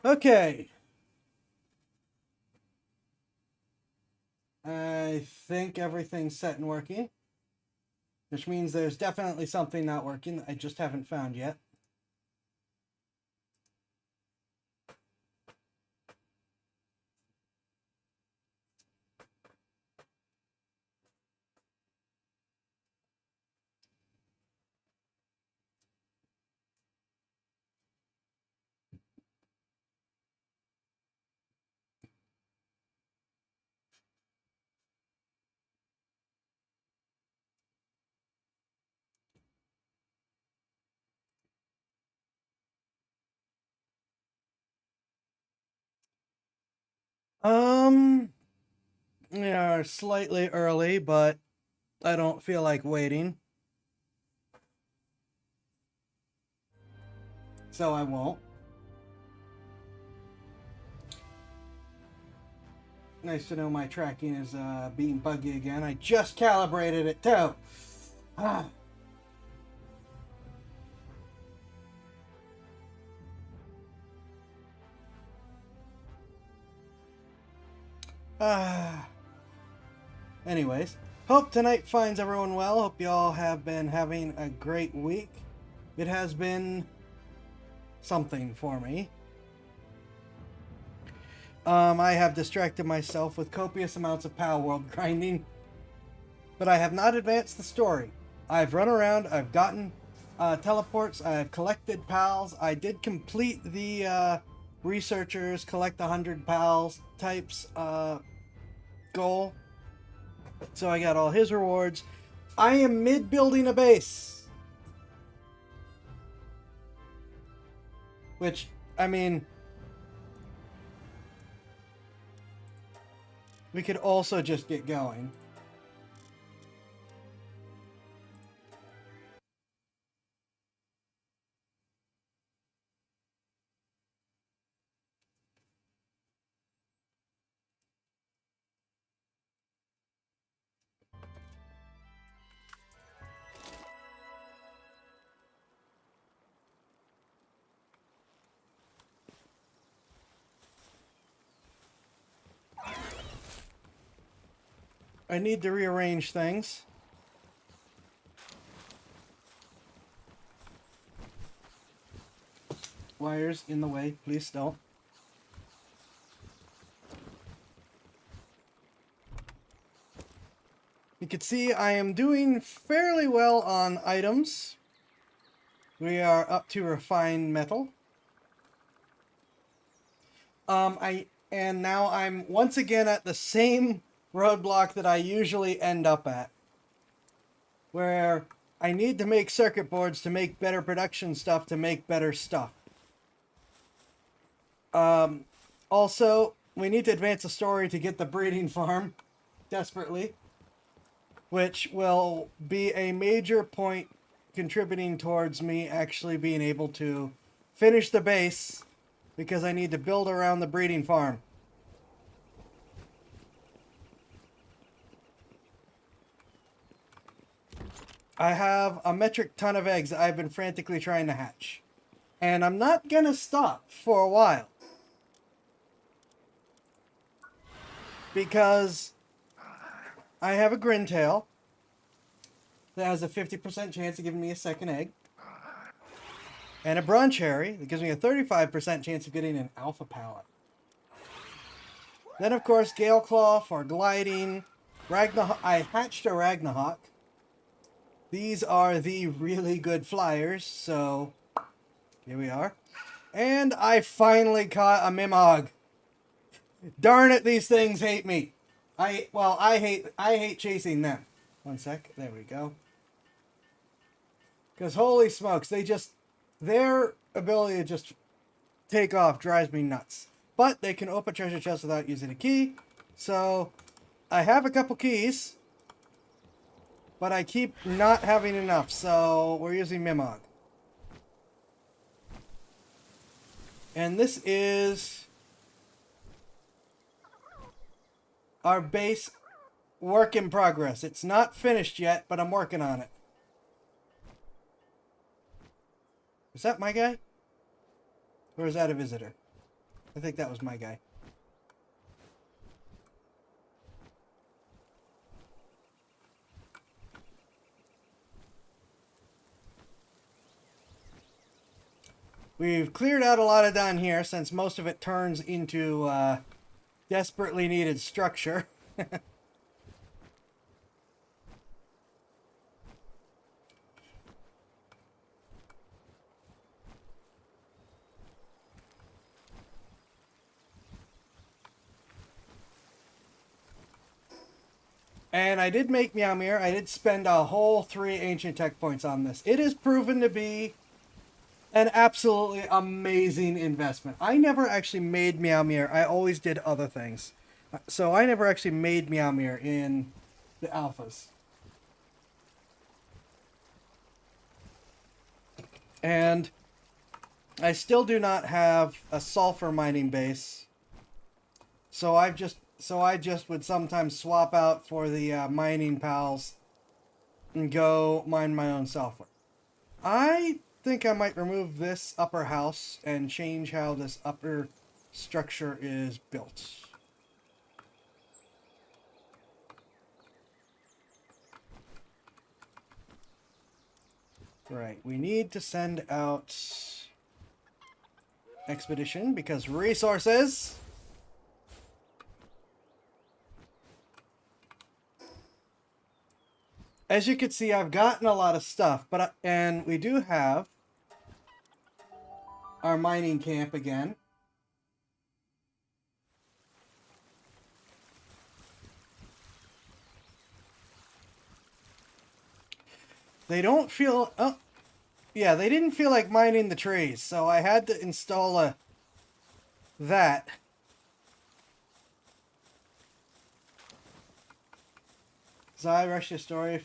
Okay. I think everything's set and working, which means there's definitely something not working that I just haven't found yet. We are slightly early, but I don't feel like waiting. So I won't. Nice to know my tracking is being buggy again. I just calibrated it too. Ah. Ah. Anyways, hope tonight finds everyone well. Hope you all have been having a great week. It has been something for me. I have distracted myself with copious amounts of Palworld grinding, but I have not advanced the story. I've run around, I've gotten teleports, I've collected pals. I did complete the researchers collect 100 pals types goal, so I got all his rewards. I am mid building a base, which, I mean, we could also just get going. I need to rearrange things. Wires in the way, please don't. You can see I am doing fairly well on items. We are up to refined metal. And now I'm once again at the same roadblock that I usually end up at, where I need to make circuit boards to make better production stuff to make better stuff. Also, we need to advance the story to get the breeding farm desperately, which will be a major point contributing towards me actually being able to finish the base, because I need to build around the breeding farm. I have a metric ton of eggs that I've been frantically trying to hatch. And I'm not gonna stop for a while, because I have a grintail that has a 50% chance of giving me a second egg, and a broncherry that gives me a 35% chance of getting an alpha pallet. Then, of course, Galeclaw for gliding. I hatched a Ragnahawk. These are the really good flyers, so here we are. And I finally caught a Mimog. Darn it, these things hate me. I hate chasing them. One sec, there we go. Because holy smokes, their ability to just take off drives me nuts. But they can open treasure chests without using a key. So I have a couple keys, but I keep not having enough. So we're using Mimog. And this is our base work in progress. It's not finished yet, but I'm working on it. Is that my guy? Or is that a visitor? I think that was my guy. We've cleared out a lot of down here since most of it turns into desperately needed structure. And I did make Meowmere. I did spend a whole 3 ancient tech points on this. It has proven to be an absolutely amazing investment. I never actually made Meowmere. I always did other things. So I never actually made Meowmere in the alphas. And I still do not have a sulfur mining base. So I just would sometimes swap out for the mining pals and go mine my own sulfur. I think I might remove this upper house and change how this upper structure is built. Right, we need to send out expedition because resources. As you can see, I've gotten a lot of stuff, and we do have our mining camp again. They don't feel... Oh, yeah, they didn't feel like mining the trees, so I had to install that. Xaifax your story.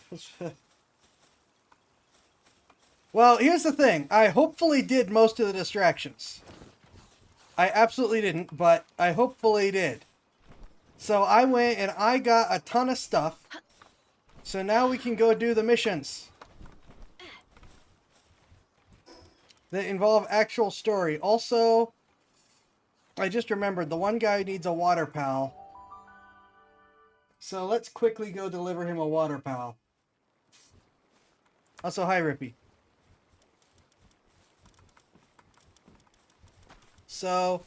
Well, here's the thing. I hopefully did most of the distractions. I absolutely didn't, but I hopefully did. So I went and I got a ton of stuff. So now we can go do the missions that involve actual story. Also, I just remembered the one guy needs a water pal. So let's quickly go deliver him a water pal. Also, hi, Rippy. So,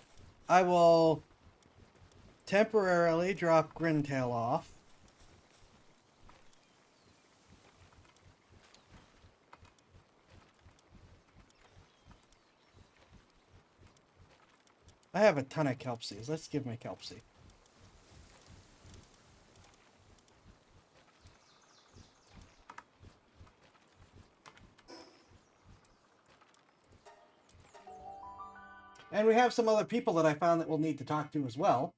I will temporarily drop Grintail off. I have a ton of Kelpsies. Let's give him a Kelpsie. And we have some other people that I found that we'll need to talk to as well.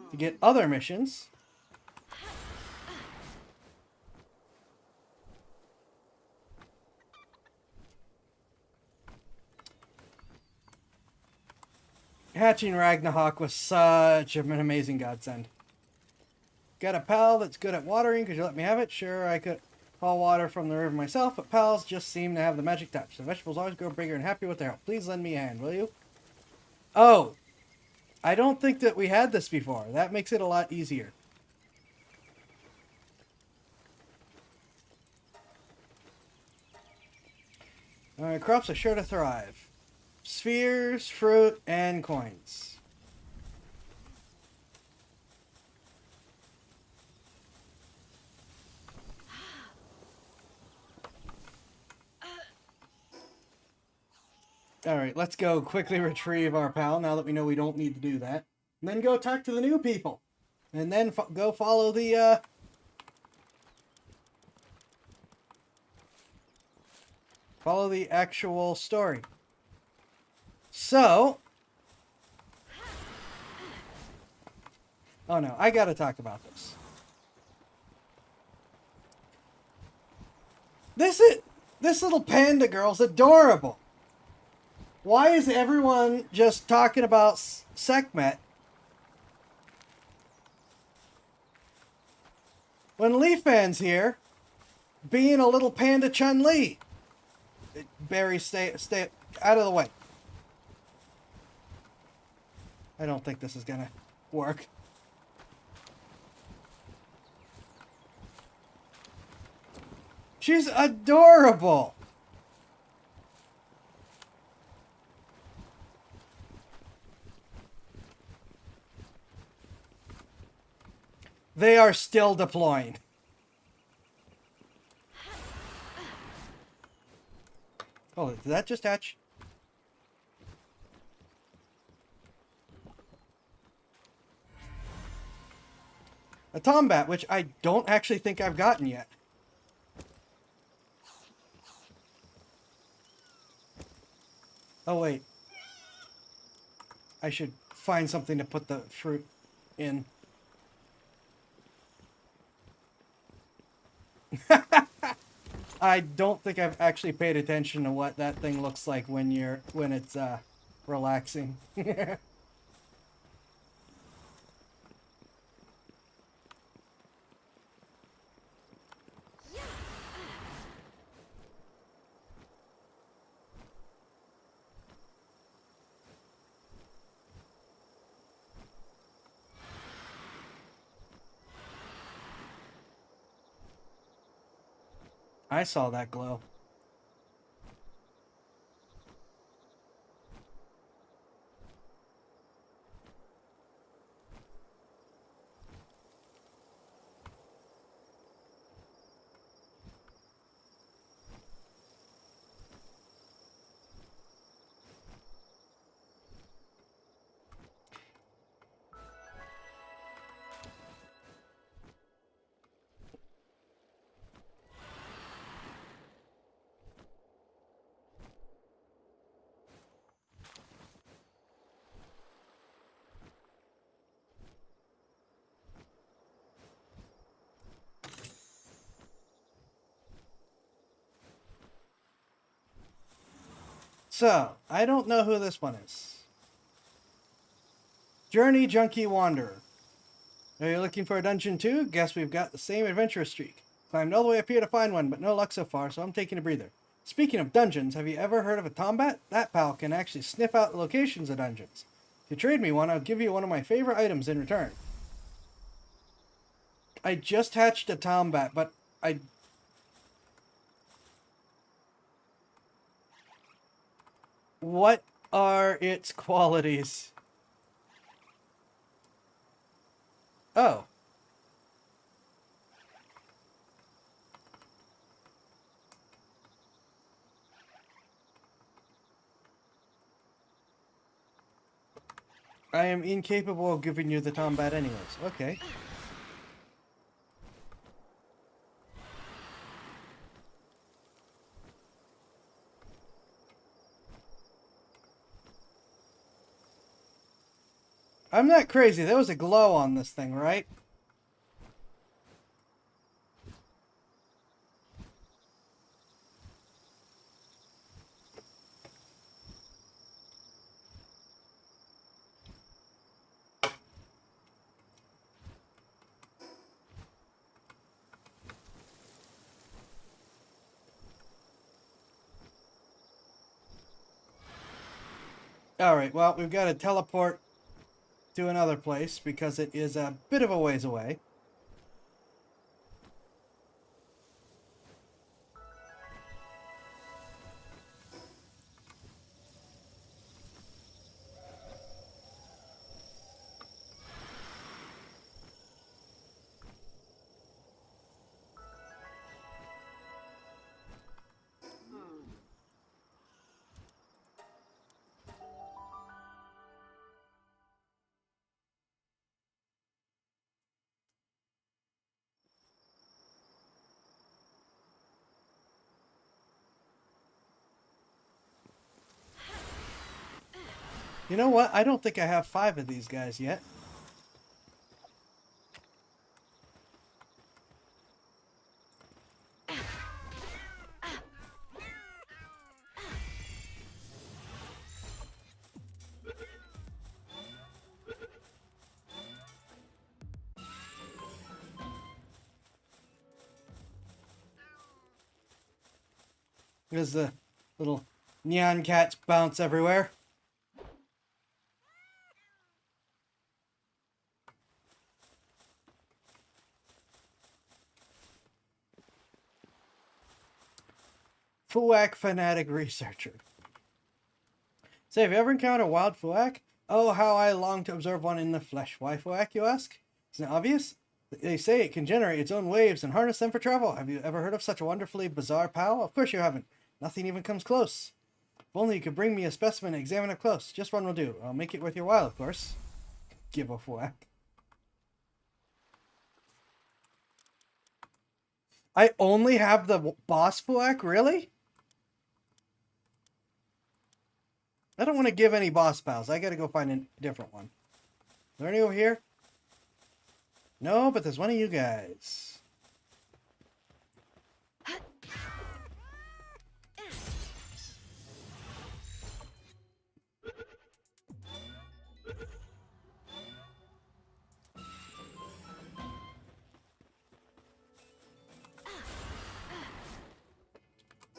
To get other missions. Hatching Ragnarok was such an amazing godsend. Got a pal that's good at watering. Could you let me have it? Sure, I could haul water from the river myself, but pals just seem to have the magic touch. The vegetables always grow bigger and happier with their help. Please lend me a hand, will you? Oh, I don't think that we had this before. That makes it a lot easier. Alright, crops are sure to thrive. Spheres, fruit, and coins. Alright, let's go quickly retrieve our pal now that we know we don't need to do that. And then go talk to the new people. And then go follow the, follow the actual story. So... Oh no, I gotta talk about this. This little panda girl's adorable. Why is everyone just talking about Sekhmet when Lee Fan's here being a little panda Chun-Li? Barry, stay out of the way. I don't think this is gonna work. She's adorable! They are still deploying. Oh, did that just hatch? A Tombat, which I don't actually think I've gotten yet. Oh, wait. I should find something to put the fruit in. I don't think I've actually paid attention to what that thing looks like when it's relaxing. I saw that glow. So, I don't know who this one is. Journey Junkie Wanderer. Are you looking for a dungeon too? Guess we've got the same adventurous streak. Climbed all the way up here to find one, but no luck so far, so I'm taking a breather. Speaking of dungeons, have you ever heard of a Tombat? That pal can actually sniff out the locations of dungeons. If you trade me one, I'll give you one of my favorite items in return. I just hatched a Tombat, but what are its qualities? Oh. I am incapable of giving you the Tombat anyways. Okay. I'm not crazy. There was a glow on this thing, right? Alright, well, we've got to teleport to another place because it is a bit of a ways away. You know what? I don't think I have 5 of these guys yet. Because the little neon cats bounce everywhere. Fuak fanatic researcher. Say, have you ever encountered a wild Fuak? Oh, how I long to observe one in the flesh. Why Fuak, you ask? Isn't it obvious? They say it can generate its own waves and harness them for travel. Have you ever heard of such a wonderfully bizarre POW? Of course you haven't. Nothing even comes close. If only you could bring me a specimen and examine it close. Just one will do. I'll make it worth your while, of course. Give a Fuak. I only have the boss Fuak? Really? I don't want to give any boss pals. I gotta go find a different one. Is there any over here? No, but there's one of you guys.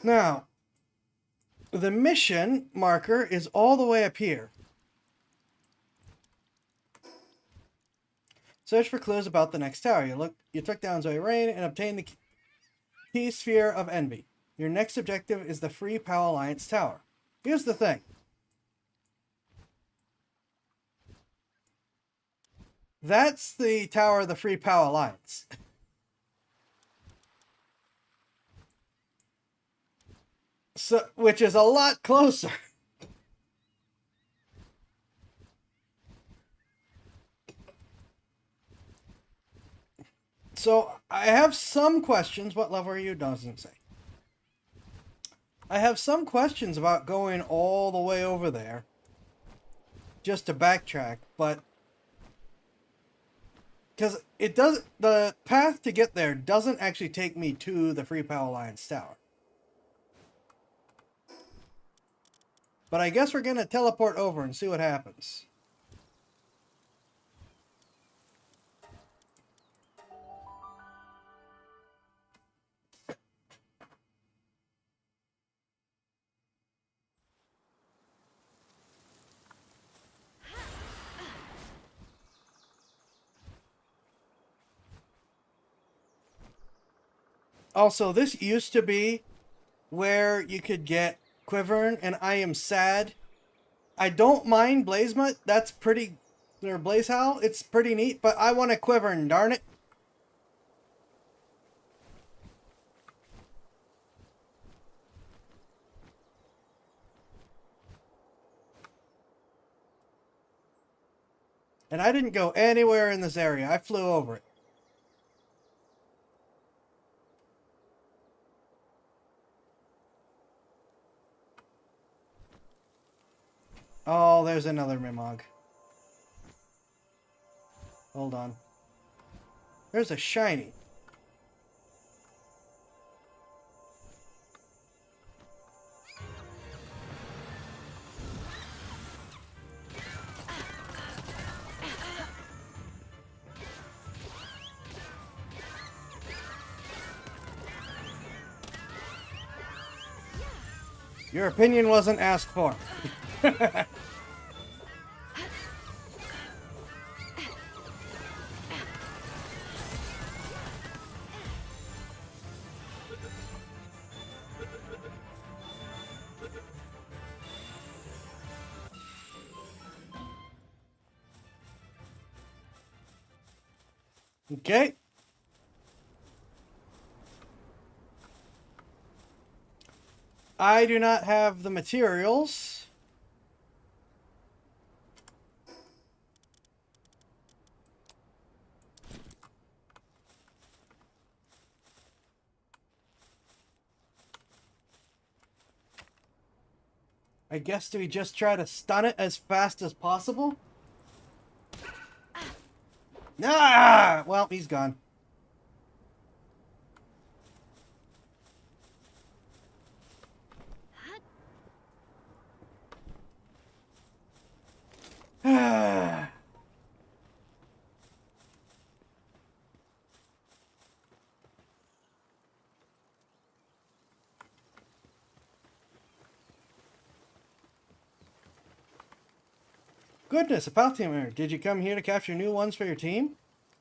Now, the mission marker is all the way up here. Search for clues about the next tower. You took down Zoe Rain and obtained the key sphere of envy. Your next objective is the Free POW Alliance tower. Here's the thing. That's the tower of the Free POW Alliance. So, which is a lot closer. So, I have some questions. What level are you? Doesn't say. I have some questions about going all the way over there. Just to backtrack, but... because it does... the path to get there doesn't actually take me to the Free POW Alliance tower. But I guess we're going to teleport over and see what happens. Also, this used to be where you could get Quivern, and I am sad. I don't mind Blazemut. That's pretty... or Blazehowl. It's pretty neat, but I want a Quivern, darn it. And I didn't go anywhere in this area. I flew over it. Oh, there's another Mimog. Hold on. There's a shiny. Your opinion wasn't asked for. Okay. I do not have the materials. I guess do we just try to stun it as fast as possible? Ah! Well, he's gone. Goodness, a Paltimer. Did you come here to capture new ones for your team?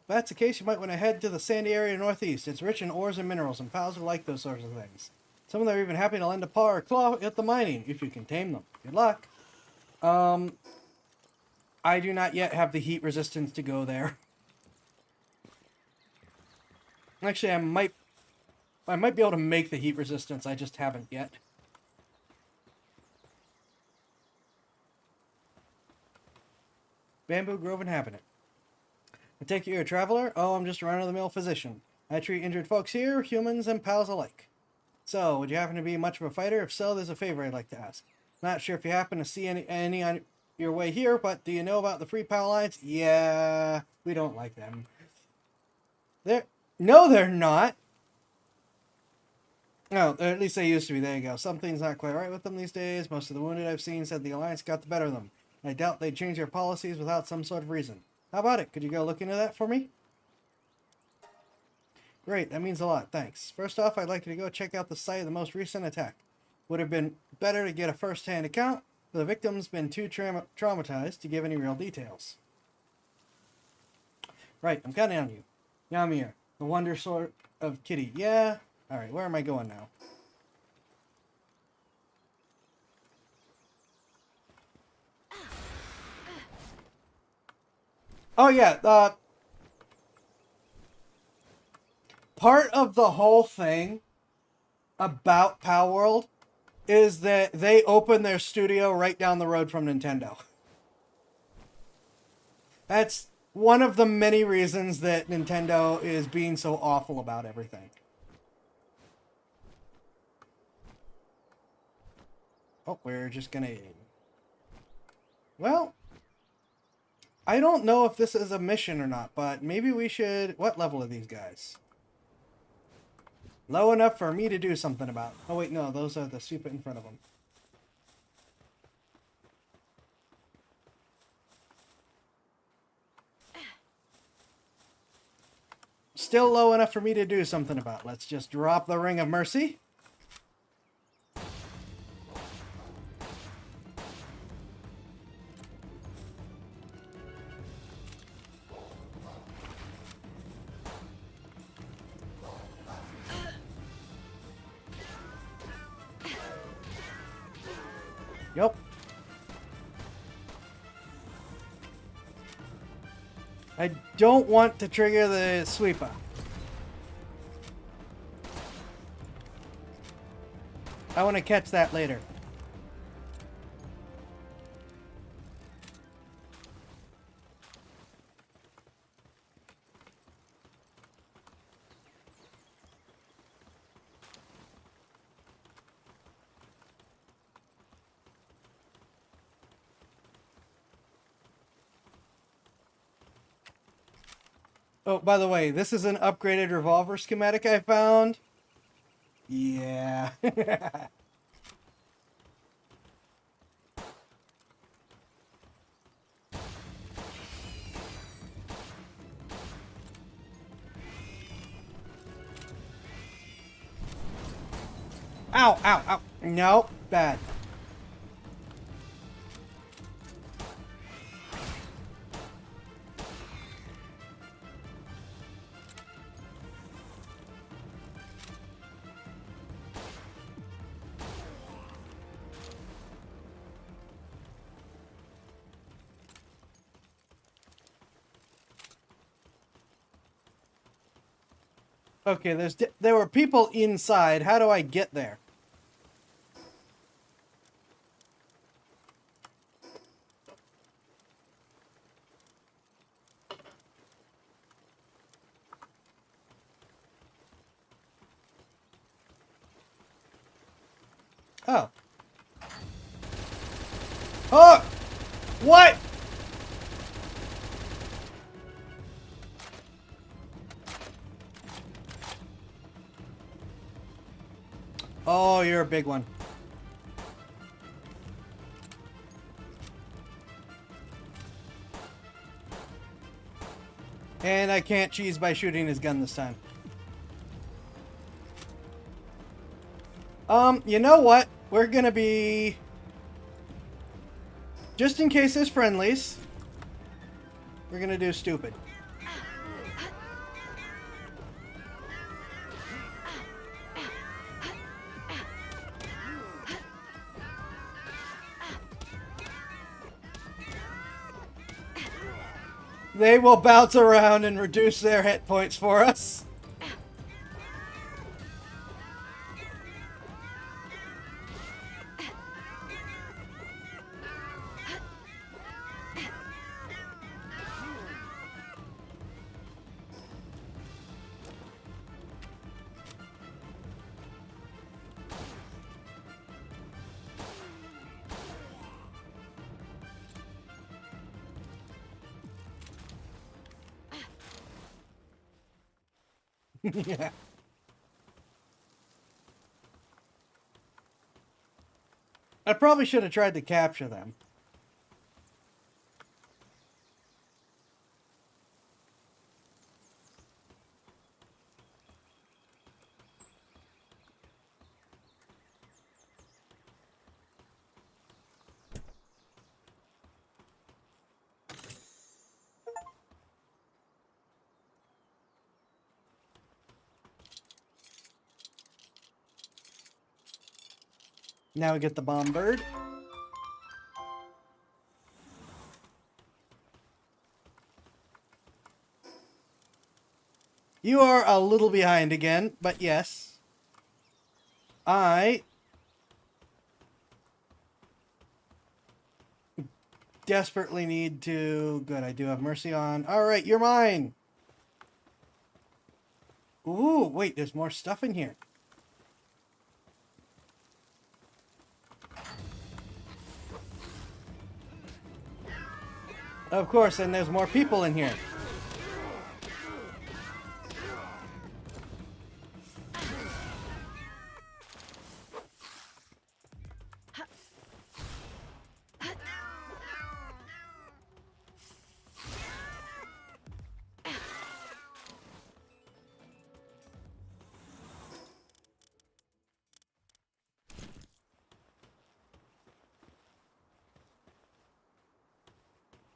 If that's the case, you might want to head to the sandy area northeast. It's rich in ores and minerals, and pals will like those sorts of things. Some of them are even happy to lend a paw or claw at the mining, if you can tame them. Good luck. I do not yet have the heat resistance to go there. Actually, I might be able to make the heat resistance, I just haven't yet. Bamboo Grove inhabitant. I take it you're a traveler? Oh, I'm just a run-of-the-mill physician. I treat injured folks here, humans and pals alike. So, would you happen to be much of a fighter? If so, there's a favor I'd like to ask. Not sure if you happen to see any on your way here, but do you know about the Free Pal Alliance? Yeah, we don't like them. No, they're not. No, or at least they used to be. There you go. Something's not quite right with them these days. Most of the wounded I've seen said the Alliance got the better of them. I doubt they'd change their policies without some sort of reason. How about it? Could you go look into that for me? Great, that means a lot. Thanks. First off, I'd like you to go check out the site of the most recent attack. Would have been better to get a first-hand account, but the victim's been too traumatized to give any real details. Right, I'm counting on you. Yamir, the wonder sort of kitty. Yeah? Alright, where am I going now? Oh yeah, part of the whole thing about Palworld is that they open their studio right down the road from Nintendo. That's one of the many reasons that Nintendo is being so awful about everything. Oh, we're just gonna... Well, I don't know if this is a mission or not, but maybe we should... What level are these guys? Low enough for me to do something about. Oh wait, no, those are the super in front of them. Still low enough for me to do something about. Let's just drop the Ring of Mercy. Yup. I don't want to trigger the sweeper. I want to catch that later. Oh, by the way, this is an upgraded revolver schematic I found. Yeah. Ow, ow, ow. No, bad. Okay, there were people inside. How do I get there? Oh. Oh! What? Oh, you're a big one. And I can't cheese by shooting his gun this time. You know what? We're gonna be... Just in case there's friendlies, we're gonna do stupid. They will bounce around and reduce their hit points for us. Yeah. I probably should have tried to capture them. Now we get the bomb bird. You are a little behind again, but yes. I desperately need to... Good, I do have mercy on. Alright, you're mine! Ooh, wait, there's more stuff in here. Of course, and there's more people in here.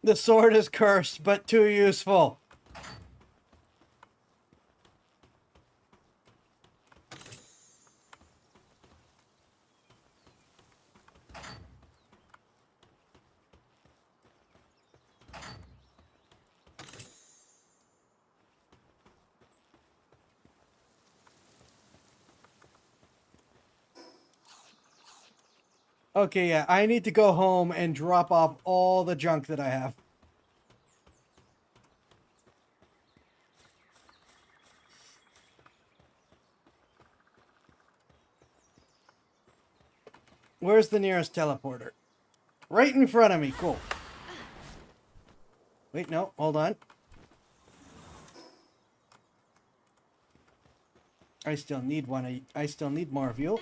The sword is cursed, but too useful. Okay, yeah, I need to go home and drop off all the junk that I have. Where's the nearest teleporter? Right in front of me, cool. Wait, no, hold on. I still need one. I still need more of you.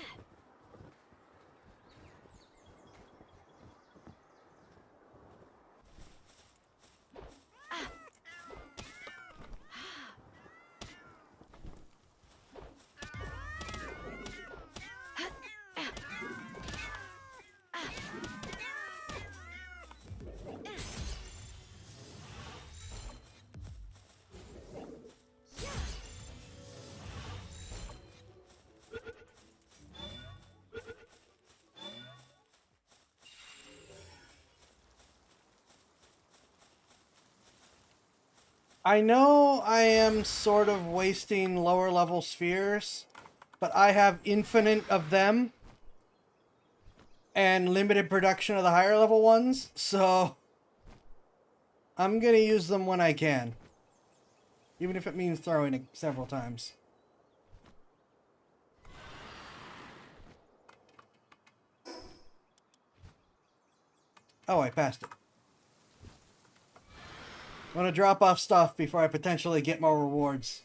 I know I am sort of wasting lower level spheres, but I have infinite of them and limited production of the higher level ones, so I'm gonna use them when I can. Even if it means throwing it several times. Oh, I passed it. I'm gonna drop off stuff before I potentially get more rewards.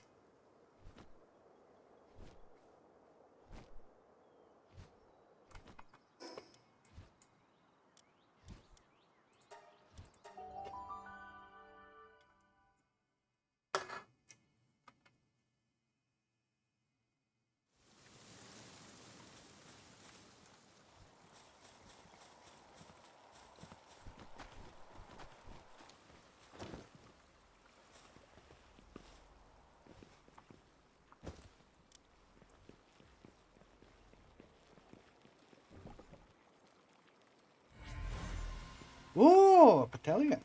Ooh, a battalion.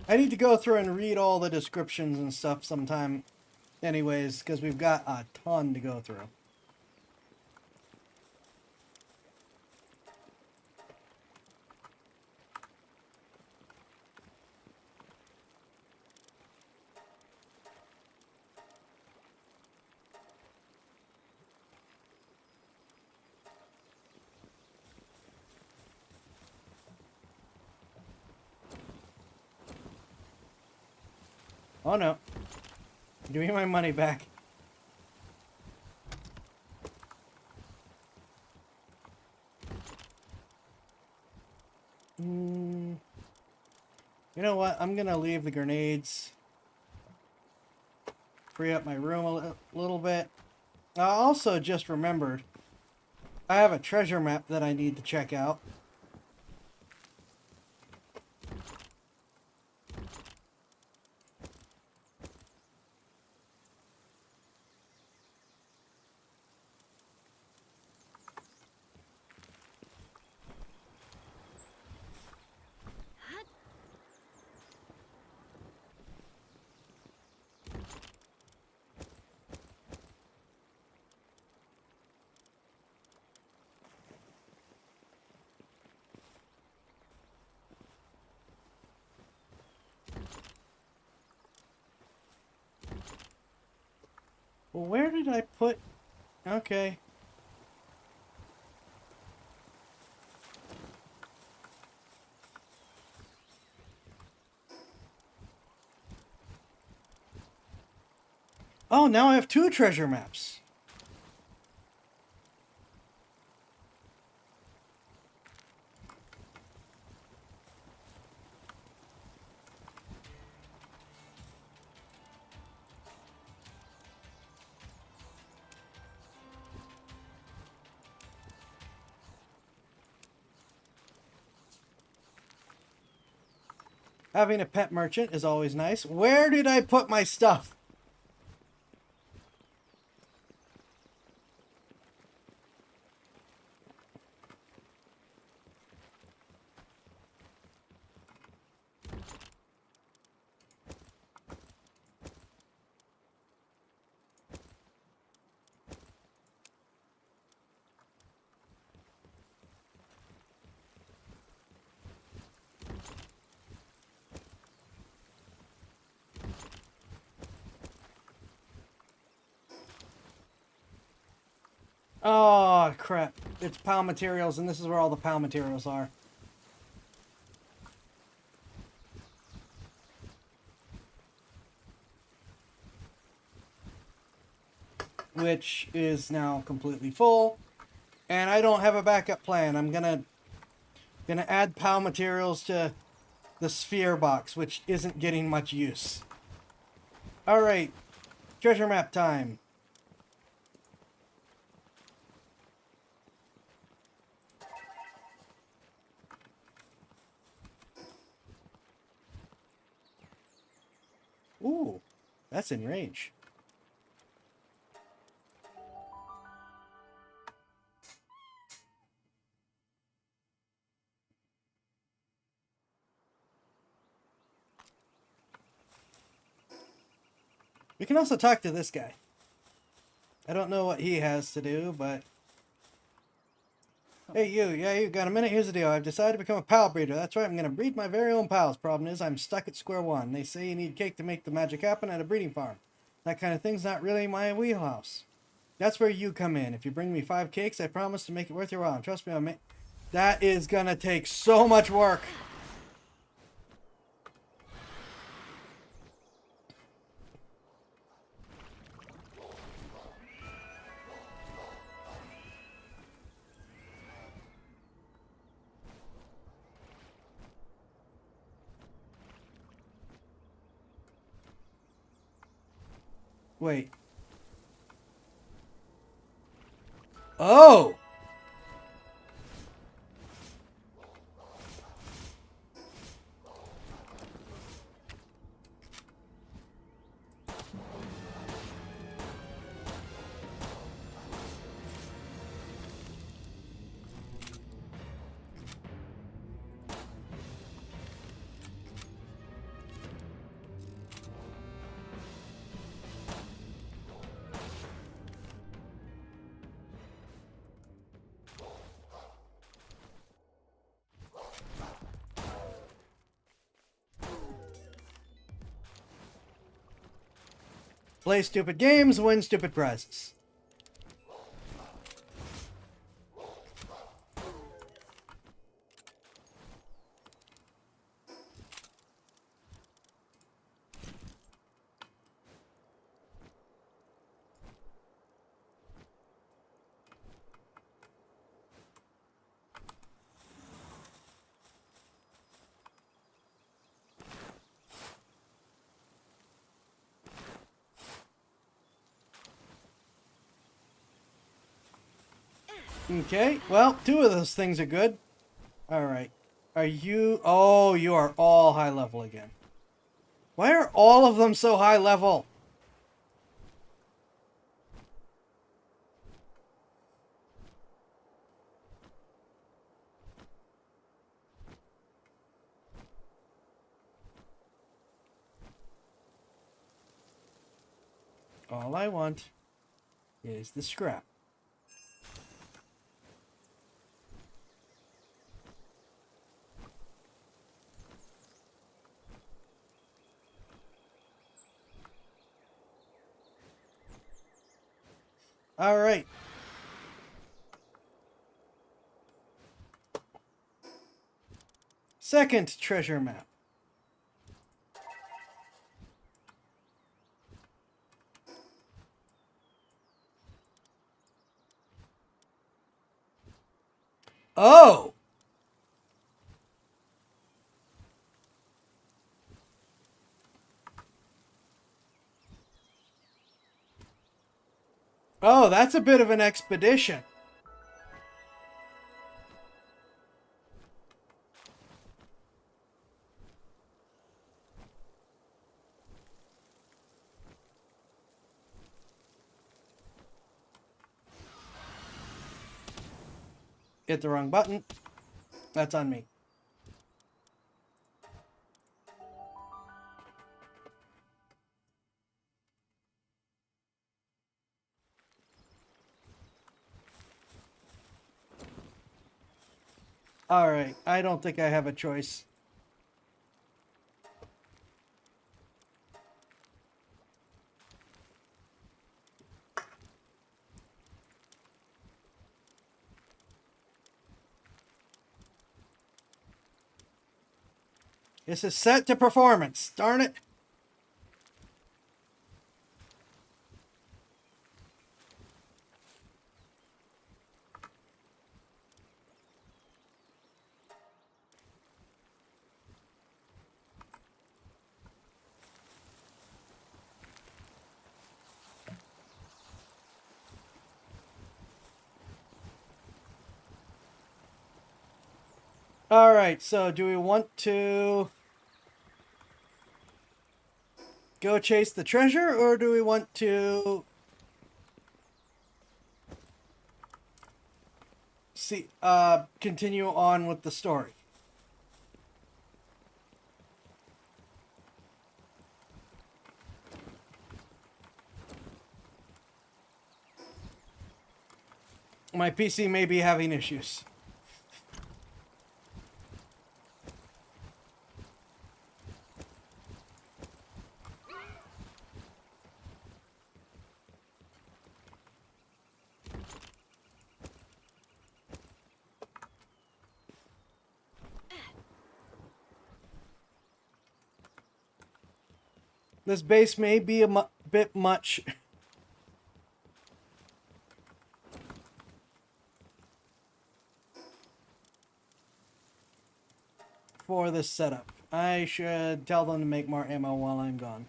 I need to go through and read all the descriptions and stuff sometime anyways, because we've got a ton to go through. Oh no. Give me my money back. You know what? I'm gonna leave the grenades. Free up my room a little bit. I also just remembered I have a treasure map that I need to check out. Well, where did I put... Okay. Oh, now I have 2 treasure maps. Having a pet merchant is always nice. Where did I put my stuff? Oh, crap. It's PAL materials, and this is where all the PAL materials are. Which is now completely full. And I don't have a backup plan. I'm gonna add PAL materials to the sphere box, which isn't getting much use. Alright. Treasure map time. Ooh, that's in range. We can also talk to this guy. I don't know what he has to do, but... Hey, you. Yeah, you got a minute? Here's the deal. I've decided to become a pal breeder. That's right, I'm going to breed my very own pals. Problem is, I'm stuck at square one. They say you need cake to make the magic happen at a breeding farm. That kind of thing's not really my wheelhouse. That's where you come in. If you bring me 5 cakes, I promise to make it worth your while. And trust me, that is going to take so much work. Wait. Oh! Play stupid games, win stupid prizes. Okay, well, 2 of those things are good. Alright. Are you... Oh, you are all high level again. Why are all of them so high level? All I want is the scrap. All right. Second treasure map. Oh! Oh, that's a bit of an expedition. Hit the wrong button. That's on me. Alright, I don't think I have a choice. This is set to performance. Darn it. Alright, so do we want to go chase the treasure, or do we want to continue on with the story? My PC may be having issues. This base may be a bit much for this setup. I should tell them to make more ammo while I'm gone.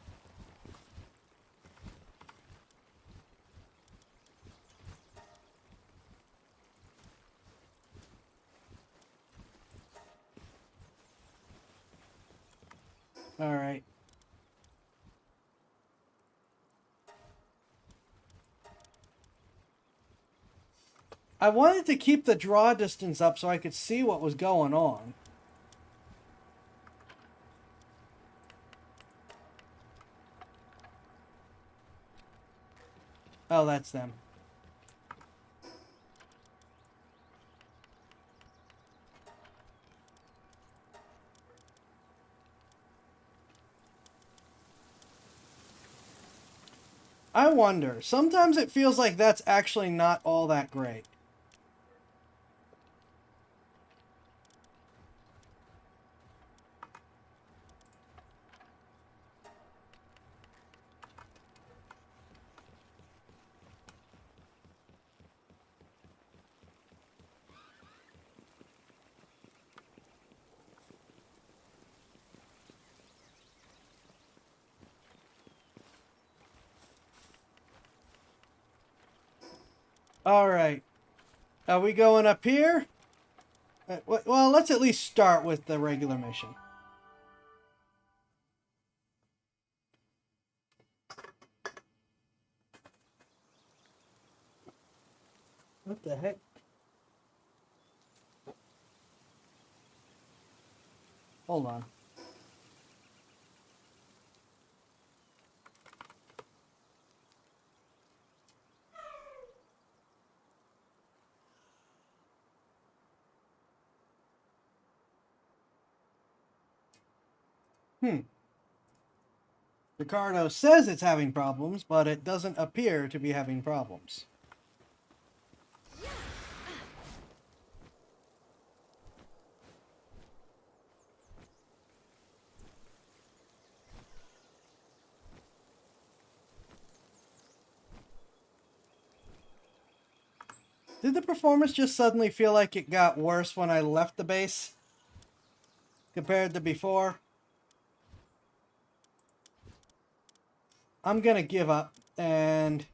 Alright. I wanted to keep the draw distance up so I could see what was going on. Oh, that's them. I wonder. Sometimes it feels like that's actually not all that great. All right. Are we going up here? Well, let's at least start with the regular mission. What the heck? Hold on. Ricardo says it's having problems, but it doesn't appear to be having problems. Did the performance just suddenly feel like it got worse when I left the base compared to before? I'm gonna give up and...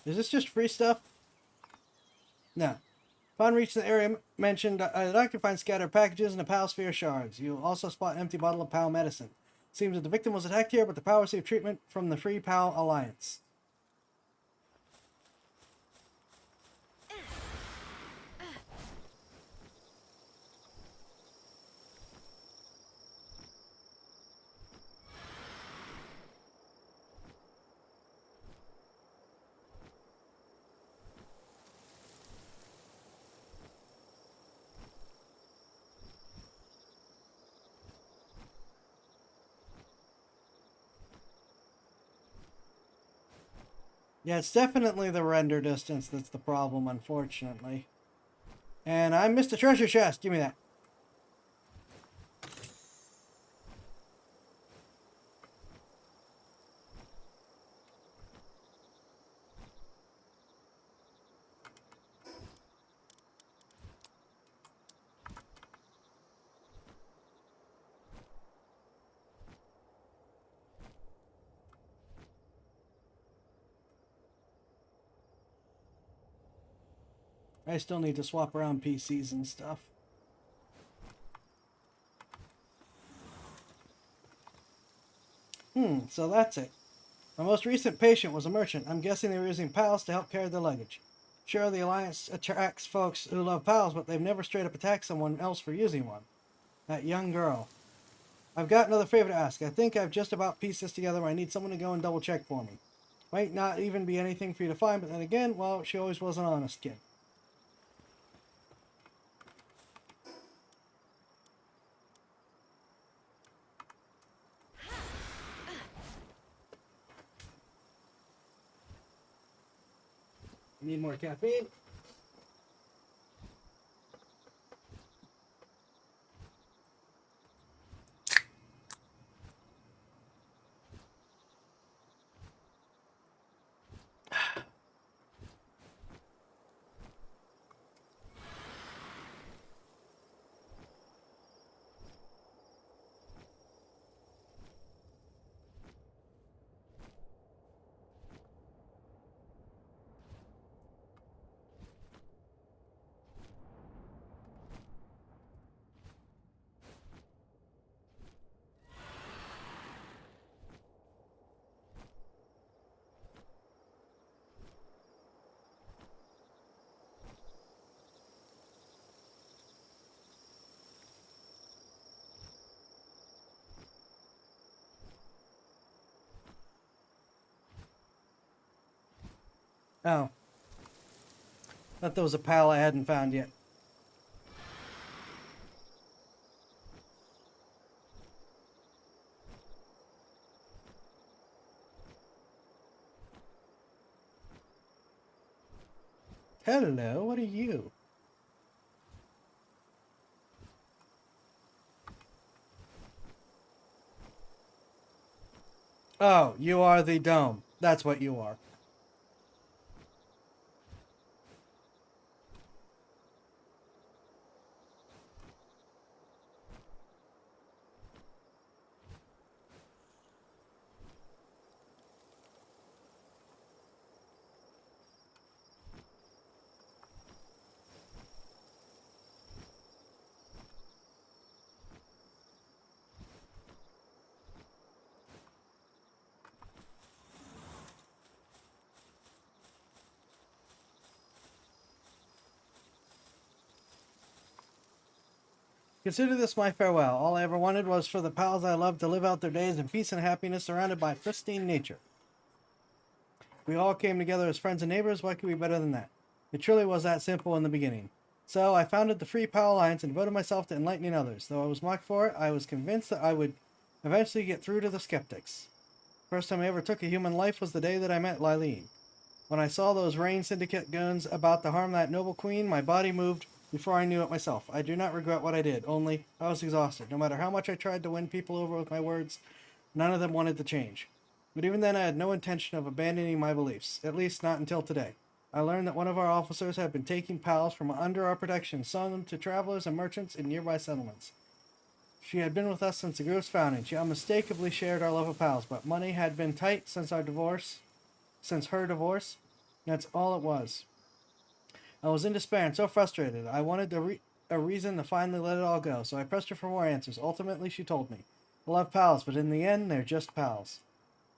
Is this just free stuff? No. Upon reaching the area mentioned, the doctor finds scattered packages and a PAL sphere shards. You also spot an empty bottle of PAL medicine. Seems that the victim was attacked here, but the PAL received treatment from the Free PAL Alliance. Yeah, it's definitely the render distance that's the problem, unfortunately. And I missed a treasure chest. Give me that. I still need to swap around PCs and stuff. So that's it. My most recent patient was a merchant. I'm guessing they were using PALs to help carry their luggage. Sure, the Alliance attracts folks who love PALs, but they've never straight up attacked someone else for using one. That young girl. I've got another favor to ask. I think I've just about pieced this together. I need someone to go and double check for me. Might not even be anything for you to find, but then again, well, she always was an honest kid. Need more caffeine? Oh. Thought there was a pal I hadn't found yet. Hello, what are you? Oh, you are the dome. That's what you are. Consider this my farewell. All I ever wanted was for the pals I loved to live out their days in peace and happiness surrounded by pristine nature. We all came together as friends and neighbors. What could be better than that? It truly was that simple in the beginning. So I founded the Free Pal Alliance and devoted myself to enlightening others. Though I was mocked for it, I was convinced that I would eventually get through to the skeptics. First time I ever took a human life was the day that I met Lylene. When I saw those Rain Syndicate goons about to harm that noble queen, my body moved before I knew it myself. I do not regret what I did, only I was exhausted. No matter how much I tried to win people over with my words, none of them wanted to change. But even then I had no intention of abandoning my beliefs, at least not until today. I learned that one of our officers had been taking pals from under our protection, selling them to travelers and merchants in nearby settlements. She had been with us since the group's founding. She unmistakably shared our love of pals, but money had been tight since her divorce. That's all it was. I was in despair and so frustrated. I wanted a reason to finally let it all go, so I pressed her for more answers. Ultimately, she told me, I love pals, but in the end, they're just pals.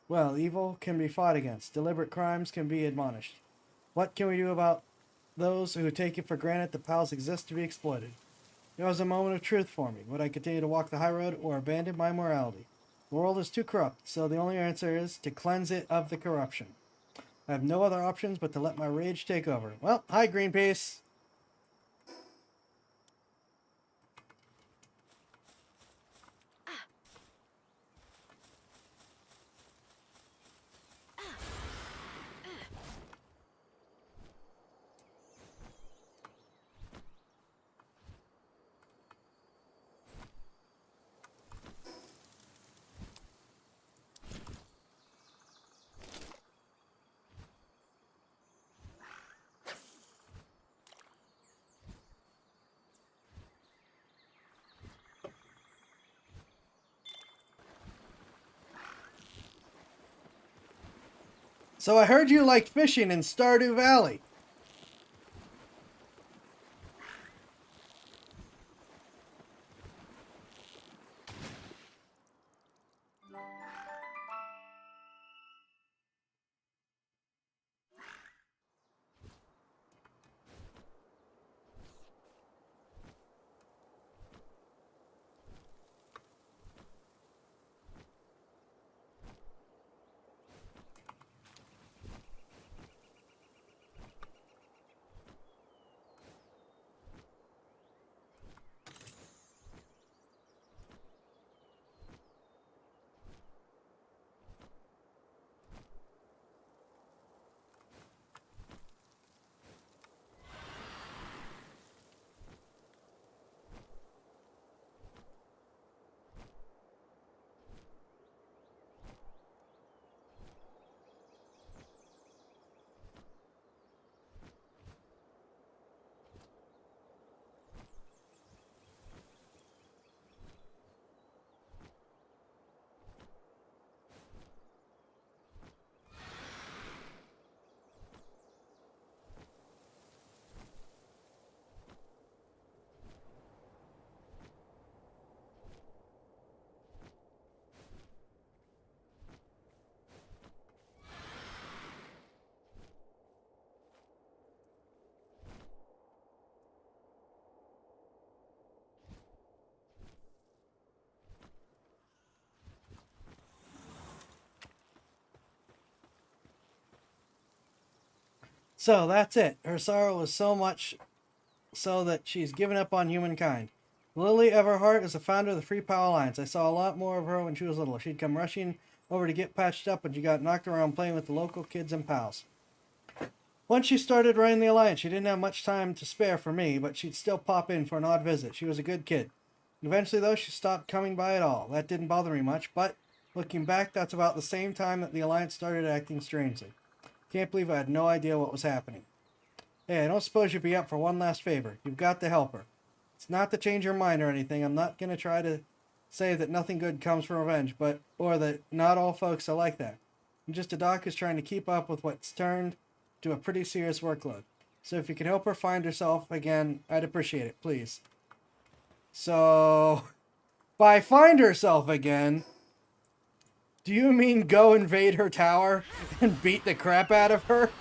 Well, evil can be fought against. Deliberate crimes can be admonished. What can we do about those who take it for granted that pals exist to be exploited? There was a moment of truth for me. Would I continue to walk the high road or abandon my morality? The world is too corrupt, so the only answer is to cleanse it of the corruption. I have no other options but to let my rage take over. Well, hi, Greenpeace. So I heard you liked fishing in Stardew Valley. So that's it. Her sorrow was so much so that she's given up on humankind. Lily Everhart is the founder of the Free Power Alliance. I saw a lot more of her when she was little. She'd come rushing over to get patched up when she got knocked around playing with the local kids and pals. Once she started running the Alliance, she didn't have much time to spare for me, but she'd still pop in for an odd visit. She was a good kid. Eventually, though, she stopped coming by at all. That didn't bother me much, but looking back, that's about the same time that the Alliance started acting strangely. Can't believe I had no idea what was happening. Hey, I don't suppose you'd be up for one last favor. You've got to help her. It's not to change her mind or anything. I'm not going to try to say that nothing good comes from revenge, or that not all folks are like that. I'm just a doc who's trying to keep up with what's turned to a pretty serious workload. So if you could help her find herself again, I'd appreciate it, please. So, by find herself again, do you mean go invade her tower and beat the crap out of her?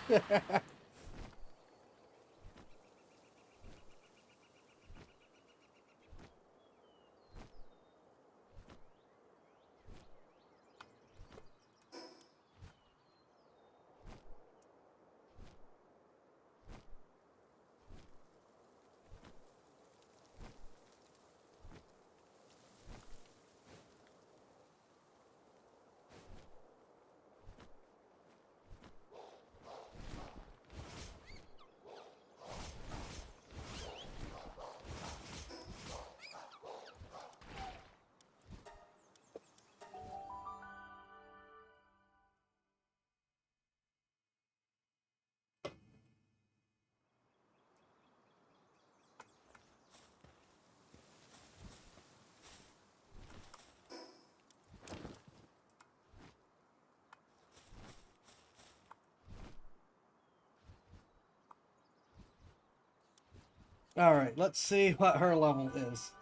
Alright, let's see what her level is.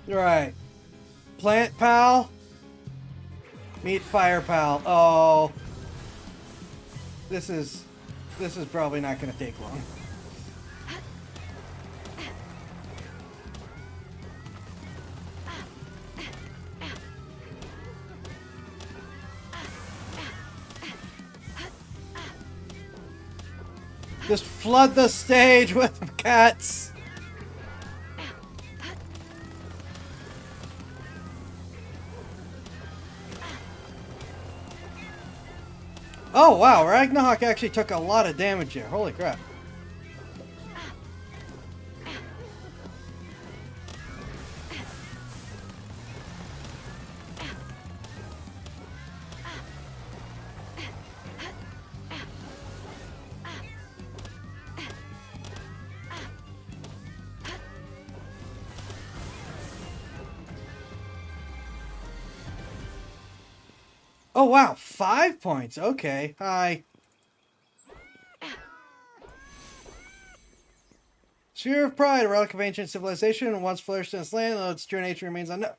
Right. Plant Pal. Meet Fire Pal. Oh. This is probably not going to take long. Just flood the stage with cats. Oh wow, Ragnarok actually took a lot of damage here. Holy crap. Oh wow, 5 points. Okay, hi. Sphere of Pride, a relic of ancient civilization, once flourished in this land, though its true nature remains unknown.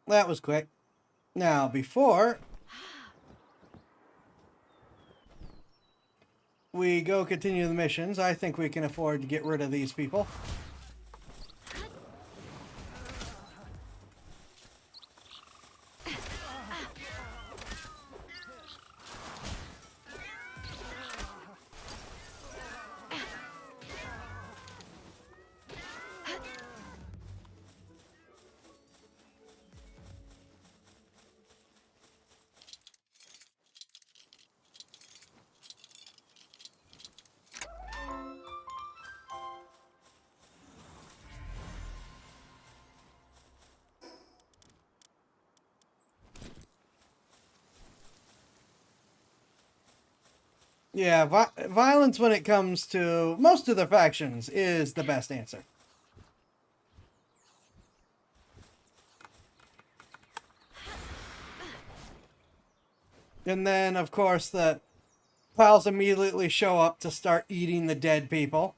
That was quick. Now, before we go continue the missions, I think we can afford to get rid of these people. Yeah, violence when it comes to most of the factions is the best answer. And then, of course, the pals immediately show up to start eating the dead people.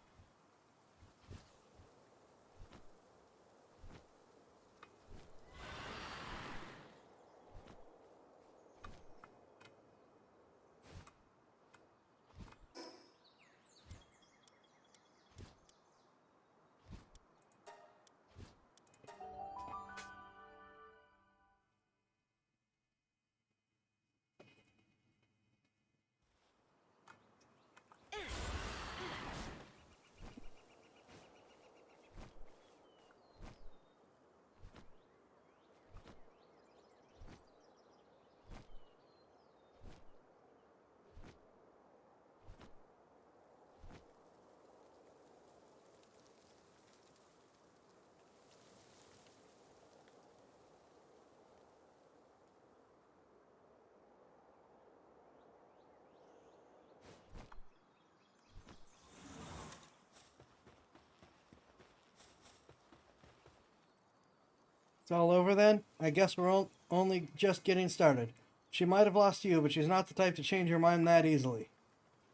It's all over then? I guess we're only just getting started. She might have lost you, but she's not the type to change her mind that easily.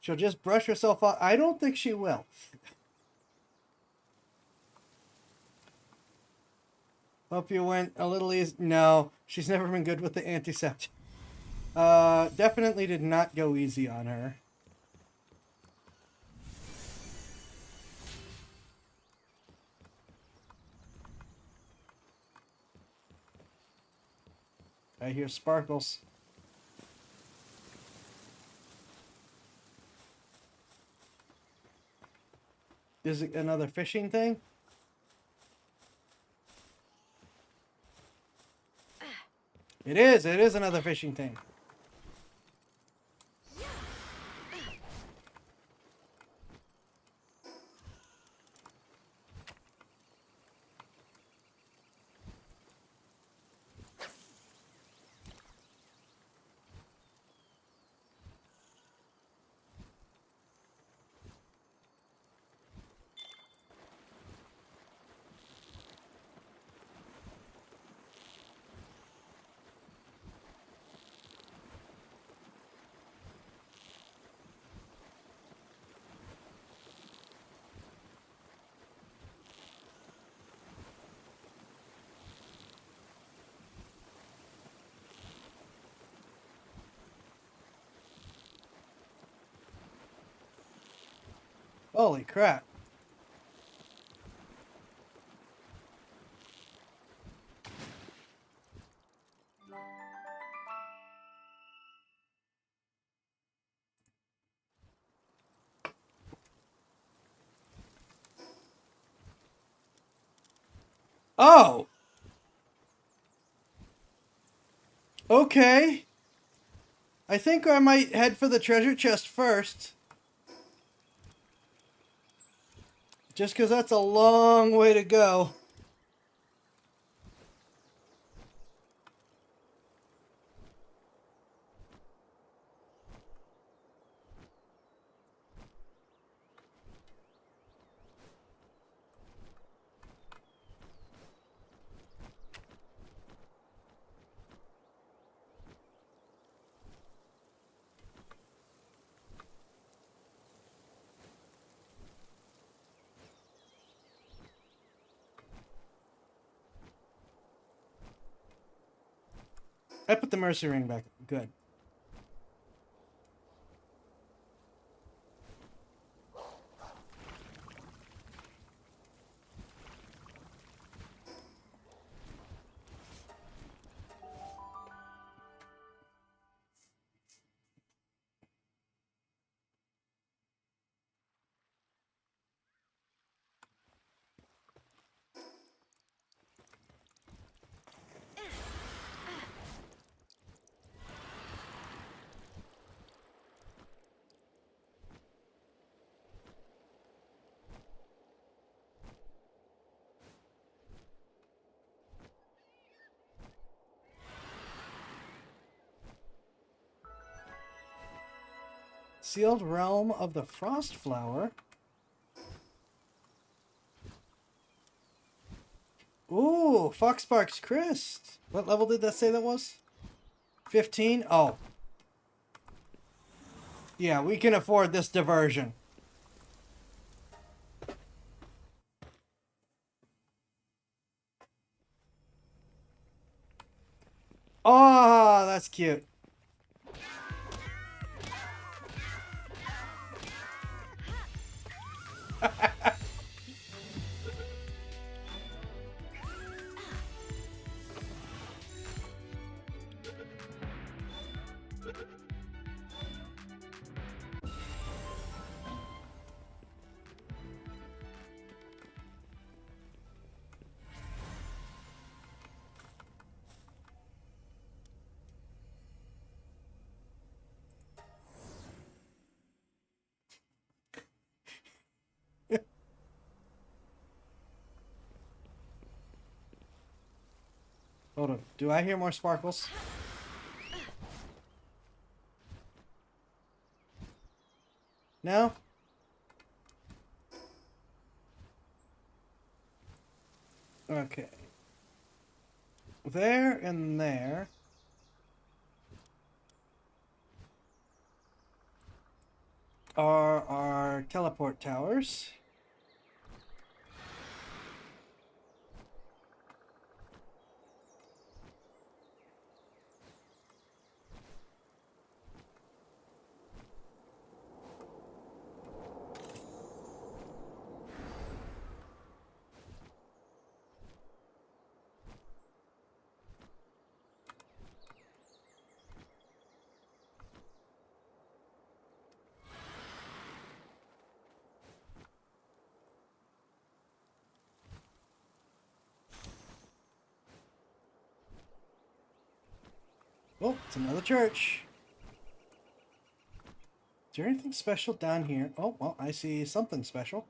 She'll just brush herself off. I don't think she will. Hope you went a little easy. No, she's never been good with the antiseptic. Definitely did not go easy on her. I hear sparkles. Is it another fishing thing? It is another fishing thing. Holy crap. Oh! Okay. I think I might head for the treasure chest first. Just because that's a long way to go. I put the mercy ring back. Good. Sealed Realm of the Frost Flower. Ooh, Foxpark's Crest. What level did that say that was? 15? Oh. Yeah, we can afford this diversion. Oh, that's cute. Hold on. Do I hear more sparkles? No? Okay. There and there. Are our teleport towers. Oh, it's another church. Is there anything special down here? Oh, well, I see something special.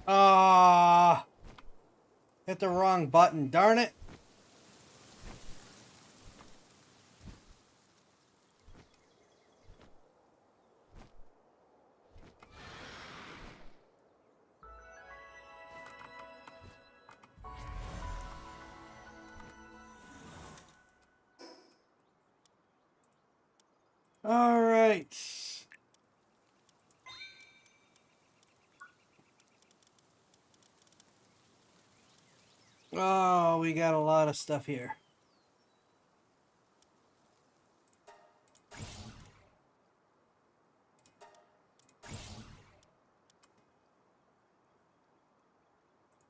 Ah, hit the wrong button, darn it. All right. Oh, we got a lot of stuff here.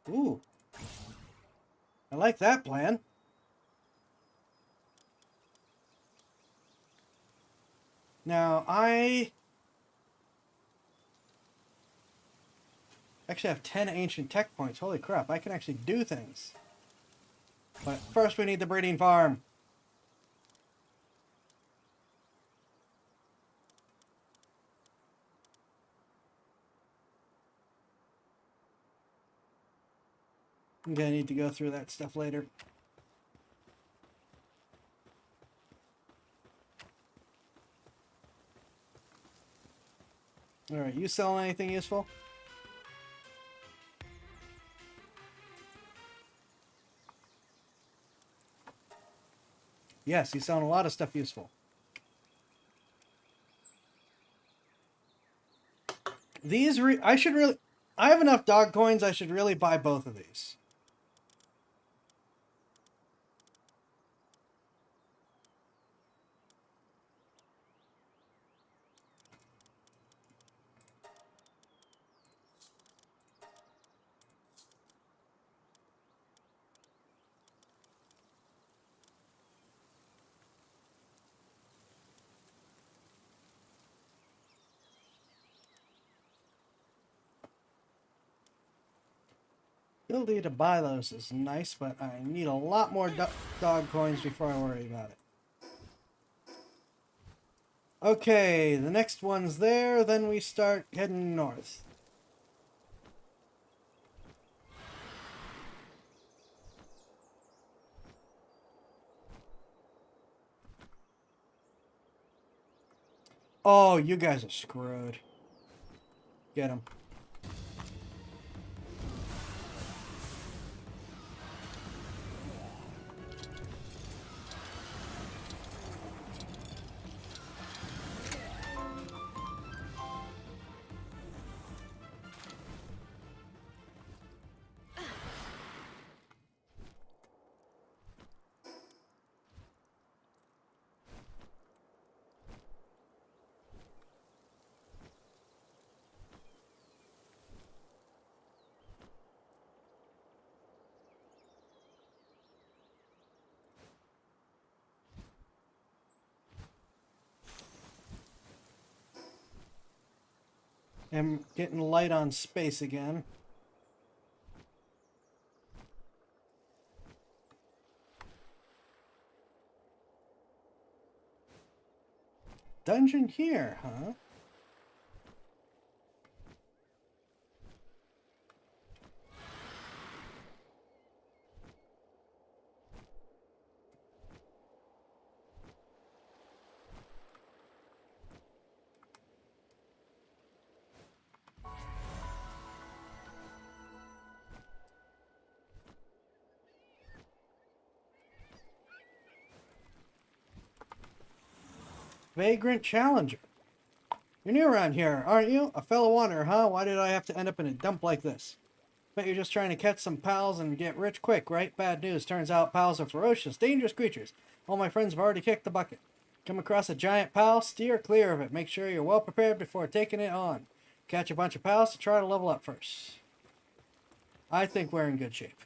Ooh. I like that plan. Now, I actually have 10 ancient tech points. Holy crap, I can actually do things. But first we need the breeding farm. I'm gonna need to go through that stuff later. Alright, you selling anything useful? Yes, he's selling a lot of stuff useful. These I should really... I have enough dog coins, I should really buy both of these. Ability to buy those is nice, but I need a lot more dog coins before I worry about it. Okay, the next one's there, then we start heading north. Oh, you guys are screwed. Get him. I'm getting light on space again. Dungeon here, huh? Vagrant Challenger. You're new around here, aren't you? A fellow wanderer, huh? Why did I have to end up in a dump like this? Bet you're just trying to catch some pals and get rich quick, right? Bad news. Turns out pals are ferocious, dangerous creatures. All my friends have already kicked the bucket. Come across a giant pal, steer clear of it. Make sure you're well prepared before taking it on. Catch a bunch of pals to try to level up first. I think we're in good shape.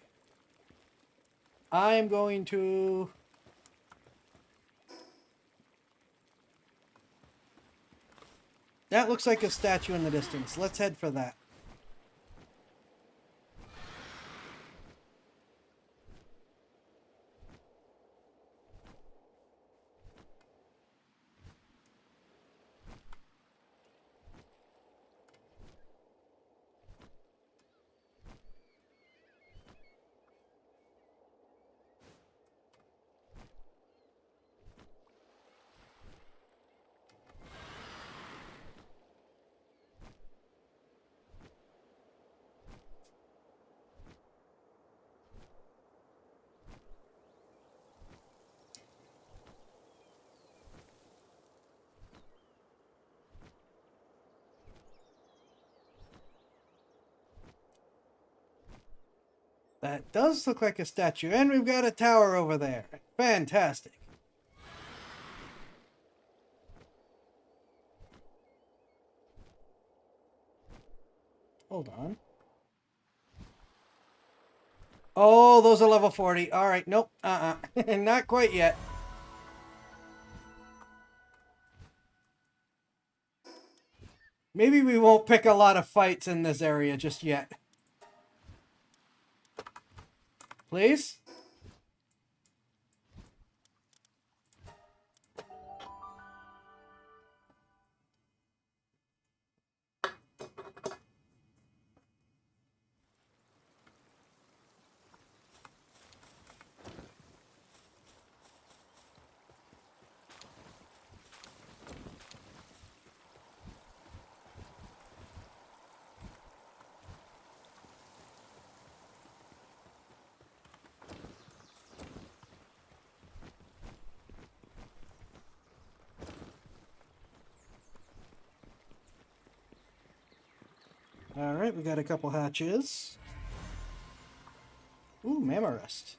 I'm going to... That looks like a statue in the distance. Let's head for that. That does look like a statue, and we've got a tower over there. Fantastic. Hold on. Oh, those are level 40. All right, nope. Not quite yet. Maybe we won't pick a lot of fights in this area just yet. Please? Alright, we got a couple hatches. Ooh, Mamma Rest.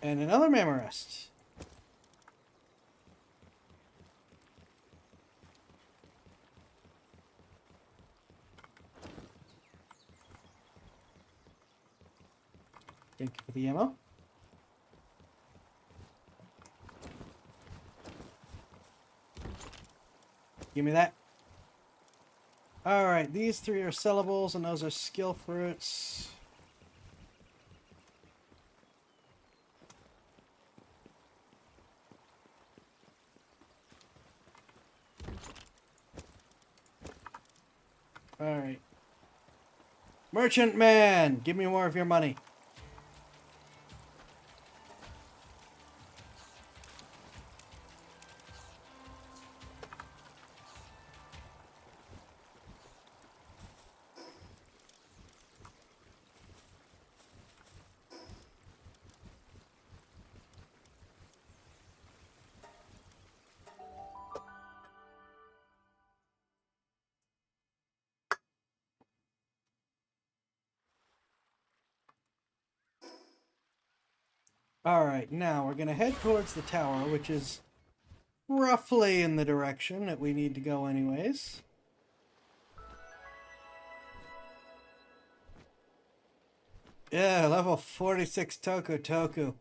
And another Mamma Rest. Thank you for the ammo. Give me that. Alright, these three are sellables, and those are skill fruits. Alright. Merchant man! Give me more of your money. Alright, now we're going to head towards the tower, which is roughly in the direction that we need to go anyways. Yeah, level 46 Toku.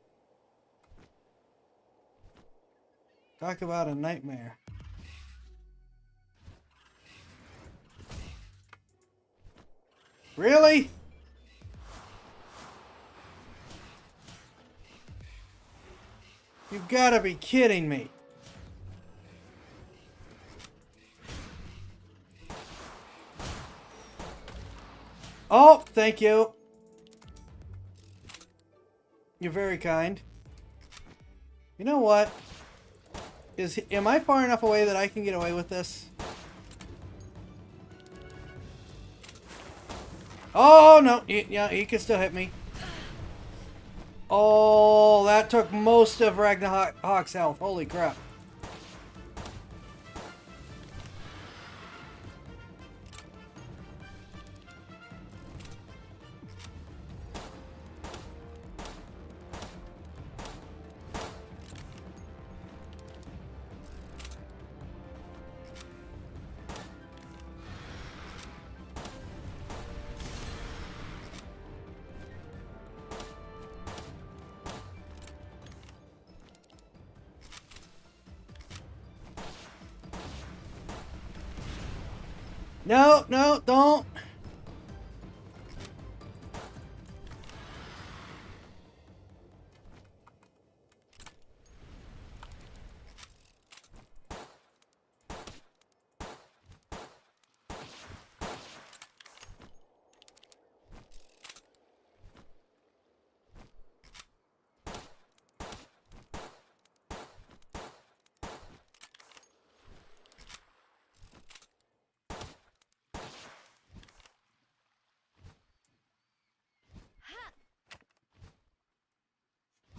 Talk about a nightmare. Really? You've got to be kidding me. Oh, thank you. You're very kind. You know what? Am I far enough away that I can get away with this? Oh, no. Yeah, he can still hit me. Oh, that took most of Ragnarok's health. Holy crap. No, no, don't.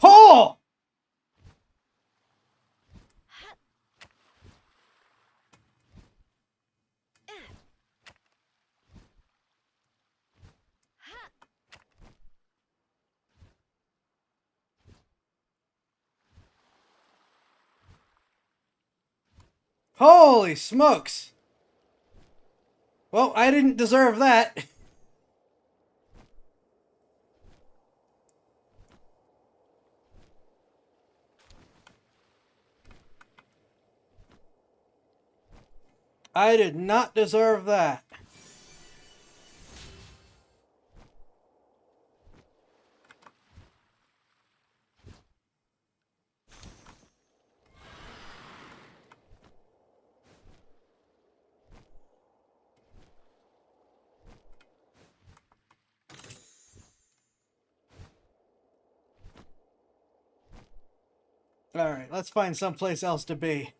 Oh! Holy smokes! Well, I didn't deserve that. I did not deserve that. Alright, let's find someplace else to be.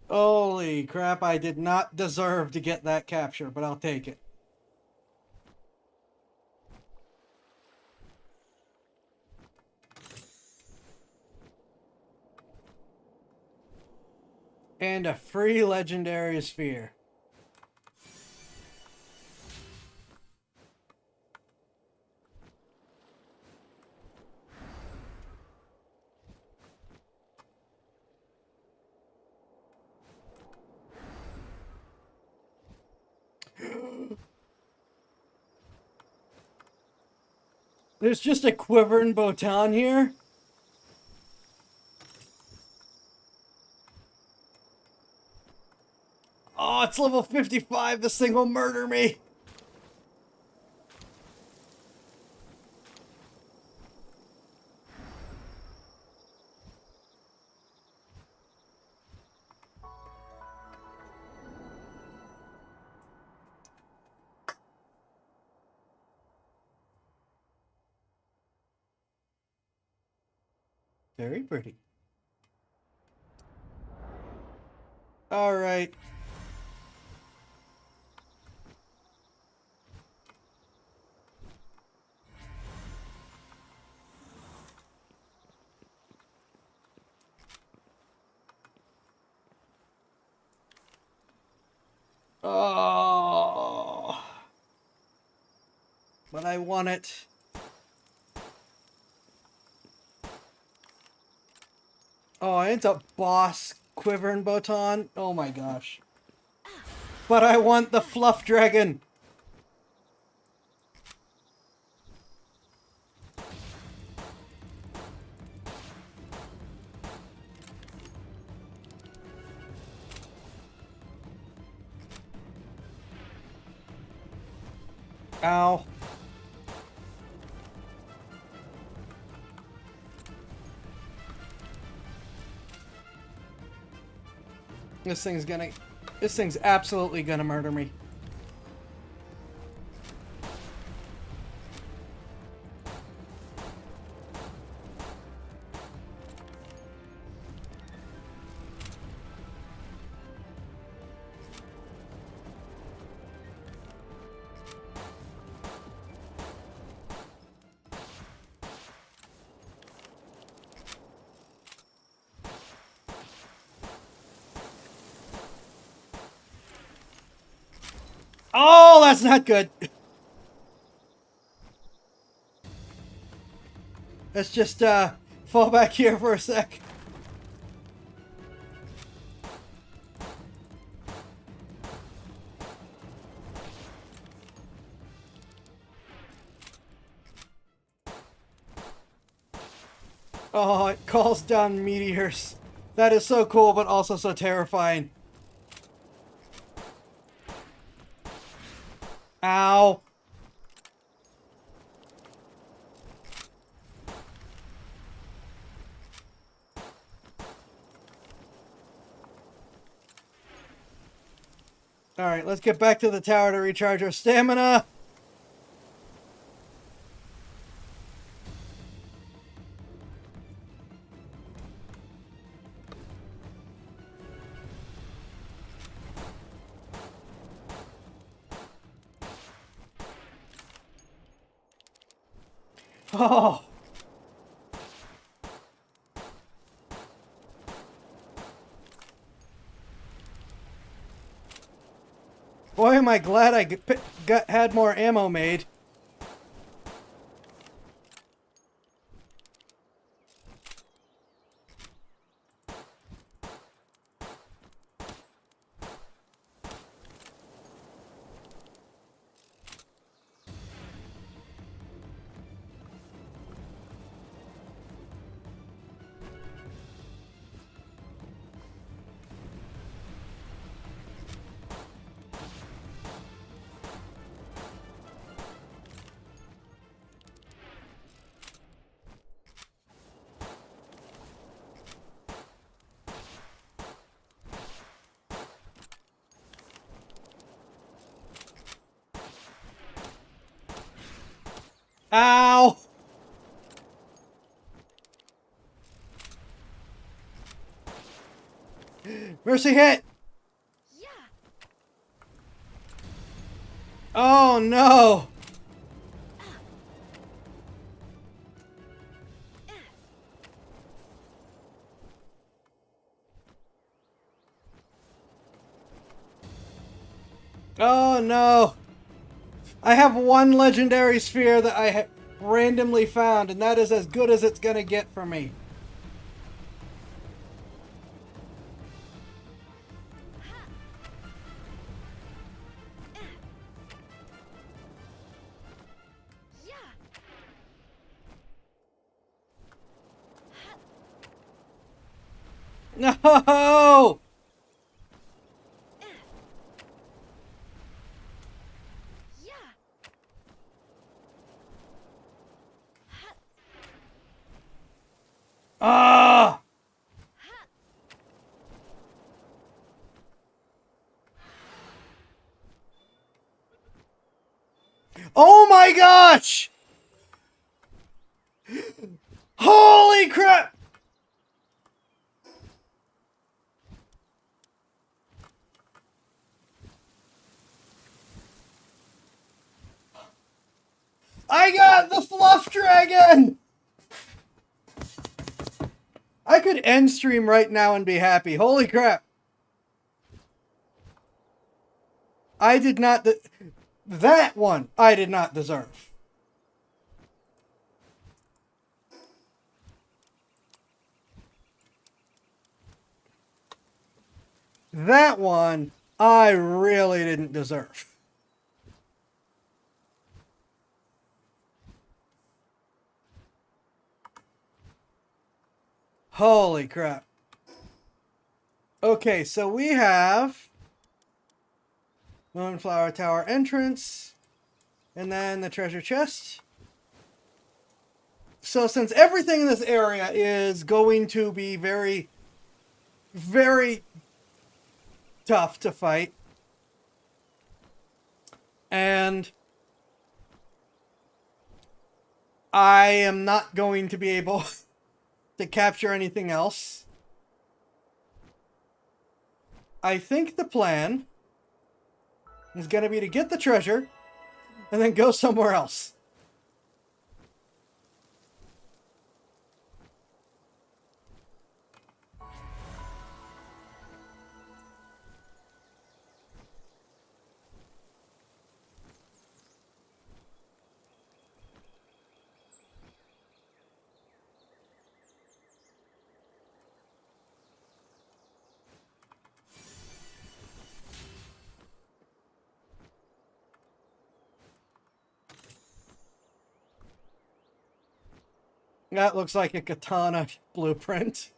Holy crap, I did not deserve to get that capture, but I'll take it. And a free legendary sphere. There's just a quivering botan here. Oh, it's level 55. This thing will murder me. Very pretty. All right. Oh. But I want it. Oh, it's a boss quivering botan. Oh my gosh. But I want the fluff dragon. Ow. This thing's absolutely gonna murder me. Oh, that's not good. Let's just fall back here for a sec. Oh, it calls down meteors. That is so cool, but also so terrifying. Ow. Alright, let's get back to the tower to recharge our stamina. Oh. Boy, am I glad I had more ammo made. Ow! Mercy hit! Oh no! Oh no! I have one legendary sphere that I randomly found, and that is as good as it's gonna get for me. No! Ah! Oh my gosh! Holy crap! I got the fluff dragon! I could end stream right now and be happy. Holy crap. I did not... that one I did not deserve. That one I really didn't deserve. Holy crap. Okay, so we have Moonflower Tower entrance, and then the treasure chest. So since everything in this area is going to be very, very tough to fight, and I am not going to be able to capture anything else, I think the plan is going to be to get the treasure and then go somewhere else. That looks like a katana blueprint.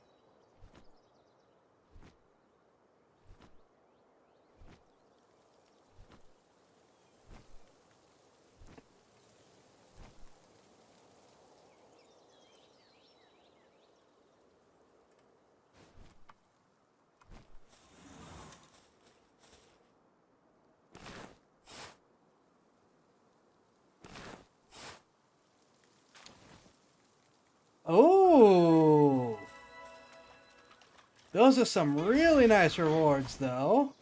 Oh, those are some really nice rewards, though.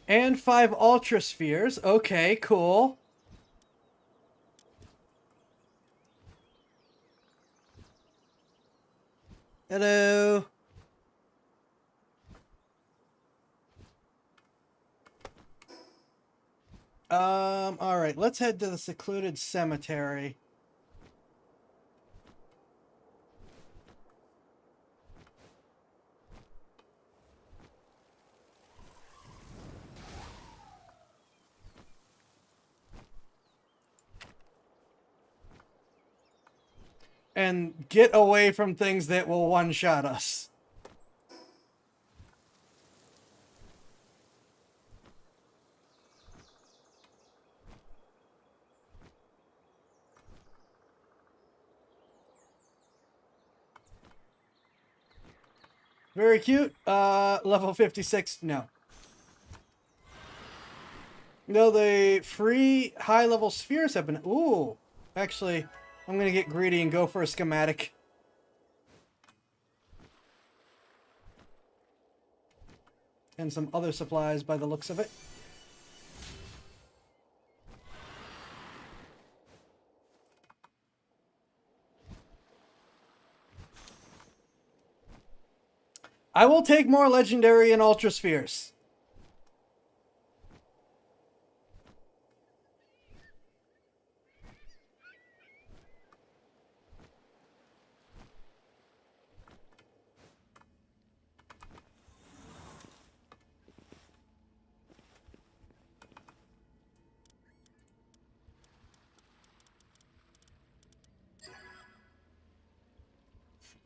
And 5 Ultra Spheres. Okay, cool. Hello. Alright, let's head to the secluded cemetery. And get away from things that will one-shot us. Very cute. Level 56, no. No, the free high-level spheres have been... Ooh. Actually, I'm gonna get greedy and go for a schematic. And some other supplies by the looks of it. I will take more legendary and ultra spheres.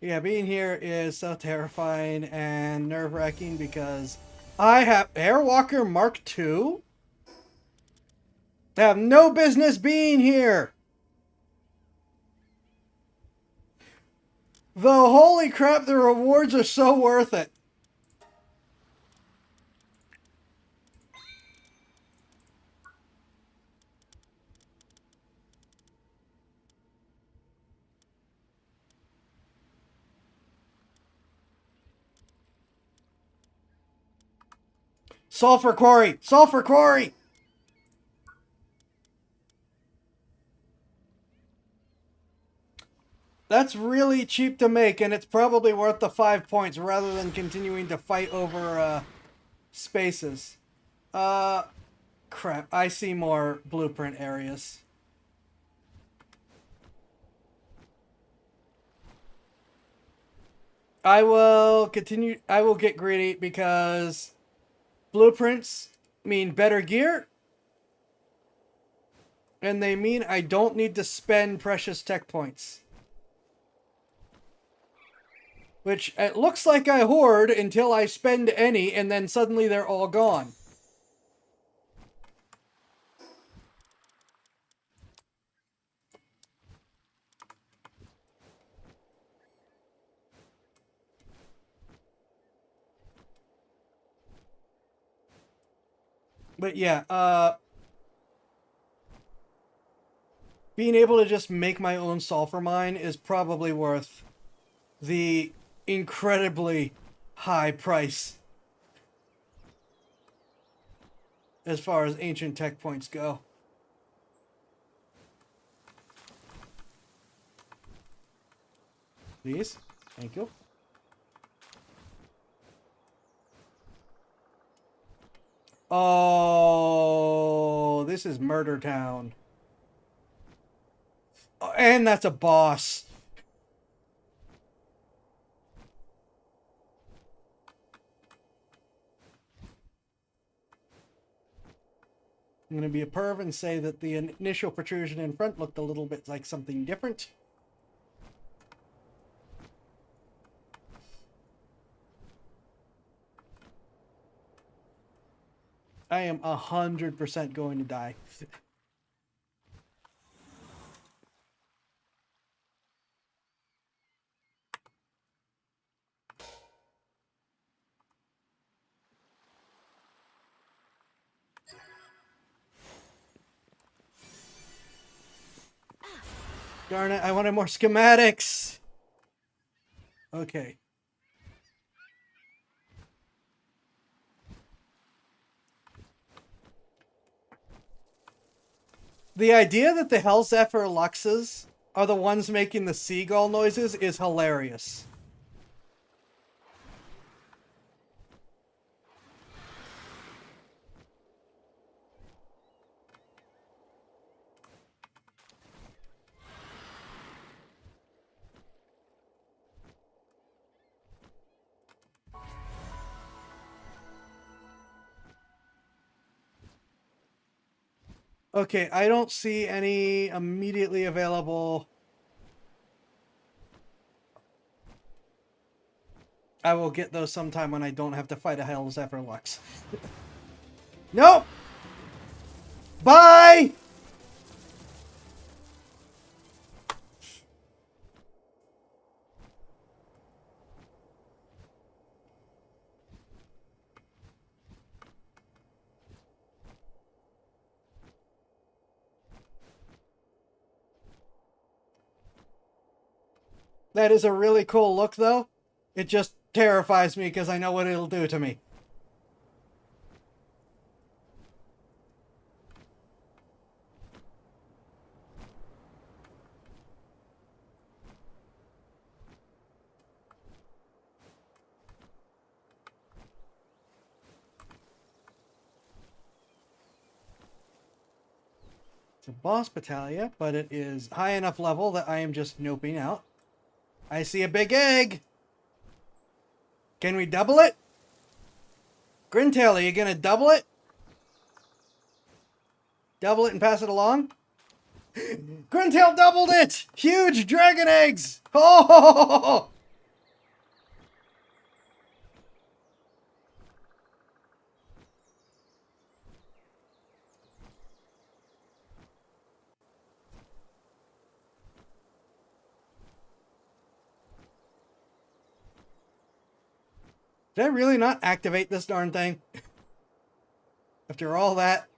Yeah, being here is so terrifying and nerve-wracking because I have Airwalker Mark II? They have no business being here! Though, holy crap, the rewards are so worth it. Sulfur Quarry! Sulfur Quarry! That's really cheap to make, and it's probably worth the 5 points rather than continuing to fight over spaces. Crap. I see more blueprint areas. I will continue. I will get greedy because blueprints mean better gear. And they mean I don't need to spend precious tech points. Which it looks like I hoard until I spend any, and then suddenly they're all gone. But yeah, being able to just make my own sulfur mine is probably worth the incredibly high price as far as ancient tech points go. Please. Thank you. Oh, this is Murder Town. Oh, and that's a boss. I'm going to be a perv and say that the initial protrusion in front looked a little bit like something different. I am 100% going to die. Darn it, I wanted more schematics. Okay. The idea that the Hellzephyr Luxes are the ones making the seagull noises is hilarious. Okay, I don't see any immediately available. I will get those sometime when I don't have to fight a Hellzephyr Lux. Nope! Bye! That is a really cool look, though. It just terrifies me because I know what it'll do to me. It's a boss battalion, but it is high enough level that I am just noping out. I see a big egg! Can we double it? Grintail, are you gonna double it? Double it and pass it along? Grintail doubled it! Huge dragon eggs! Oh! Did I really not activate this darn thing? After all that?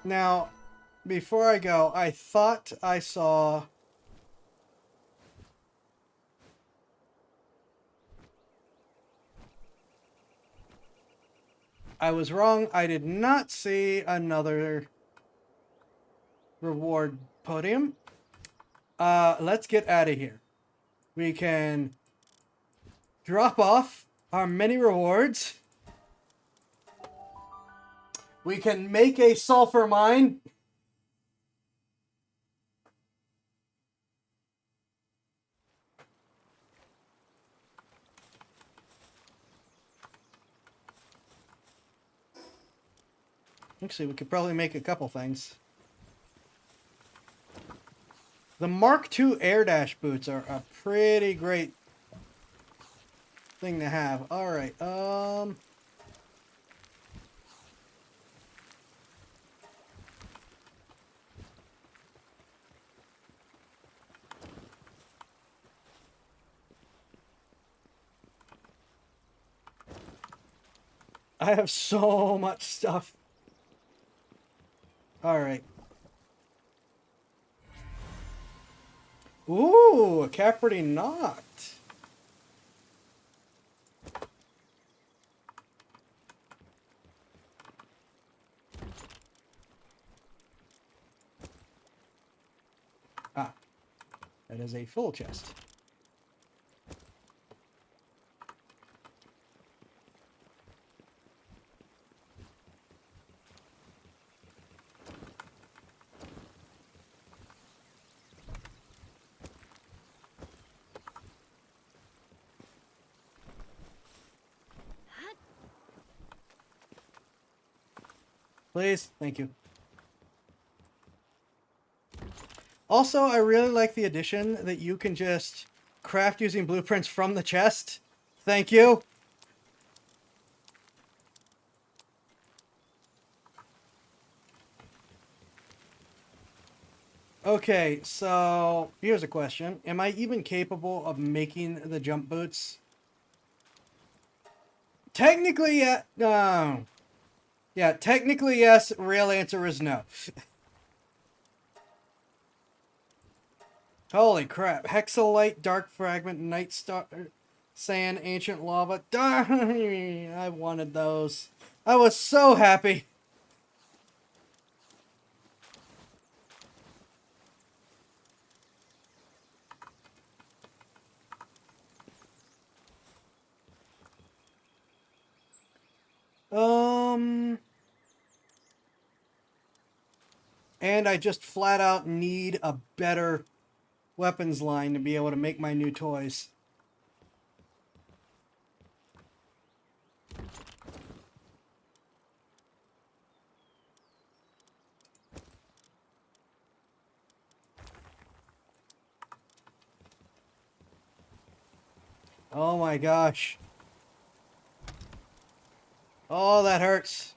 Now, before I go, I thought I saw... I was wrong. I did not see another reward podium. Let's get out of here. We can drop off our many rewards. We can make a sulfur mine. Actually, we could probably make a couple things. The Mark II Air Dash boots are a pretty great thing to have. Alright, I have so much stuff. Alright. Ooh, a Capricorn knot. Ah, that is a full chest. Please, thank you. Also, I really like the addition that you can just craft using blueprints from the chest. Thank you. Okay, so here's a question. Am I even capable of making the jump boots? Technically, yeah. No. Yeah, technically yes. Real answer is no. Holy crap. Hexalite, Dark Fragment, Night Star, Sand, Ancient Lava. Darn, I wanted those. I was so happy. And I just flat out need a better weapons line to be able to make my new toys. Oh my gosh. Oh, that hurts.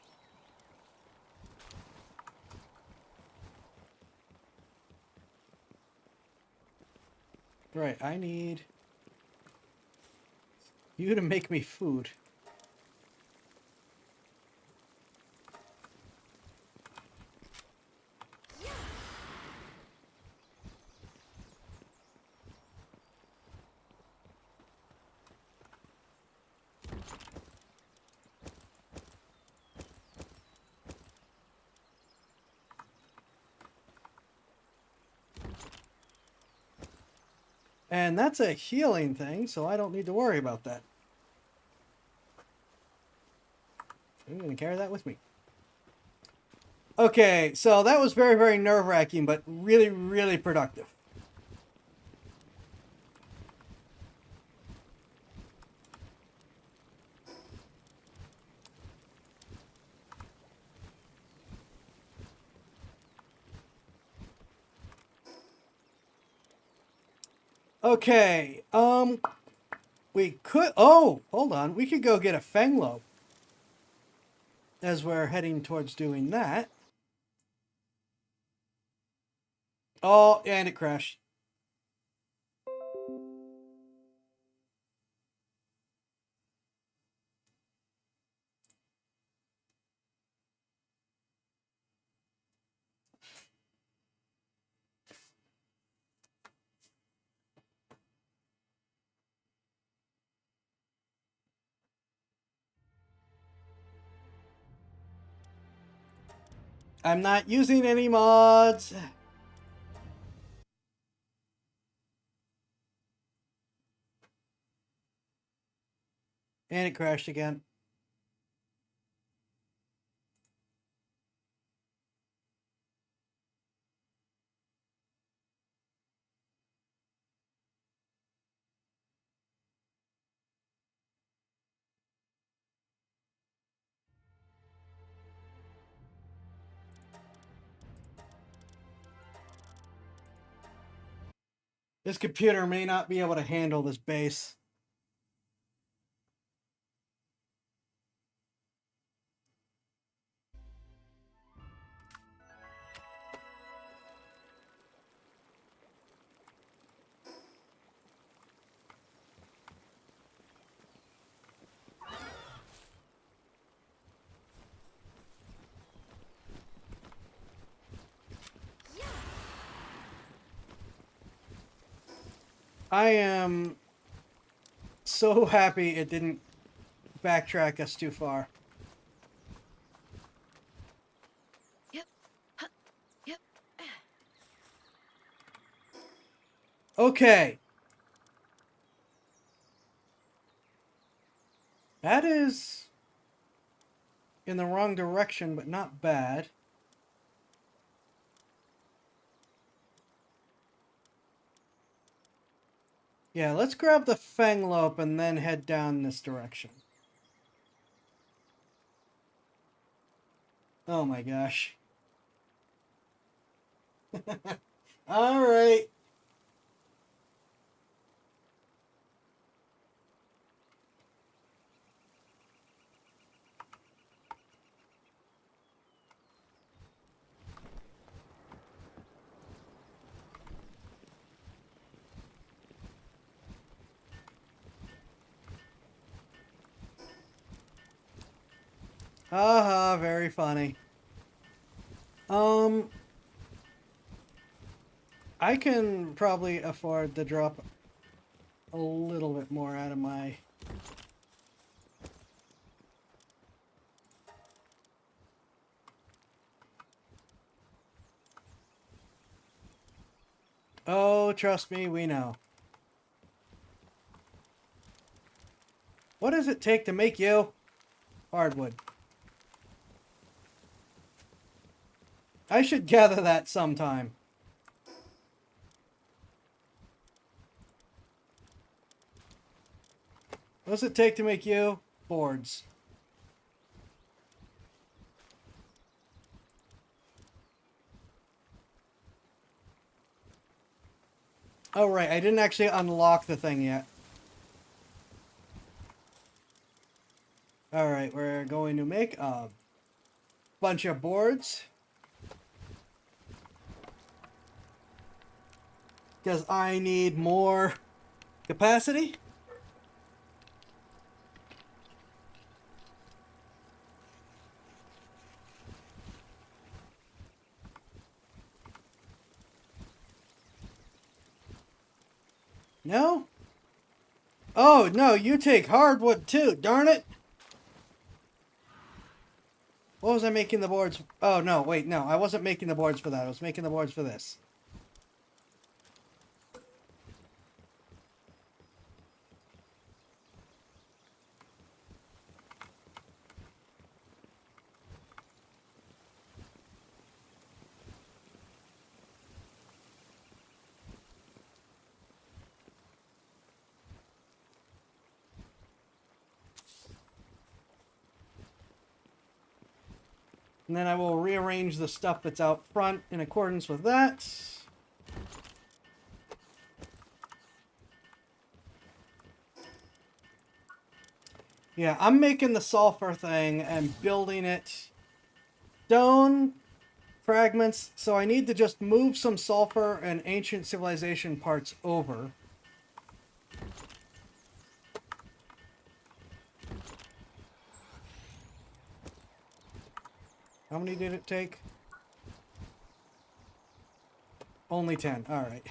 Right, I need you to make me food. And that's a healing thing, so I don't need to worry about that. I'm going to carry that with me. Okay, so that was very, very nerve-wracking, but really, really productive. Okay, we could, oh, hold on, we could go get a Fenglo as we're heading towards doing that. Oh, and it crashed. I'm not using any mods. And it crashed again. This computer may not be able to handle this base. I am so happy it didn't backtrack us too far. Yep. Huh. Yep. Okay. That is in the wrong direction, but not bad. Yeah, let's grab the Fanglope and then head down this direction. Oh my gosh. Alright. Haha, very funny. I can probably afford to drop a little bit more out of my... Oh, trust me, we know. What does it take to make you? Hardwood. I should gather that sometime. What does it take to make you? Boards. Oh, right. I didn't actually unlock the thing yet. Alright, we're going to make a bunch of boards. Because I need more capacity. No? Oh, no, you take hardwood too, darn it! What was I making the boards? Oh, no, wait, no, I wasn't making the boards for that. I was making the boards for this. And then I will rearrange the stuff that's out front in accordance with that. Yeah, I'm making the sulfur thing and building it stone fragments, so I need to just move some sulfur and ancient civilization parts over. How many did it take? Only 10. All right.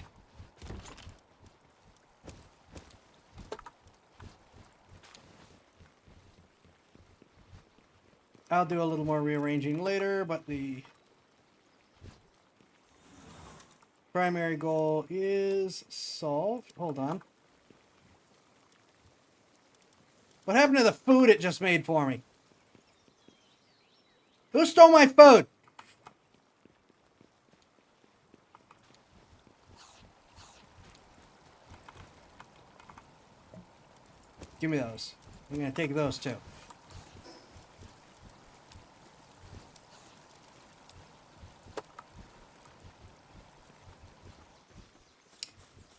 I'll do a little more rearranging later, but the primary goal is solved. Hold on. What happened to the food it just made for me? Who stole my food? Give me those. I'm going to take those too.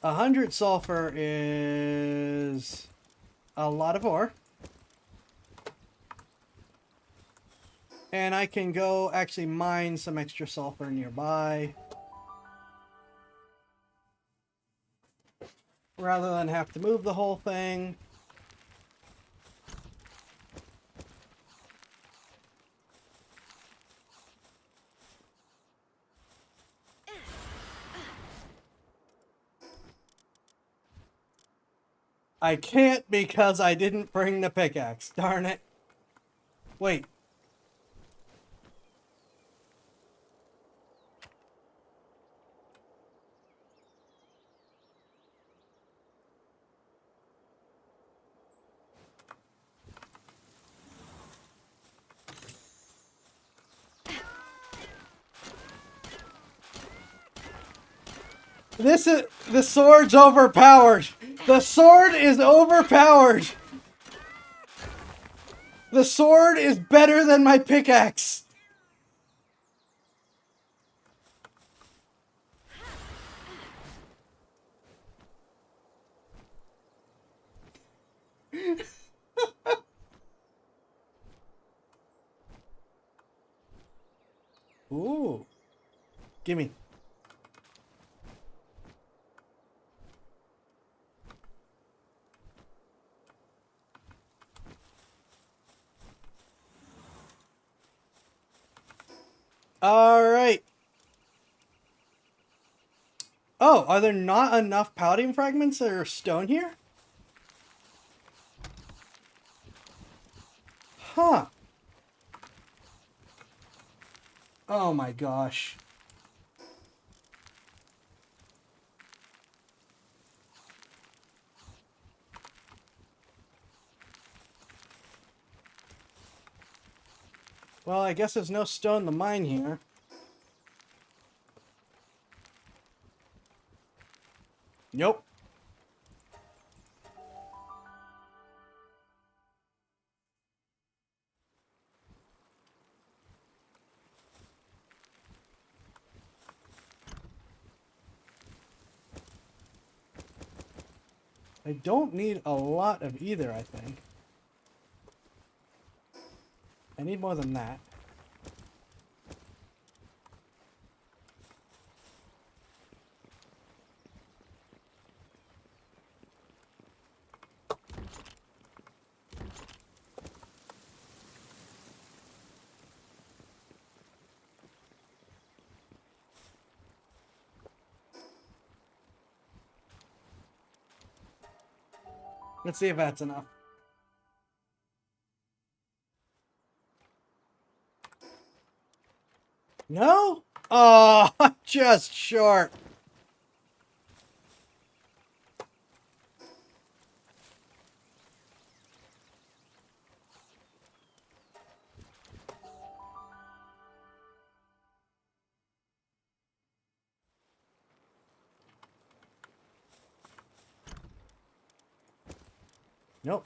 A 100 sulfur is a lot of ore. And I can go actually mine some extra sulfur nearby. Rather than have to move the whole thing. I can't because I didn't bring the pickaxe. Darn it. Wait. The sword's overpowered. The sword is overpowered. The sword is better than my pickaxe. Ooh. Gimme. All right. Oh, are there not enough palladium fragments that are stone here? Huh. Oh my gosh. Well, I guess there's no stone to mine here. Nope. I don't need a lot of either, I think. I need more than that. Let's see if that's enough. No? Oh, just short. Nope.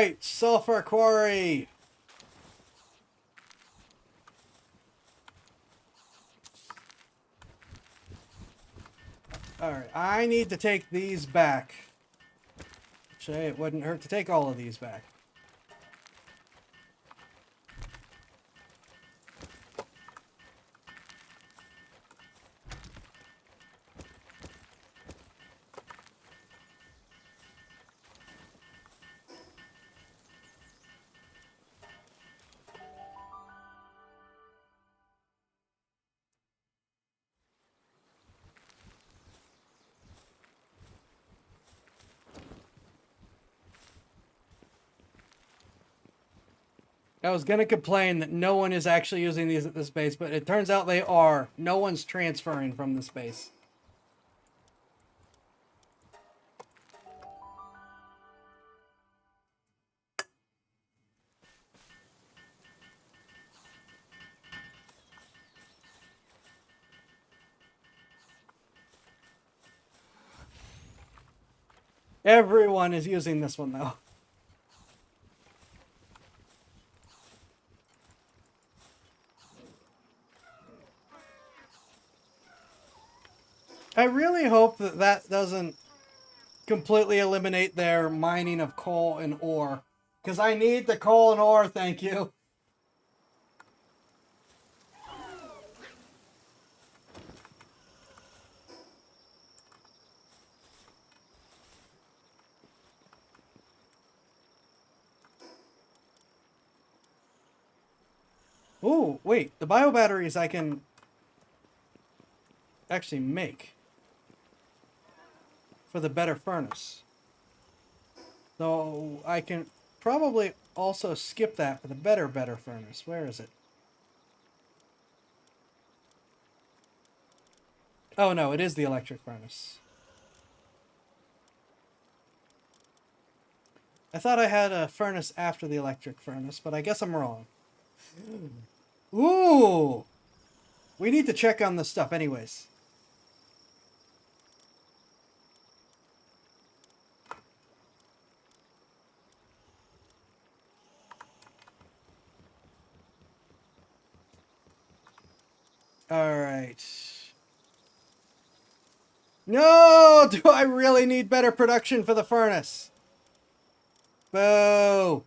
Alright, sulfur quarry. Alright, I need to take these back. Actually, it wouldn't hurt to take all of these back. I was gonna complain that no one is actually using these at this base, but it turns out they are. No one's transferring from this base. Everyone is using this one though. I really hope that that doesn't completely eliminate their mining of coal and ore. Because I need the coal and ore, thank you. Ooh, wait, the bio batteries I can actually make for the better furnace. Though I can probably also skip that for the better furnace. Where is it? Oh no, it is the electric furnace. I thought I had a furnace after the electric furnace, but I guess I'm wrong. Ooh! We need to check on this stuff anyways. Alright. No! Do I really need better production for the furnace? Boo!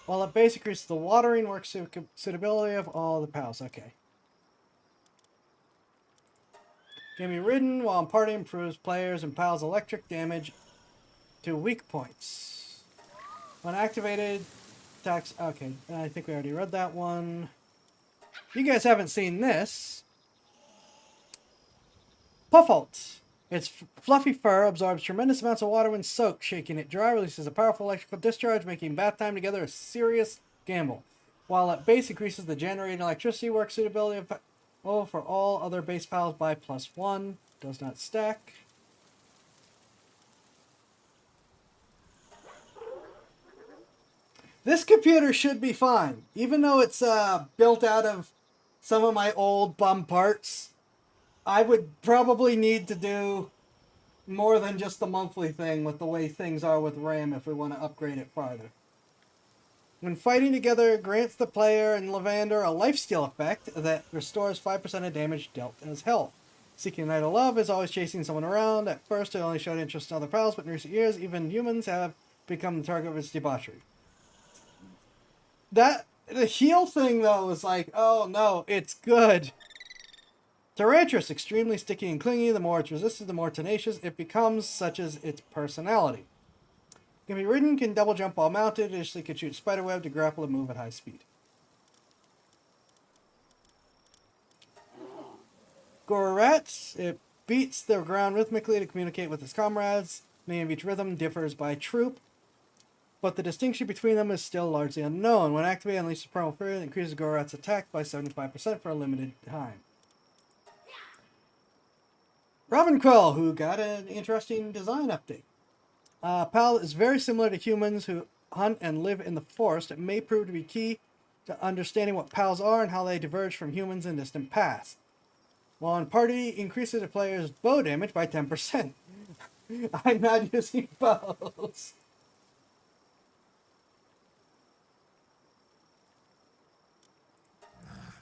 While it basically increases the watering work suitability of all the pals. Okay. Can be ridden while imparting improves players and pals' electric damage to weak points. When activated, attacks. Okay, I think we already read that one. You guys haven't seen this. Puffalt. Its fluffy fur absorbs tremendous amounts of water when soaked. Shaking it dry releases a powerful electrical discharge, making bath time together a serious gamble. While at base increases the generating electricity work suitability of for all other base piles by +1. Does not stack. This computer should be fine, even though it's built out of some of my old bum parts. I would probably need to do more than just the monthly thing with the way things are with RAM if we want to upgrade it farther. When fighting together, it grants the player and Lavander a lifesteal effect that restores 5% of damage dealt as health. Seeking a Night of Love is always chasing someone around. At first, it only showed interest in other pals, but in recent years, even humans have become the target of its debauchery. The heal thing, though, is like, oh no, it's good. Tyrantrum, extremely sticky and clingy. The more it's resisted, the more tenacious it becomes, such as its personality. Can be ridden, can double jump while mounted. Additionally, can shoot spiderweb to grapple and move at high speed. Gorat, it beats the ground rhythmically to communicate with its comrades. The name of each rhythm differs by troop. but the distinction between them is still largely unknown. When activated, unleash the Primal Fury that increases Gorat's attack by 75% for a limited time. Robin Quill, who got an interesting design update. Pal is very similar to humans who hunt and live in the forest. It may prove to be key to understanding what pals are and how they diverge from humans in distant past. While in party, increases a player's bow damage by 10%. I'm not using bows.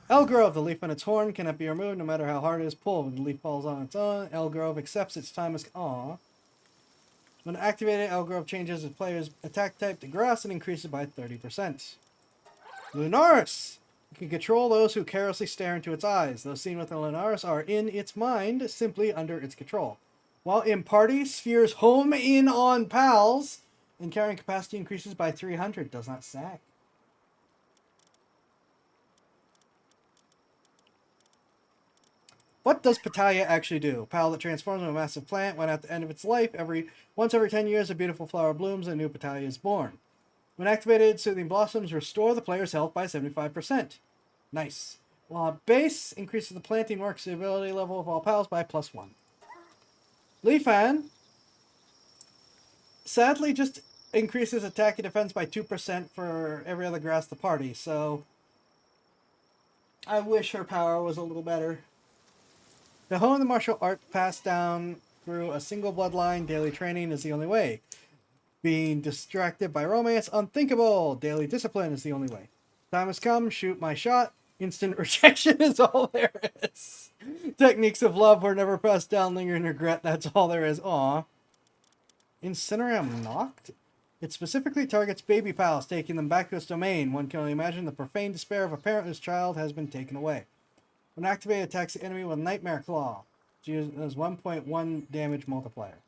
Elgrove, the leaf on its horn, cannot be removed no matter how hard it is pulled. When the leaf falls on its own, Elgrove accepts its time as... Aww. When activated, Elgrove changes its player's attack type to grass and increases by 30%. Lunaris! You can control those who carelessly stare into its eyes. Those seen with the Lunaris are in its mind, simply under its control. While in party, spheres home in on pals, and carrying capacity increases by 300. Does not sack. What does Patalia actually do? A pal that transforms into a massive plant. When at the end of its life, once every 10 years, a beautiful flower blooms and a new Patalia is born. When activated, Soothing Blossoms restore the player's health by 75%. Nice. While at base, increases the planting work's ability level of all pals by +1. Leafan sadly just increases attack and defense by 2% for every other grass in the party, so I wish her power was a little better. To hone the martial art passed down through a single bloodline, daily training is the only way. Being distracted by romance, unthinkable. Daily discipline is the only way. Time has come, shoot my shot. Instant rejection is all there is. Techniques of love were never passed down, lingering regret, that's all there is. Aw. Incineram knocked? It specifically targets baby pals, taking them back to its domain. One can only imagine the profane despair of a parent whose child has been taken away. When activated, attacks the enemy with Nightmare Claw. She has 1.1 damage multiplier.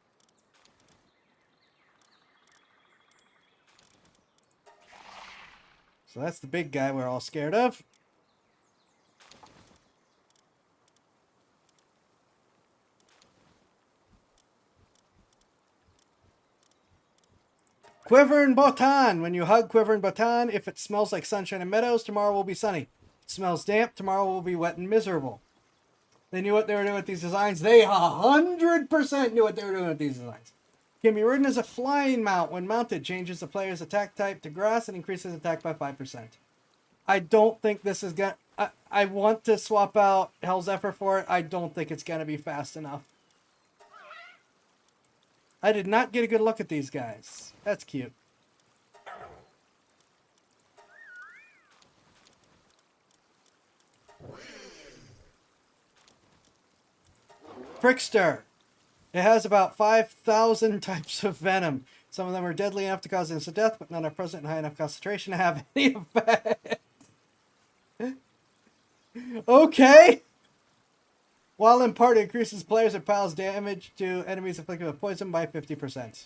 So that's the big guy we're all scared of. Quiver and Botan. When you hug Quiver and Botan, if it smells like sunshine and meadows, tomorrow will be sunny. It smells damp, tomorrow will be wet and miserable. They knew what they were doing with these designs. They 100% knew what they were doing with these designs. Can be ridden as a flying mount. When mounted, changes the player's attack type to grass and increases attack by 5%. I don't think this is gonna... I want to swap out Hell Zephyr for it. I don't think it's gonna be fast enough. I did not get a good look at these guys. That's cute. Prickster. It has about 5,000 types of venom. Some of them are deadly enough to cause instant death, but none are present in high enough concentration to have any effect. Okay. While in party, increases players and pals' damage to enemies afflicted with poison by 50%.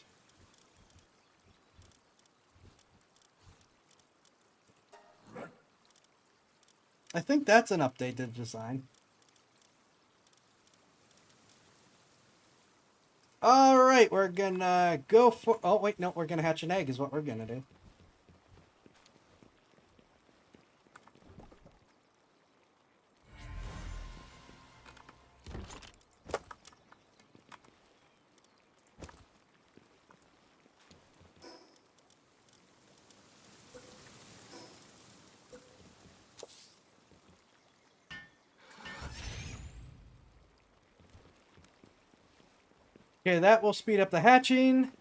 I think that's an updated design. Alright, we're gonna go for... Oh, wait, no, we're gonna hatch an egg is what we're gonna do. Okay, that will speed up the hatching.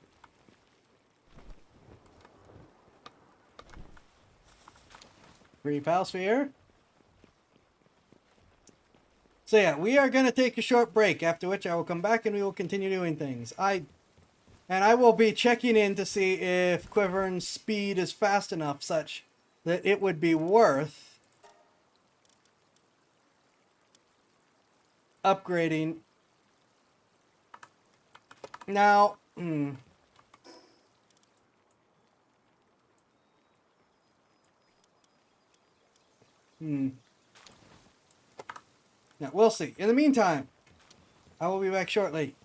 Free pal sphere. So yeah, we are going to take a short break, after which I will come back and we will continue doing things. I will be checking in to see if Quiver's speed is fast enough such that it would be worth upgrading. Now, now we'll see. In the meantime, I will be back shortly.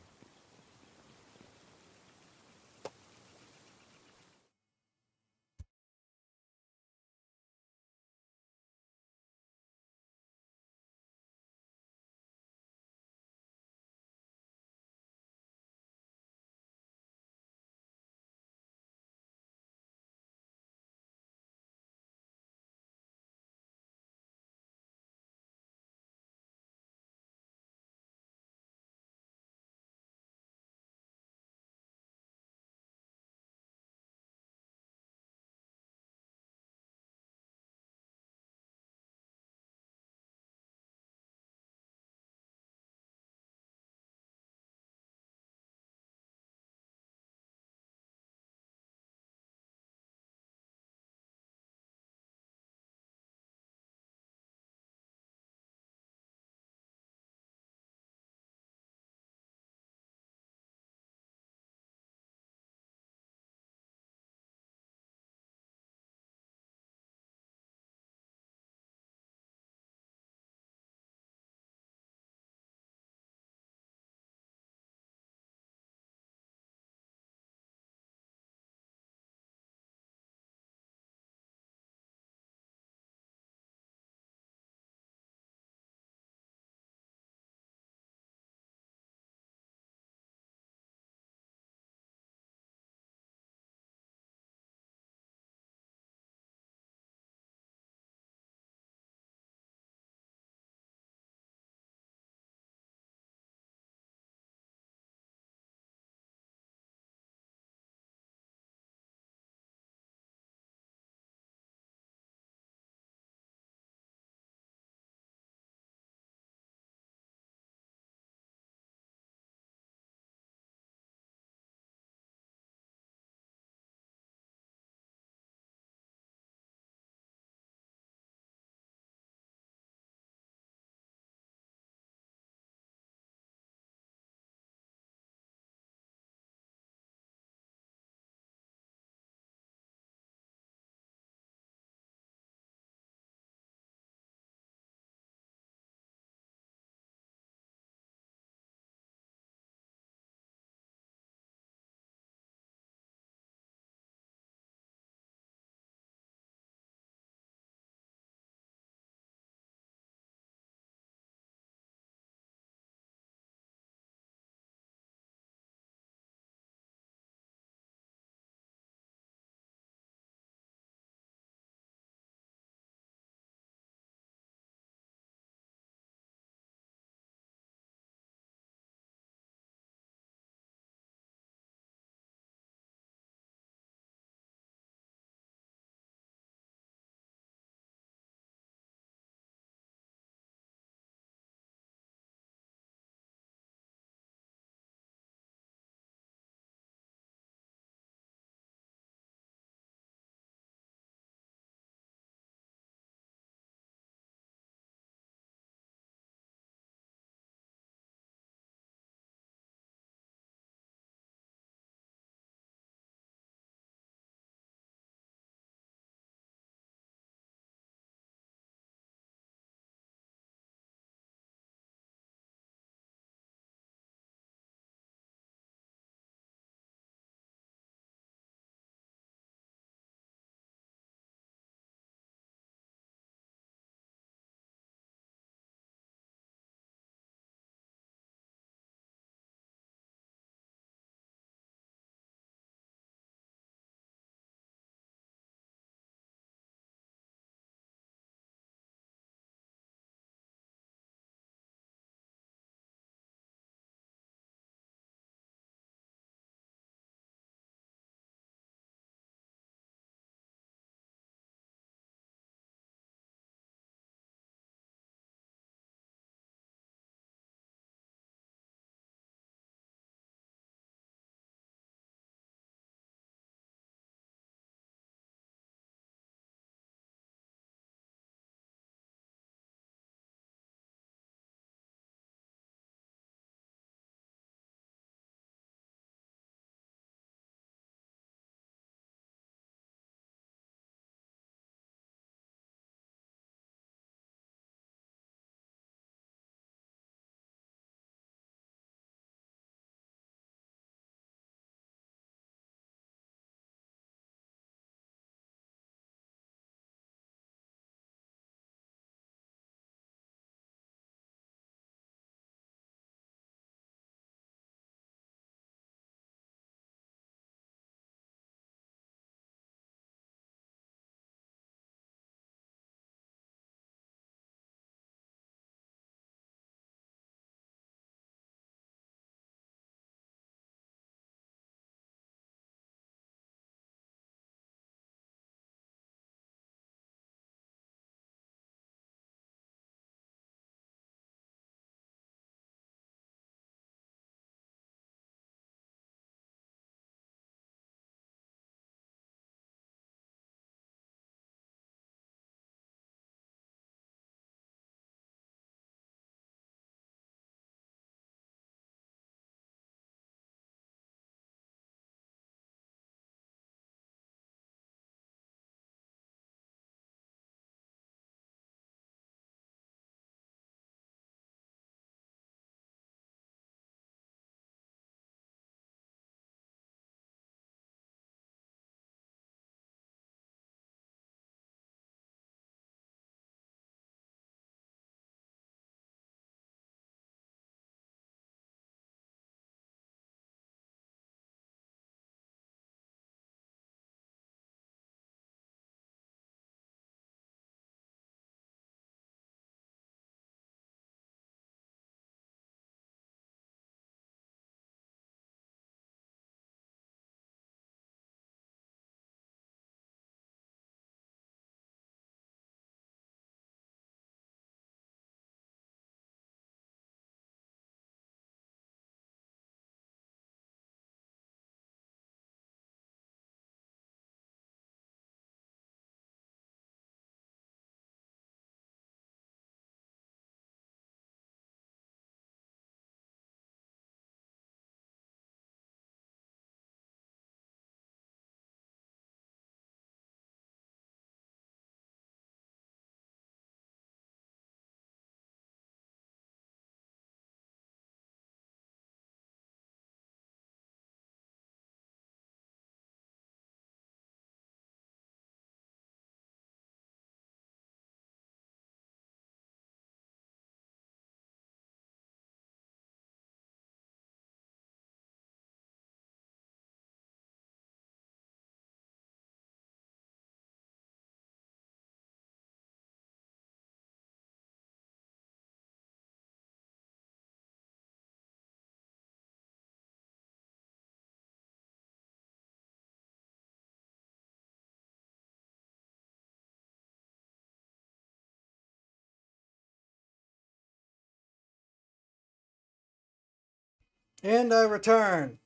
And I return.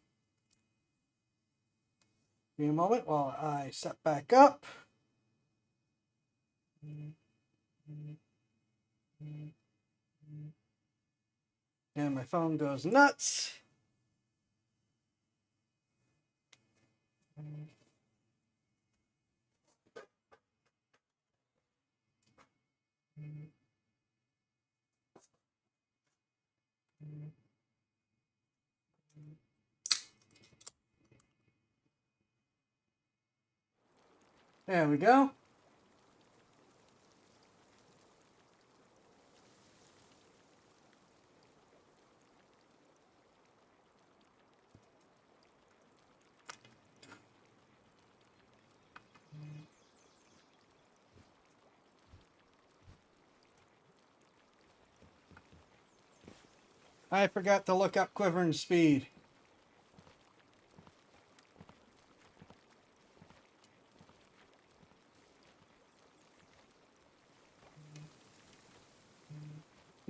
Give me a moment while I set back up. And my phone goes nuts. There we go. I forgot to look up Quivern's speed.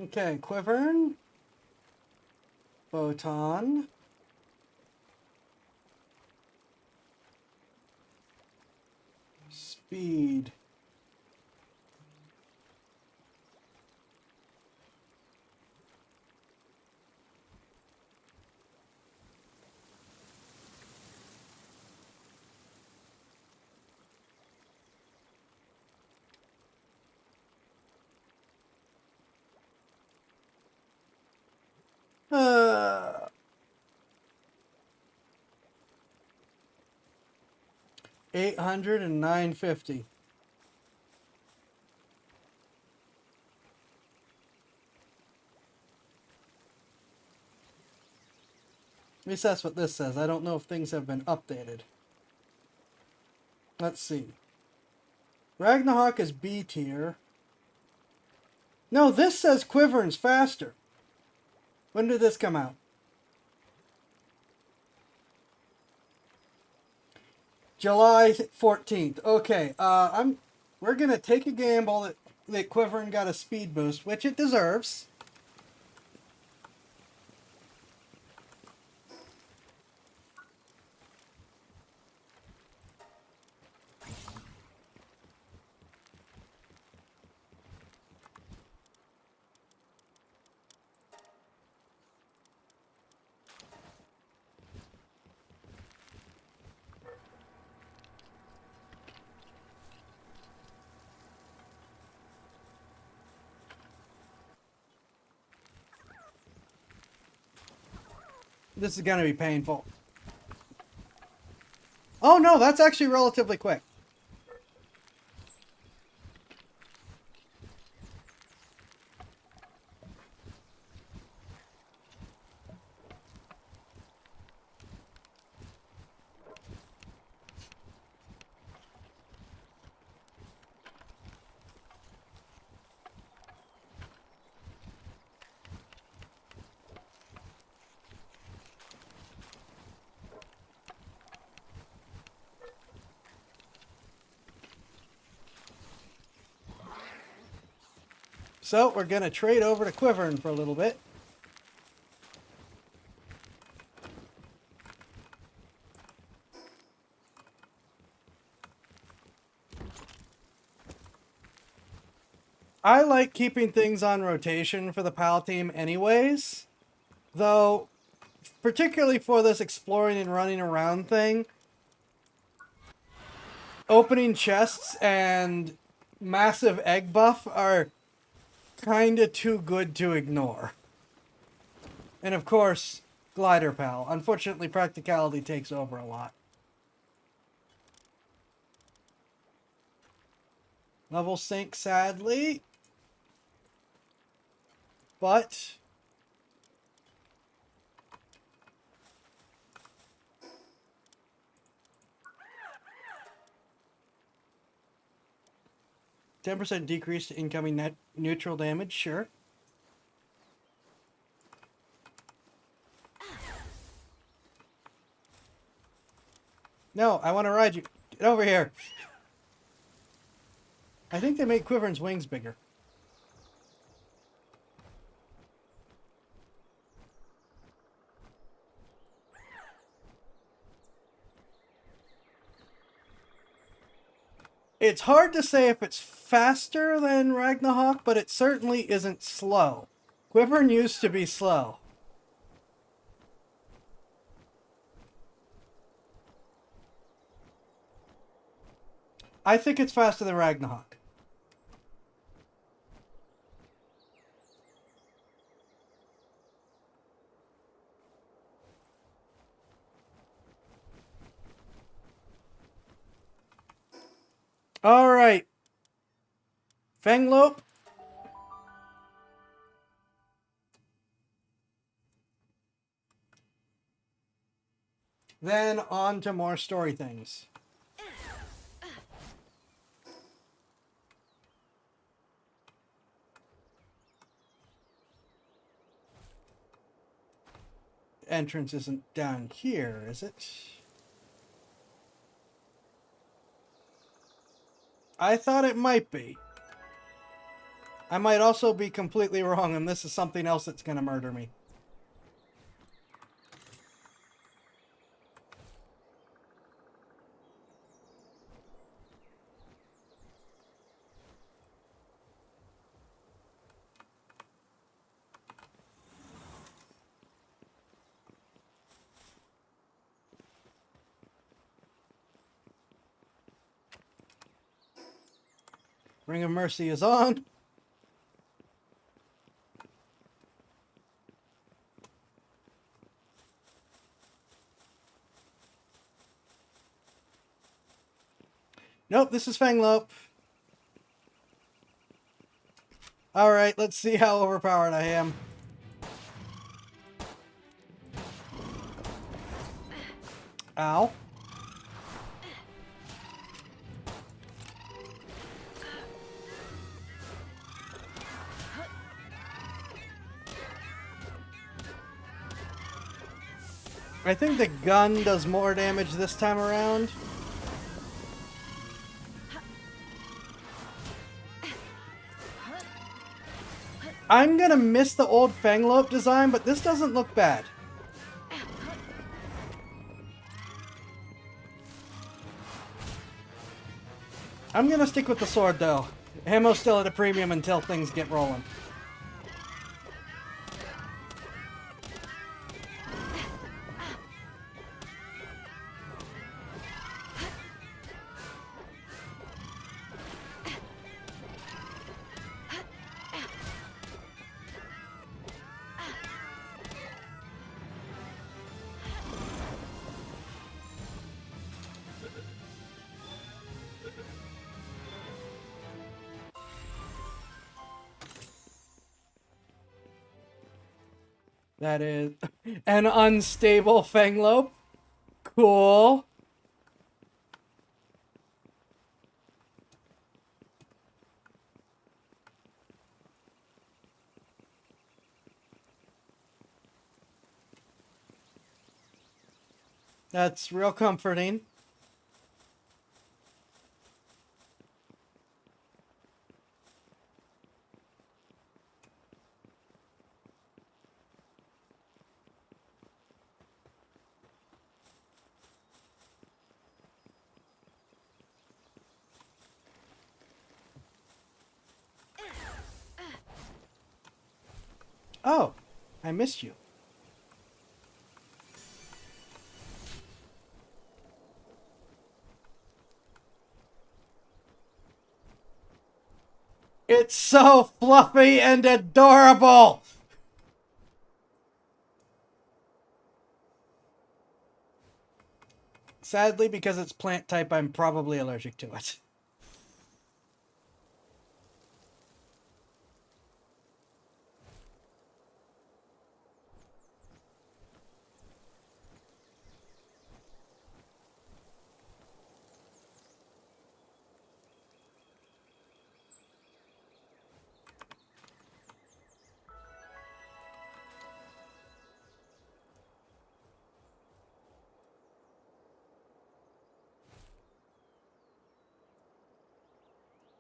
Okay, Quivern. Photon. Speed. Uh, 800 and 950. At least that's what this says. I don't know if things have been updated. Let's see. Ragnarok is B tier. No, this says Quivern's faster. When did this come out? July 14th. Okay, we're gonna take a gamble that Quivern got a speed boost, which it deserves. This is gonna be painful. Oh no, that's actually relatively quick. So we're gonna trade over to Quivern for a little bit. I like keeping things on rotation for the PAL team anyways. Though, particularly for this exploring and running around thing, opening chests and massive egg buff are kinda too good to ignore. And of course, Glider Pal. Unfortunately, practicality takes over a lot. Level sync, sadly. But 10% decrease to incoming net neutral damage, sure. No, I want to ride you. Get over here. I think they made Quivern's wings bigger. It's hard to say if it's faster than Ragnarok, but it certainly isn't slow. Wyvern used to be slow. I think it's faster than Ragnarok. All right. Fanglope. Then on to more story things. Entrance isn't down here, is it? I thought it might be. I might also be completely wrong, and this is something else that's going to murder me. Ring of Mercy is on. Nope, this is Fanglope. Alright, let's see how overpowered I am. Ow. I think the gun does more damage this time around. I'm gonna miss the old Fanglope design, but this doesn't look bad. I'm gonna stick with the sword though. Ammo's still at a premium until things get rolling. That is an unstable Fanglope. Cool. That's real comforting. Oh, I missed you. It's so fluffy and adorable! Sadly, because it's plant type, I'm probably allergic to it.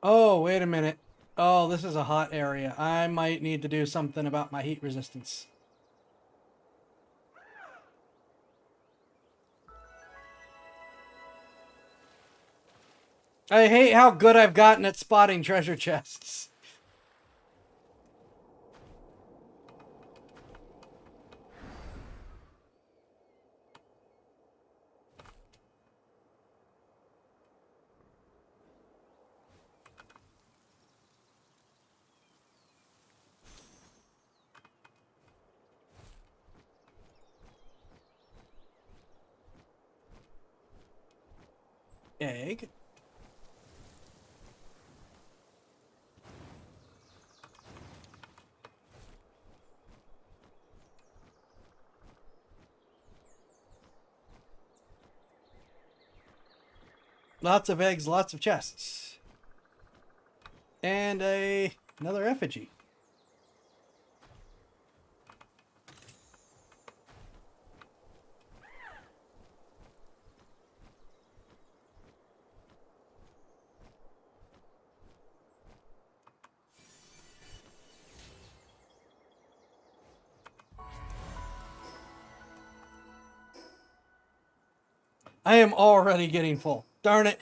Oh, wait a minute. Oh, this is a hot area. I might need to do something about my heat resistance. I hate how good I've gotten at spotting treasure chests. Egg. Lots of eggs, lots of chests. And another effigy. I am already getting full. Darn it.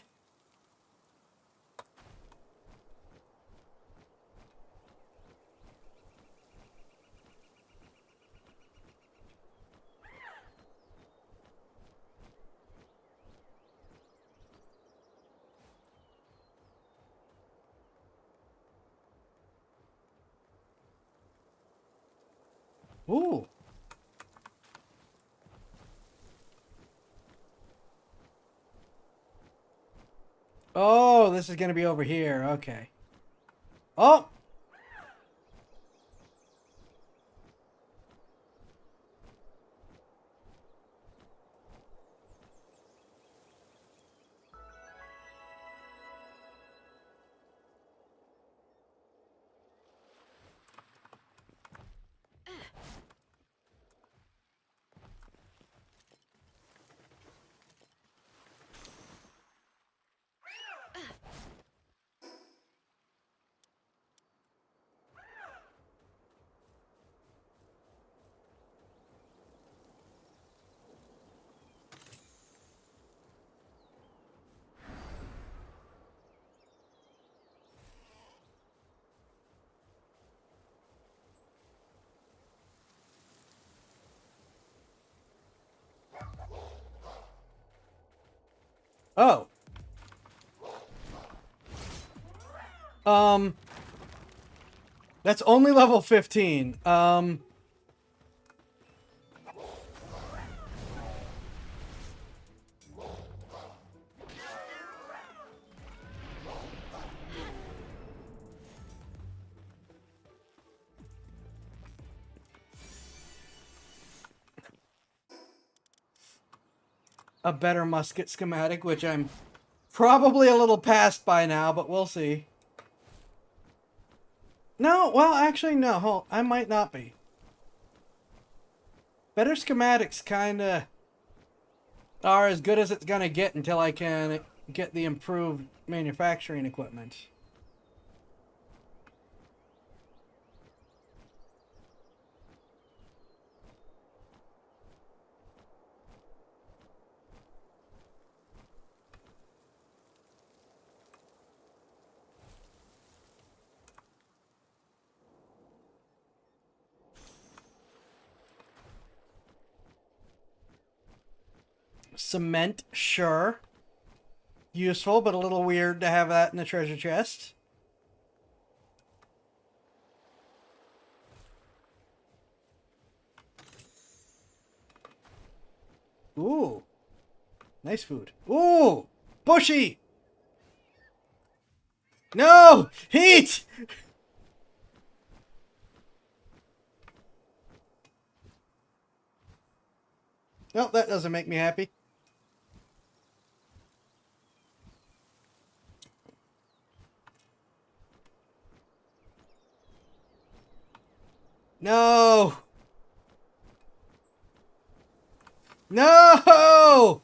Ooh. Oh, this is going to be over here. Okay. Oh! Oh. That's only level 15. A better musket schematic, which I'm probably a little past by now, but we'll see. No, well, actually, no. Hold, I might not be. Better schematics kind of are as good as it's going to get until I can get the improved manufacturing equipment. Cement, sure. Useful, but a little weird to have that in a treasure chest. Ooh. Nice food. Ooh! Bushy! No! Heat! Nope, that doesn't make me happy. No! No!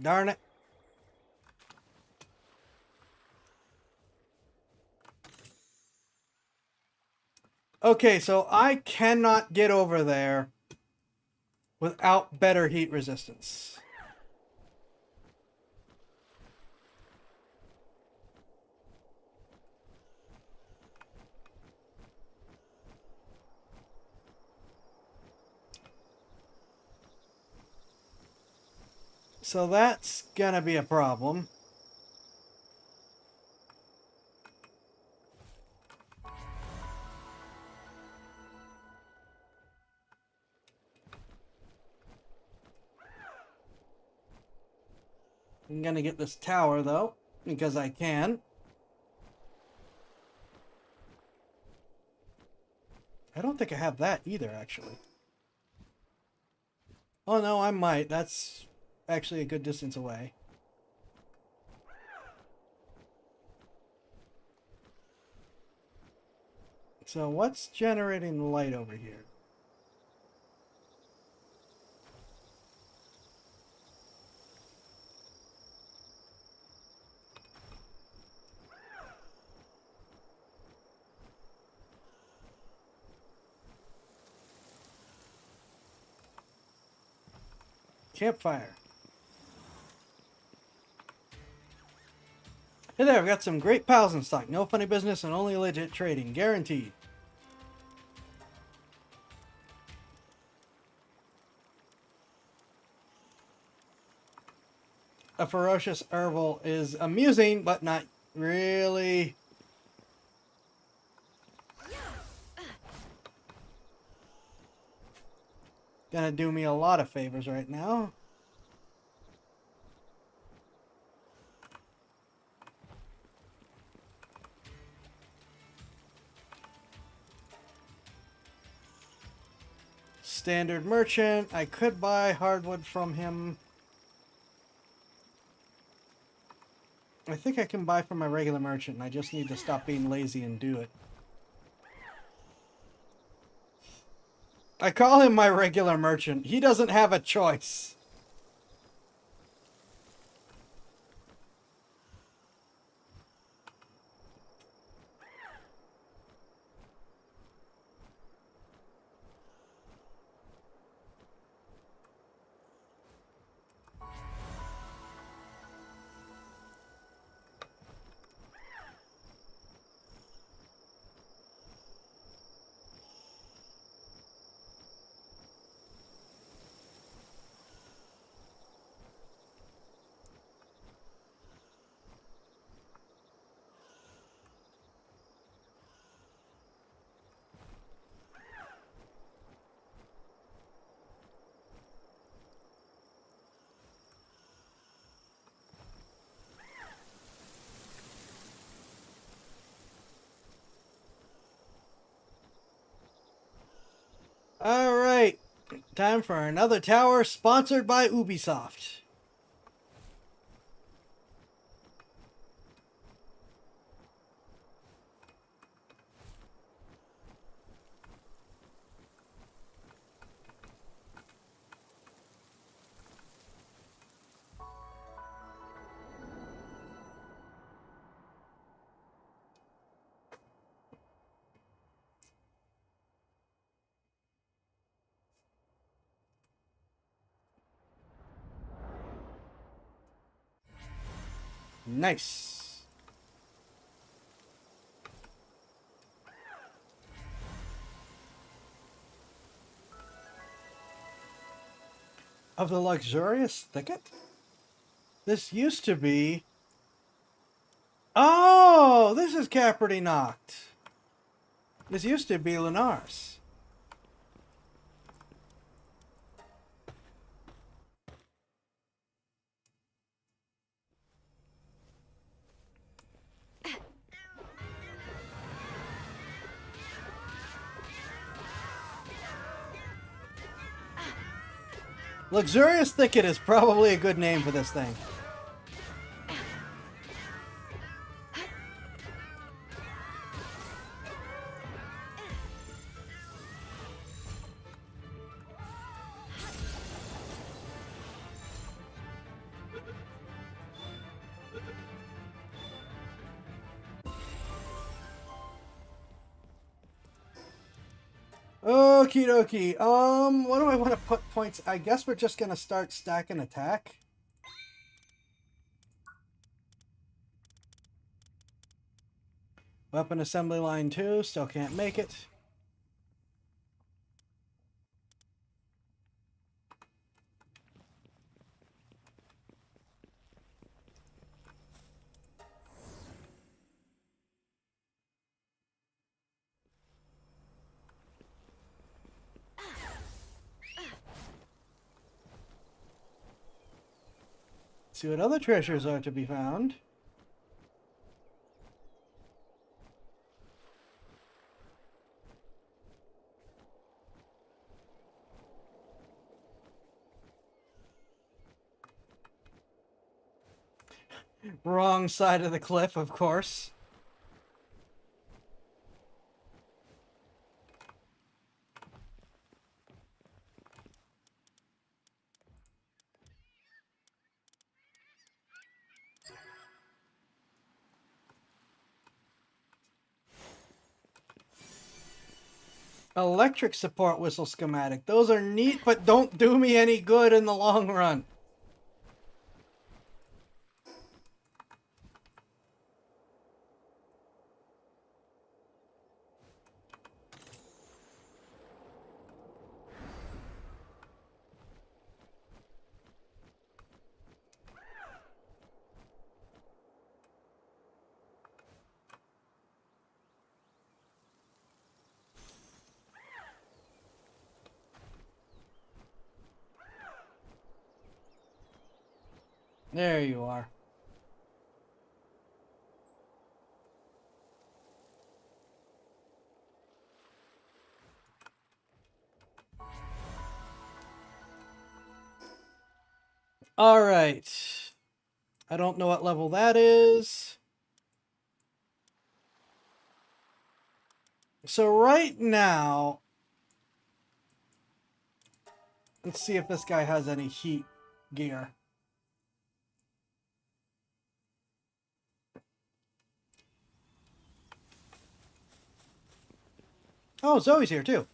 Darn it. Okay, so I cannot get over there without better heat resistance. So that's gonna be a problem. I'm gonna get this tower though, because I can. I don't think I have that either, actually. Oh no, I might. That's actually a good distance away. So what's generating light over here? Campfire. Hey there, I've got some great pals in stock. No funny business and only legit trading. Guaranteed. A ferocious herbal is amusing, but not really. Gonna do me a lot of favors right now. Standard merchant. I could buy hardwood from him. I think I can buy from my regular merchant, and I just need to stop being lazy and do it. I call him my regular merchant. He doesn't have a choice. Alright, time for another tower sponsored by Ubisoft. Nice. Of the luxurious thicket? This used to be... Oh, this is Caperty Noct. This used to be Lunars. Luxurious Thicket is probably a good name for this thing. Okie dokie. What do I want to put points? I guess we're just gonna start stacking attack. Weapon assembly line 2, still can't make it. See what other treasures are to be found. Wrong side of the cliff, of course. Electric support whistle schematic. Those are neat, but don't do me any good in the long run. There you are. All right. I don't know what level that is. So right now, let's see if this guy has any heat gear. Oh, Zoe's here too.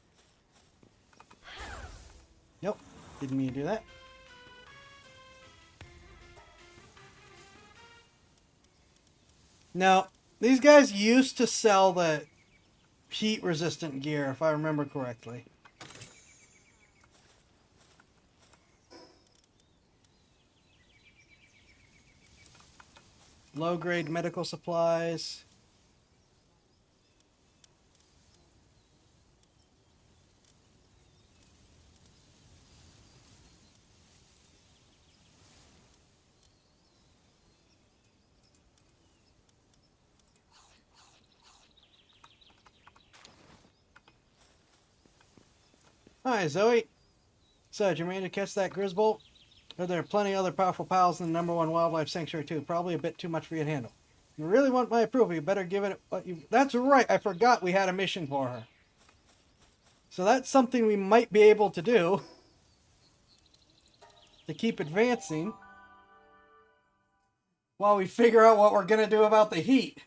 Nope, didn't mean to do that. Now, these guys used to sell the heat-resistant gear, if I remember correctly. Low-grade medical supplies. Hi, Zoe. So, did you manage to catch that Grisbolt? There are plenty other powerful pals in the #1 wildlife sanctuary too. Probably a bit too much for you to handle. If you really want my approval, you better give it what you... That's right, I forgot we had a mission for her. So that's something we might be able to do. To keep advancing. While we figure out what we're going to do about the heat.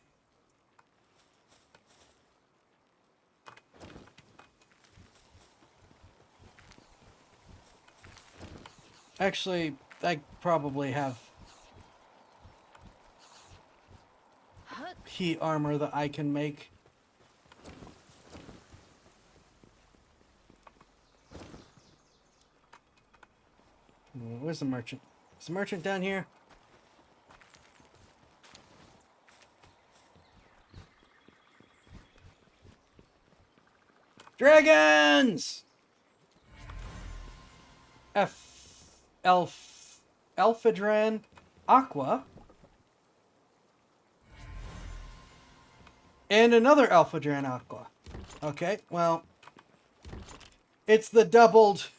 Actually, I probably have heat armor that I can make. Where's the merchant? Is the merchant down here? Dragons! Alphadran Aqua. And another Alphadran Aqua. Okay, well, it's the doubled...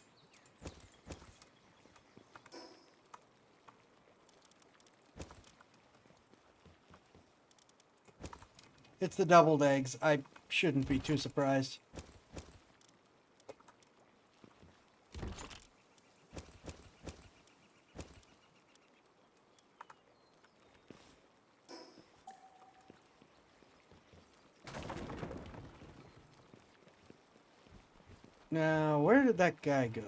It's the doubled eggs. I shouldn't be too surprised. Now, where did that guy go?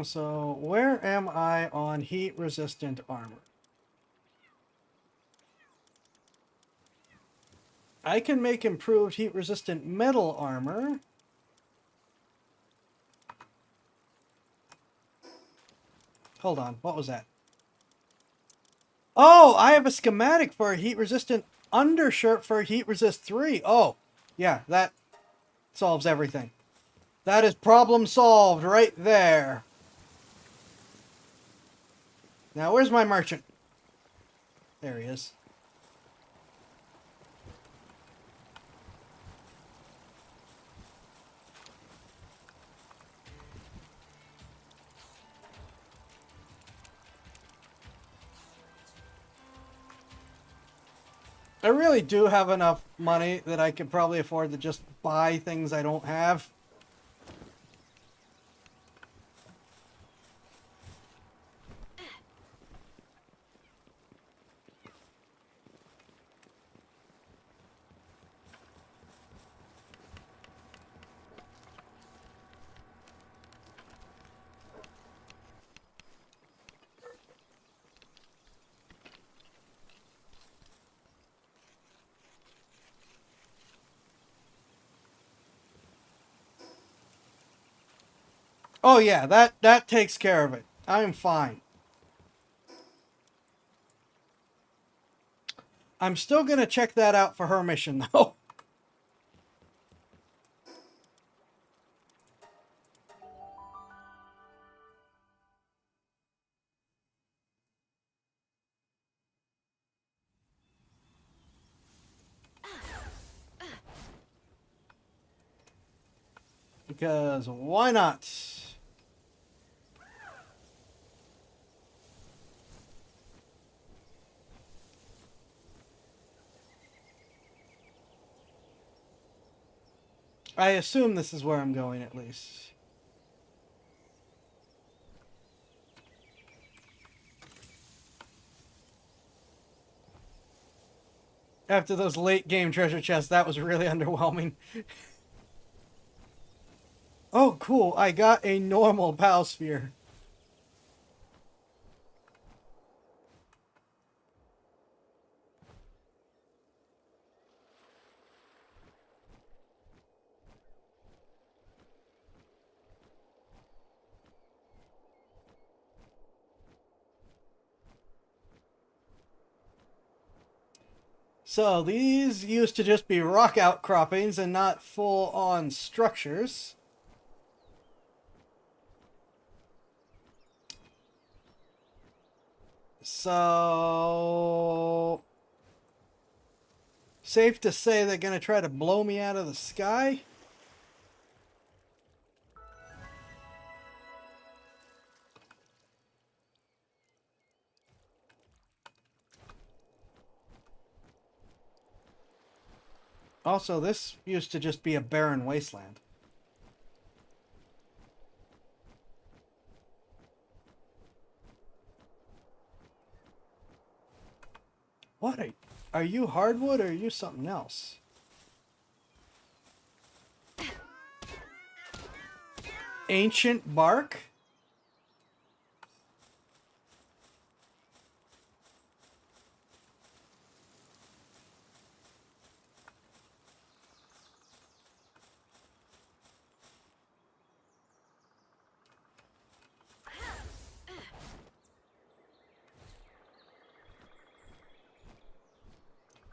So, where am I on heat-resistant armor? I can make improved heat-resistant metal armor. Hold on, what was that? Oh, I have a schematic for a heat-resistant undershirt for heat resist 3. Oh, yeah, that solves everything. That is problem solved right there. Now, where's my merchant? There he is. I really do have enough money that I could probably afford to just buy things I don't have. Oh yeah, that takes care of it. I'm fine. I'm still gonna check that out for her mission though. Because why not? I assume this is where I'm going at least. After those late game treasure chests, that was really underwhelming. Oh, cool. I got a normal PAL sphere. So these used to just be rock outcroppings and not full-on structures. So safe to say they're gonna try to blow me out of the sky. Also, this used to just be a barren wasteland. What are you hardwood or are you something else? Ancient bark?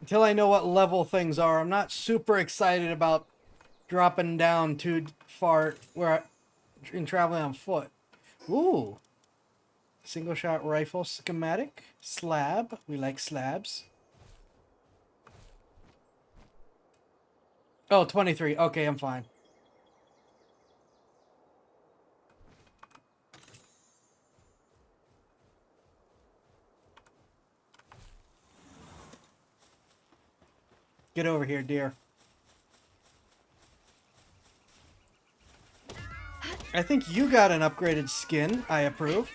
Until I know what level things are, I'm not super excited about dropping down too far in traveling on foot. Ooh. Single shot rifle schematic. Slab. We like slabs. Oh, 23. Okay, I'm fine. Get over here, dear. I think you got an upgraded skin. I approve.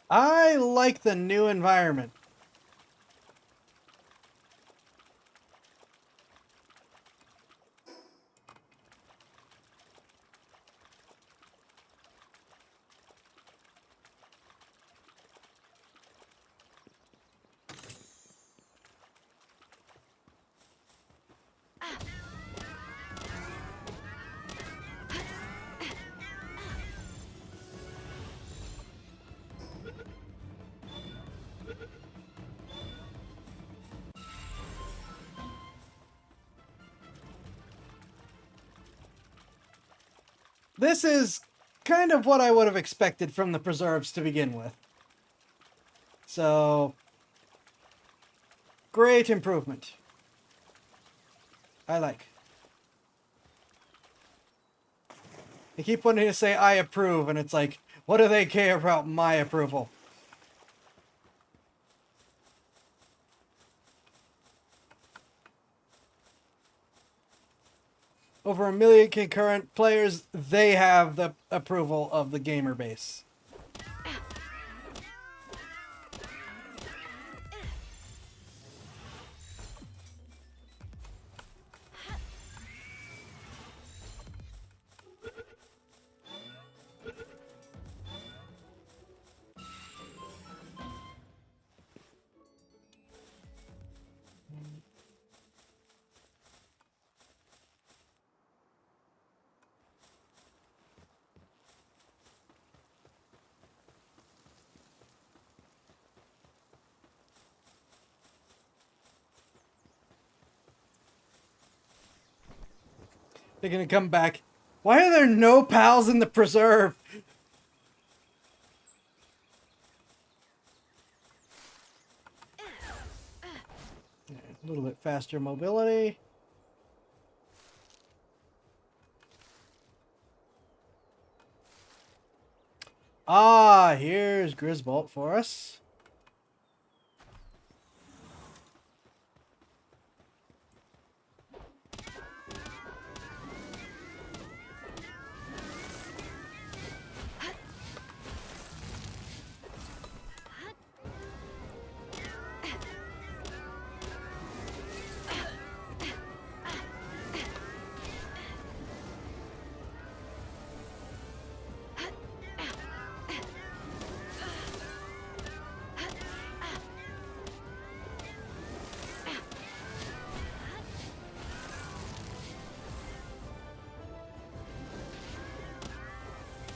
I like the new environment. This is kind of what I would have expected from the preserves to begin with. So, great improvement. I like. I keep wanting to say I approve, and it's like, what do they care about my approval? Over 1 million concurrent players, they have the approval of the gamer base. They're gonna come back. Why are there no pals in the preserve? A little bit faster mobility. Ah, here's Grisbolt for us.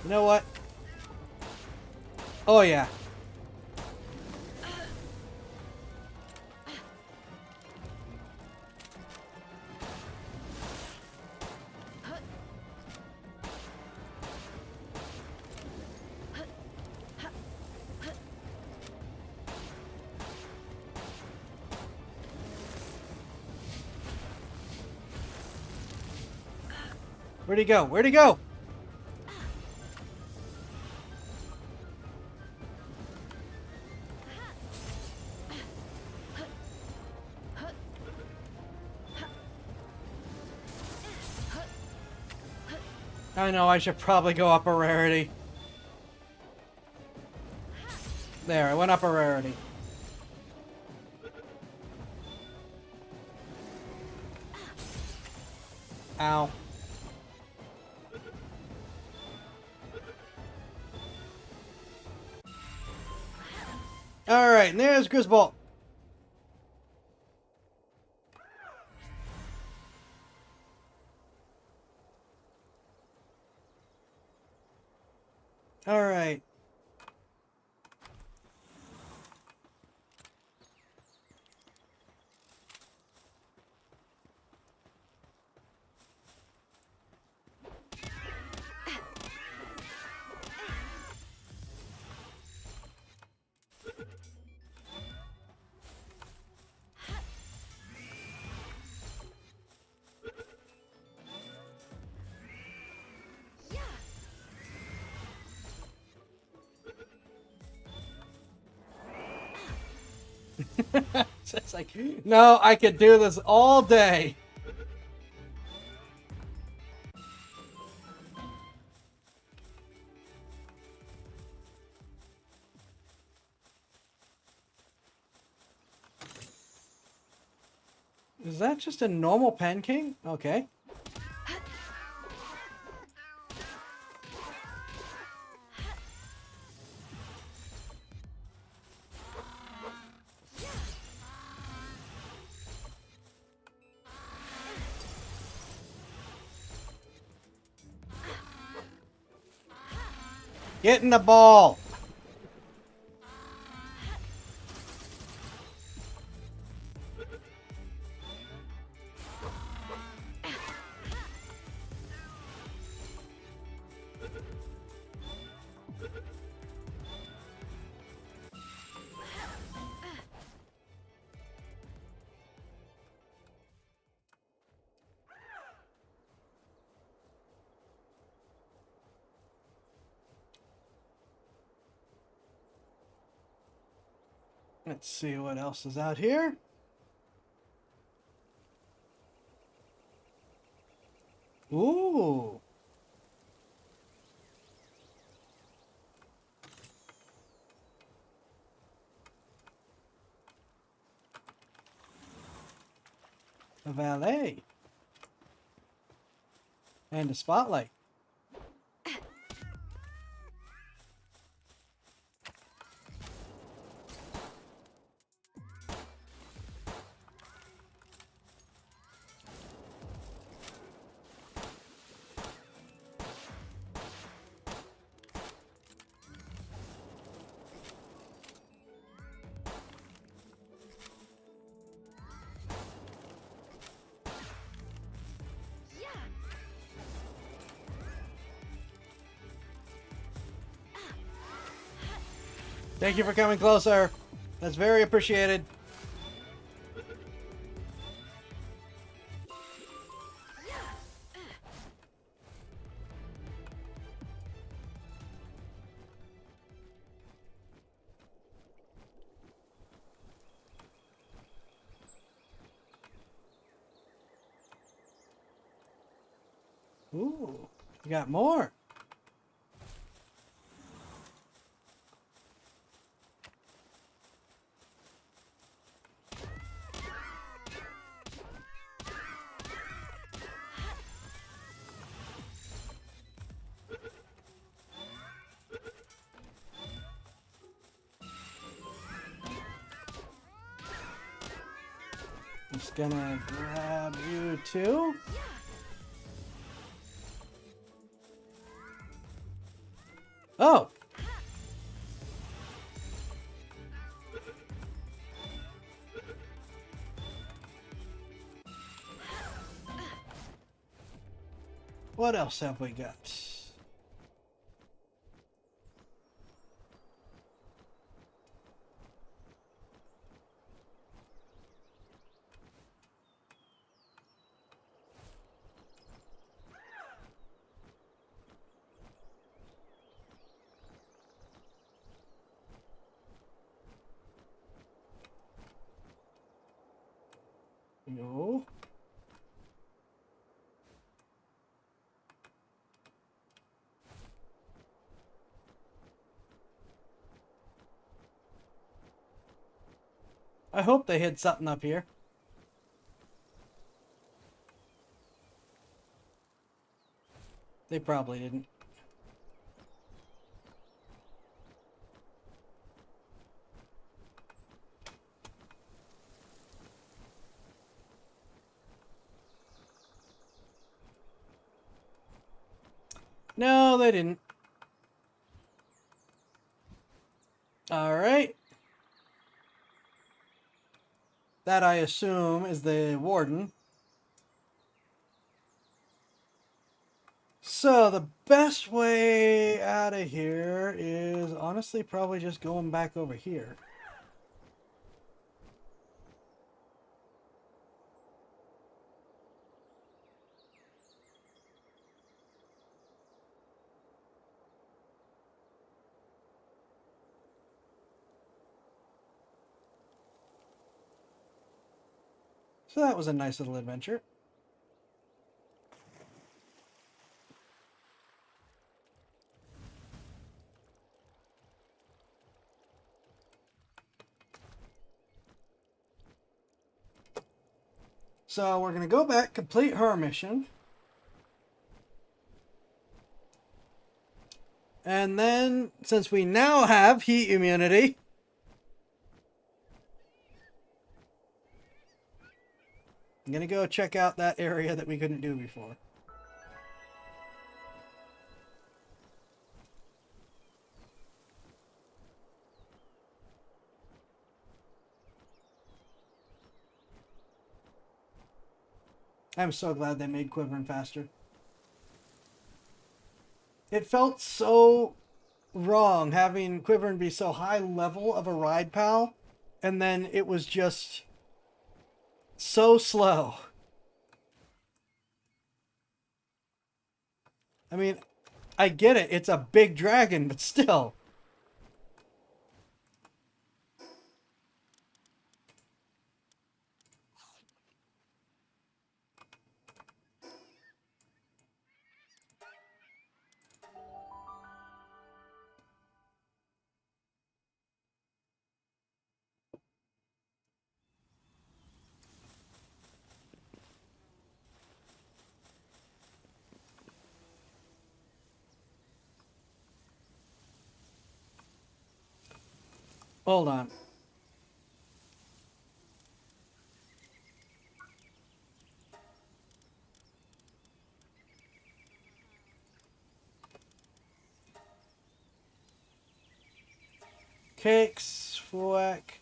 You know what? Oh, yeah. Where'd he go? Where'd he go? I know, I should probably go up a rarity. There, I went up a rarity. Ow. Alright, and there's Grisbolt. All right. It's like, no, I could do this all day. Is that just a normal pancake? Okay. Get in the ball. Let's see what else is out here. Ooh. A valet. And a spotlight. Thank you for coming closer. That's very appreciated. Ooh, you got more. Just gonna grab you too. Oh. What else have we got? No. I hope they hid something up here. They probably didn't. No, they didn't. All right. That, I assume, is the warden. So, the best way out of here is honestly probably just going back over here. So that was a nice little adventure. So we're going to go back, complete her mission. And then, since we now have heat immunity, I'm going to go check out that area that we couldn't do before. I'm so glad they made Quivering faster. It felt so wrong having Quivering be so high level of a ride pal, and then it was just so slow. I mean, I get it, it's a big dragon, but still. Hold on. Cakes, Fwack.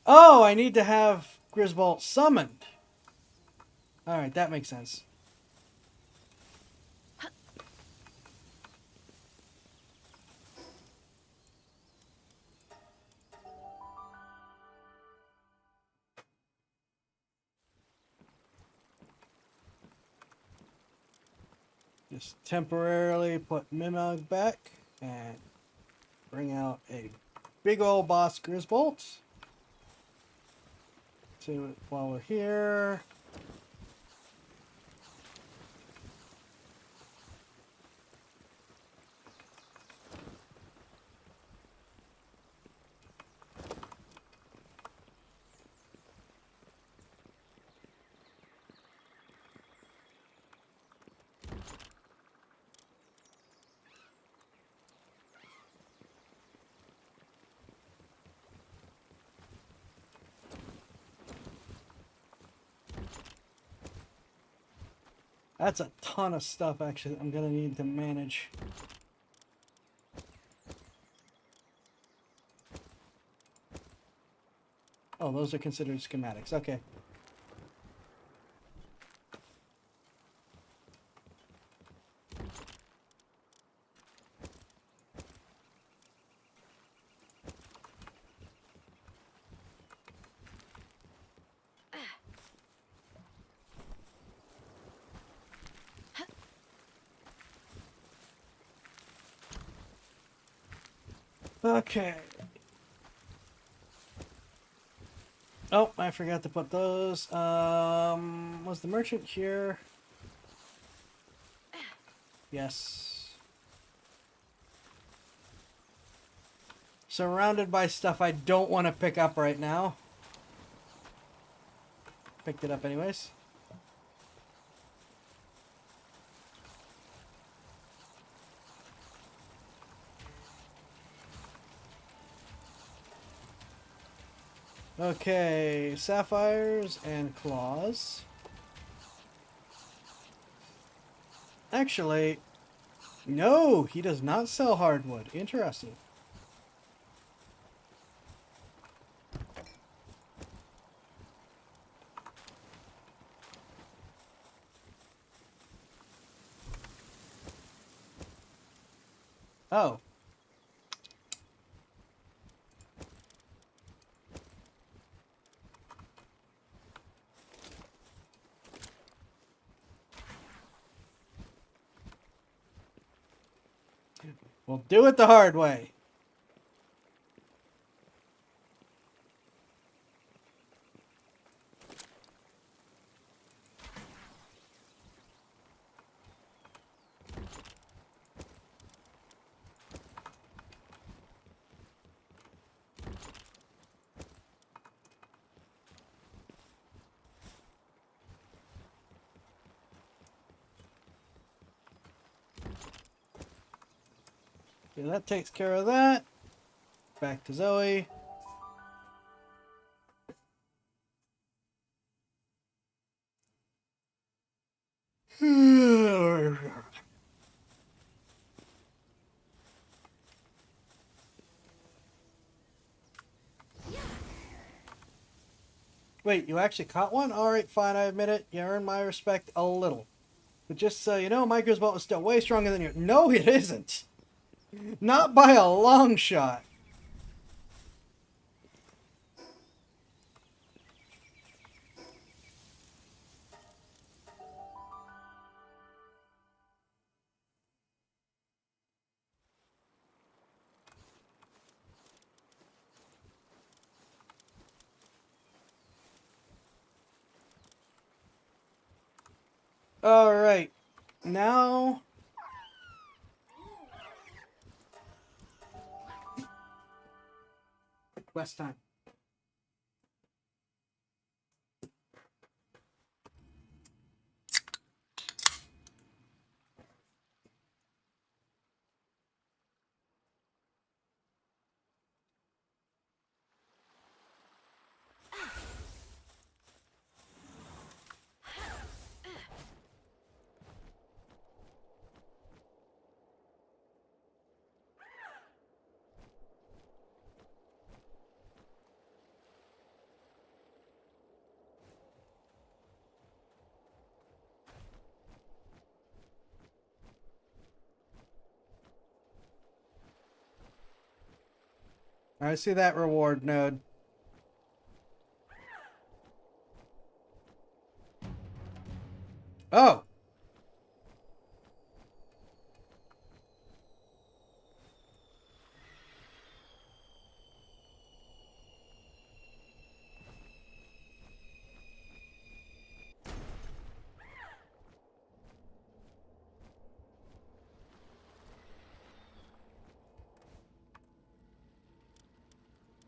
Oh, I need to have Grisbolt summoned. Alright, that makes sense. Just temporarily put Mimog back and bring out a big old boss Grisbolt. So while we're here, that's a ton of stuff actually I'm gonna need to manage. Oh, those are considered schematics. Okay. Okay. Oh, I forgot to put those. Was the merchant here? Yes. Surrounded by stuff I don't want to pick up right now. Picked it up anyways. Okay, sapphires and claws. Actually, no, he does not sell hardwood. Interesting. Oh. We'll do it the hard way. Okay, that takes care of that. Back to Zoe. Wait, you actually caught one? Alright, fine, I admit it. You earned my respect a little. But just so you know, my Griswold is still way stronger than you. No, it isn't! Not by a long shot. Alright. Now... Quest time. I see that reward node. Oh!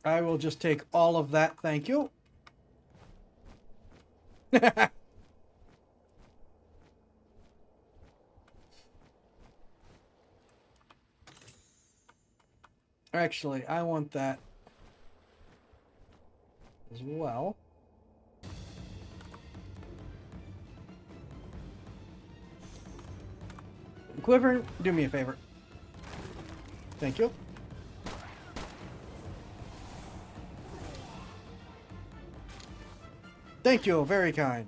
I will just take all of that, thank you. Actually, I want that as well. Quiver, do me a favor. Thank you. Thank you, very kind.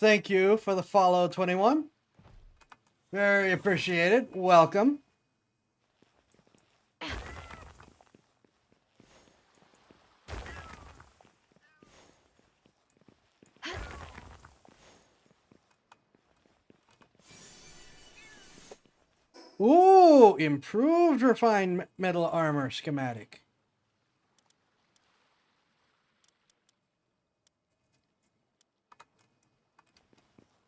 Thank you for the follow, 21. Very appreciated. Welcome. Ooh, improved refined metal armor schematic.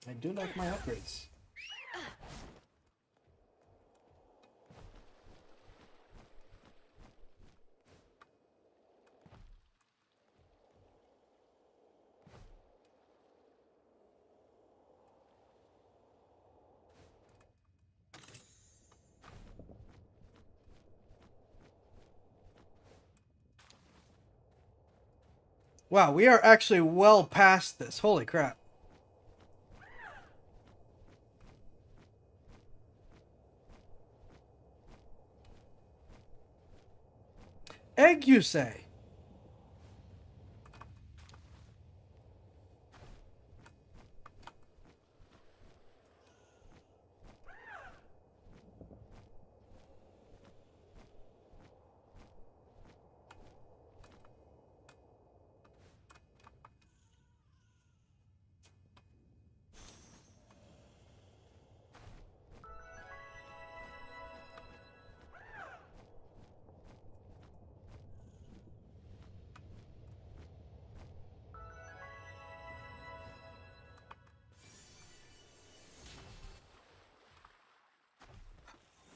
I do like my upgrades. Wow, we are actually well past this. Holy crap. Egg, you say?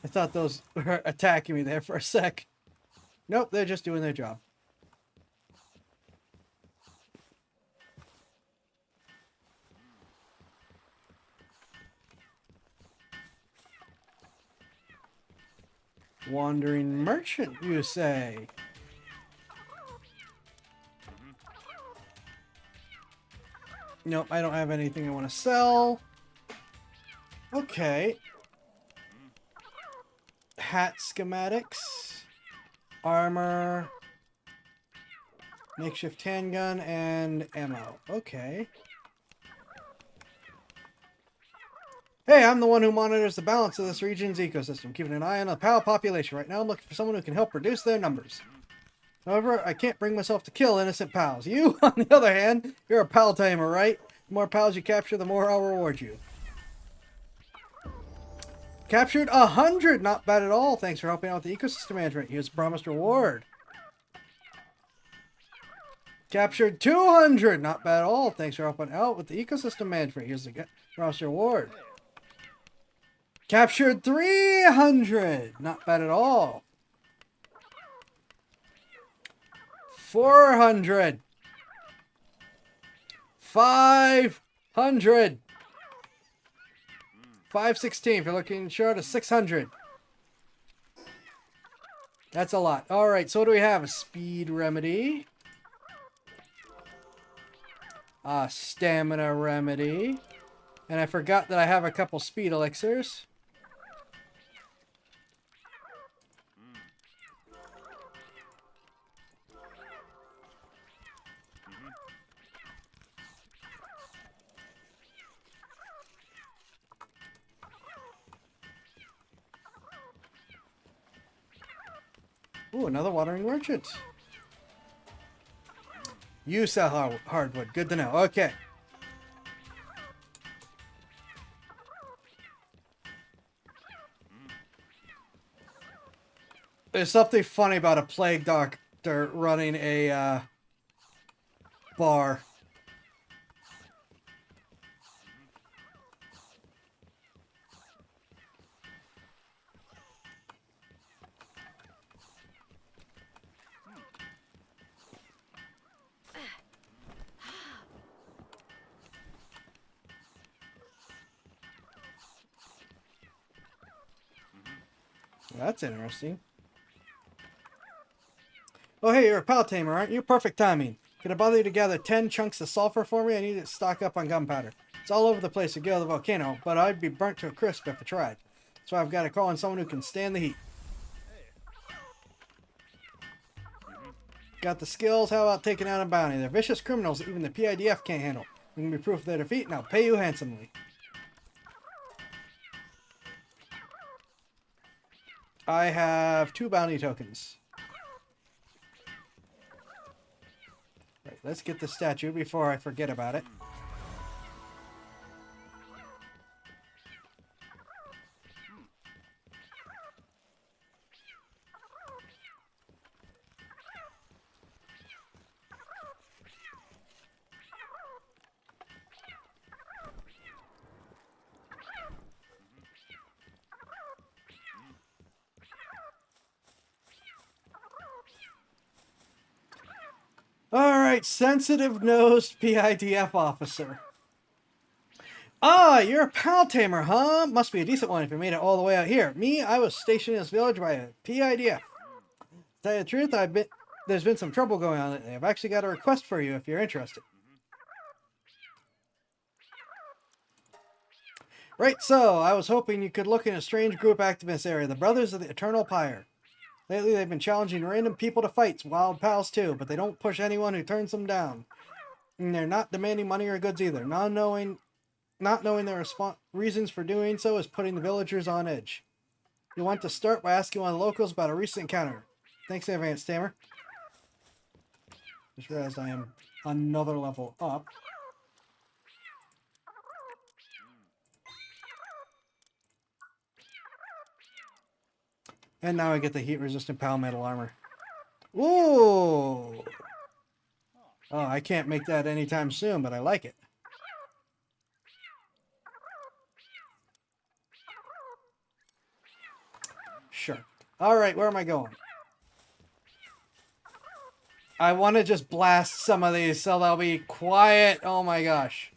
I thought those were attacking me there for a sec. Nope, they're just doing their job. Wandering merchant, you say? Nope, I don't have anything I want to sell. Okay. Hat schematics. Armor. Makeshift handgun and ammo. Okay. Hey, I'm the one who monitors the balance of this region's ecosystem, keeping an eye on the POW population. Right now I'm looking for someone who can help reduce their numbers. However, I can't bring myself to kill innocent POWs. You, on the other hand, you're a POW tamer, right? The more POWs you capture, the more I'll reward you. Captured 100! Not bad at all. Thanks for helping out with the ecosystem management. Here's the promised reward. Captured 200! Not bad at all. Thanks for helping out with the ecosystem management. Here's the promised reward. Captured 300! Not bad at all. 400! 500! 516 if you're looking short of 600. That's a lot. Alright, so what do we have? A speed remedy. A stamina remedy. And I forgot that I have a couple speed elixirs. Ooh, another watering merchant. You sell hardwood. Good to know. Okay. There's something funny about a plague doctor running a bar. That's interesting. Oh, hey, you're a POW tamer, aren't you? Perfect timing. Could I bother you to gather 10 chunks of sulfur for me? I need to stock up on gunpowder. It's all over the place to go to the volcano, but I'd be burnt to a crisp if I tried. So I've got to call on someone who can stand the heat. Got the skills? How about taking out a bounty? They're vicious criminals that even the PIDF can't handle. You can be proof of their defeat, and I'll pay you handsomely. I have 2 bounty tokens. Right, let's get the statue before I forget about it. Alright, sensitive-nosed PIDF officer. Ah, you're a POW tamer, huh? Must be a decent one if you made it all the way out here. Me, I was stationed in this village by a PIDF. To tell you the truth, I've there's been some trouble going on lately. I've actually got a request for you if you're interested. Right, so I was hoping you could look in a strange group active in this area, the Brothers of the Eternal Pyre. Lately, they've been challenging random people to fights, wild pals too, but they don't push anyone who turns them down. And they're not demanding money or goods either. Not knowing their reasons for doing so is putting the villagers on edge. You want to start by asking one of the locals about a recent encounter. Thanks in advance, Tamer. Just realized I am another level up. And now I get the heat-resistant Palmetal armor. Ooh! Oh, I can't make that anytime soon, but I like it. Sure. Alright, where am I going? I want to just blast some of these so they'll be quiet. Oh my gosh.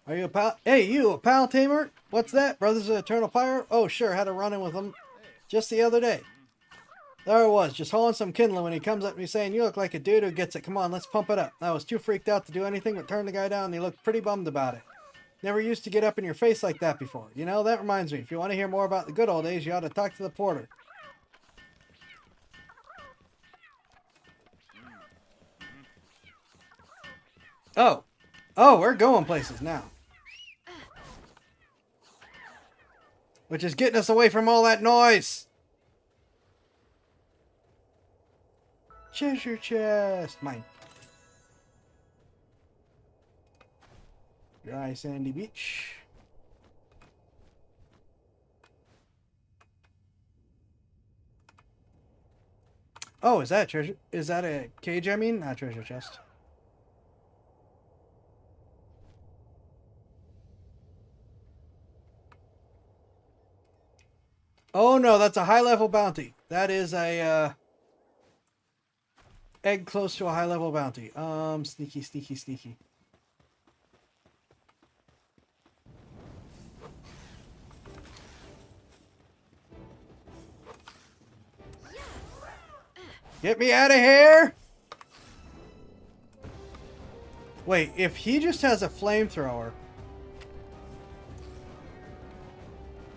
Are you a pal? Hey, you, a pal tamer? What's that? Brothers of Eternal Pyre? Oh, sure, had a run-in with them just the other day. There I was, just hauling some kindling when he comes up to me saying, you look like a dude who gets it. Come on, let's pump it up. I was too freaked out to do anything but turn the guy down, and he looked pretty bummed about it. Never used to get up in your face like that before. You know, that reminds me, if you want to hear more about the good old days, you ought to talk to the porter. Oh. Oh, we're going places now. Which is getting us away from all that noise. Treasure chest. Mine. Dry sandy beach. Oh, is that treasure? Is that a cage, I mean? Not treasure chest. Oh no, that's a high level bounty. That is a egg close to a high level bounty. Sneaky, sneaky, sneaky. Get me out of here! Wait, if he just has a flamethrower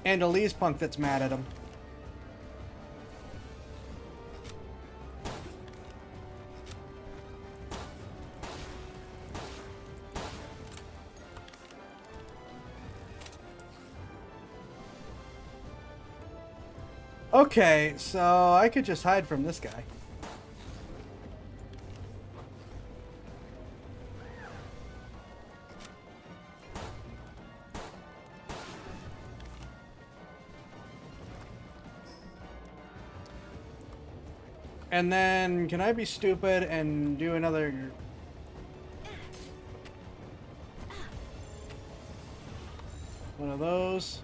and a Lee's punk that's mad at him. Okay, so I could just hide from this guy. And then, can I be stupid and do another... one of those?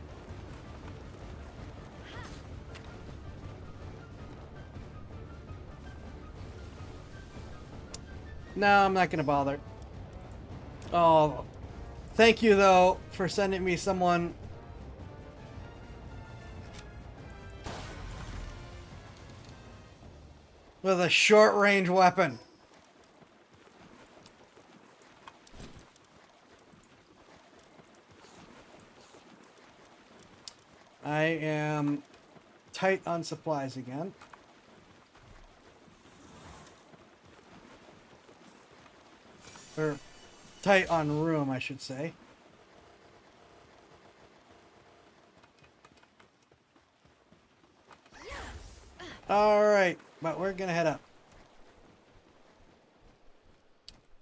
No, I'm not gonna bother. Oh, thank you though for sending me someone. With a short-range weapon. I am tight on supplies again. Or tight on room, I should say. Alright, but we're gonna head up.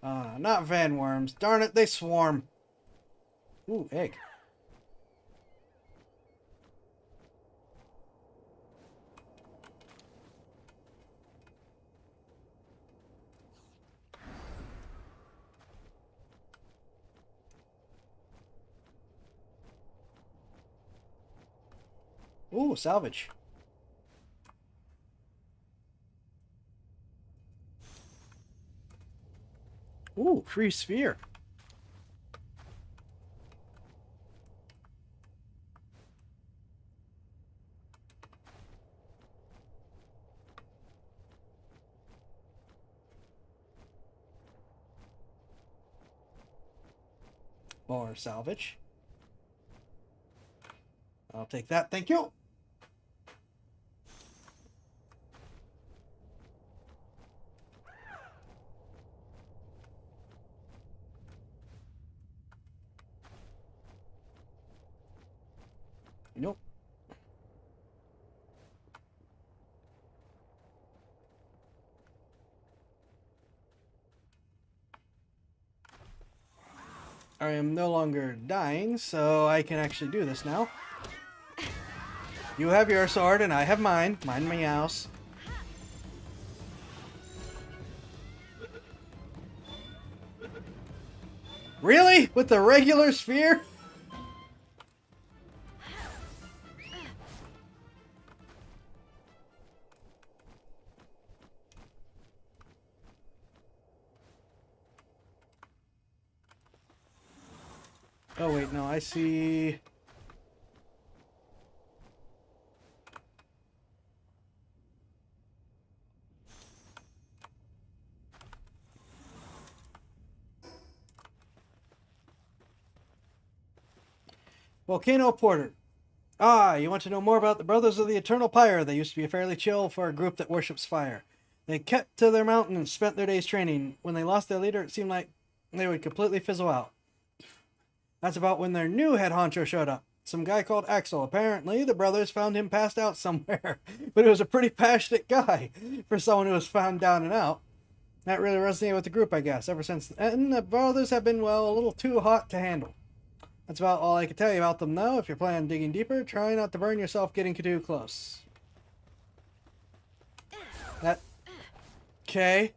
Not van worms. Darn it, they swarm. Ooh, egg. Ooh, salvage. Ooh, free sphere. More salvage. I'll take that, thank you. Nope. I am no longer dying, so I can actually do this now. You have your sword, and I have mine. Mine meows. Really? With the regular sphere? Oh wait, no, I see... Volcano Porter. Ah, you want to know more about the Brothers of the Eternal Pyre? They used to be fairly chill for a group that worships fire. They kept to their mountain and spent their days training. When they lost their leader, it seemed like they would completely fizzle out. That's about when their new head honcho showed up. Some guy called Axel. Apparently, the brothers found him passed out somewhere. But he was a pretty passionate guy for someone who was found down and out. That really resonated with the group, I guess, ever since. And the brothers have been, well, a little too hot to handle. That's about all I can tell you about them, though. If you're planning on digging deeper, try not to burn yourself getting too close. That... Okay.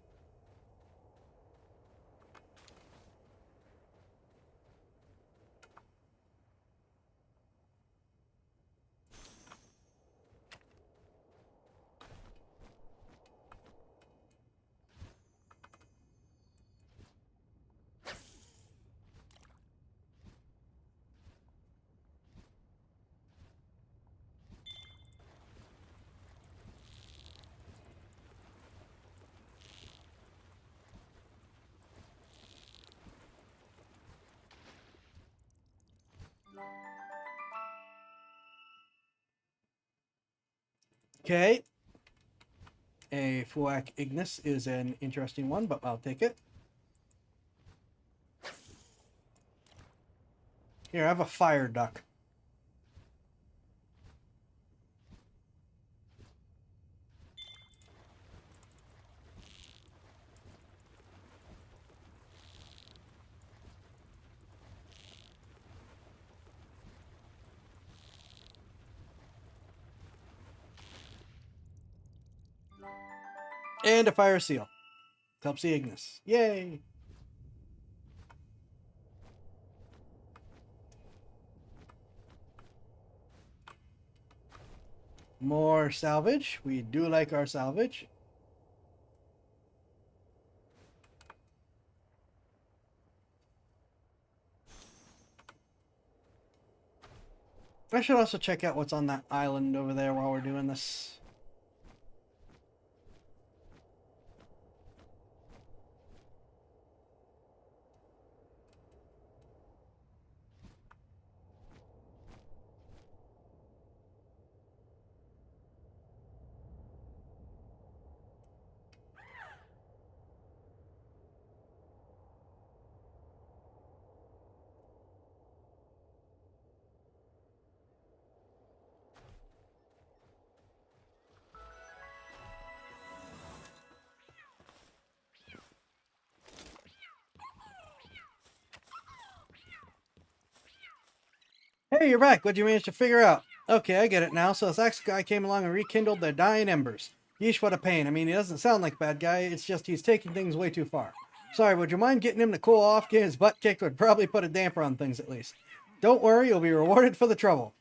Okay. A Fuak Ignis is an interesting one, but I'll take it. Here, I have a fire duck. And a fire seal. Helps the Ignis. Yay! More salvage. We do like our salvage. I should also check out what's on that island over there while we're doing this. Hey, you're back. What'd you manage to figure out? Okay, I get it now. So this ex guy came along and rekindled their dying embers. Yeesh, what a pain. I mean, he doesn't sound like a bad guy. It's just he's taking things way too far. Sorry, would you mind getting him to cool off? Getting his butt kicked would probably put a damper on things at least. Don't worry, you'll be rewarded for the trouble.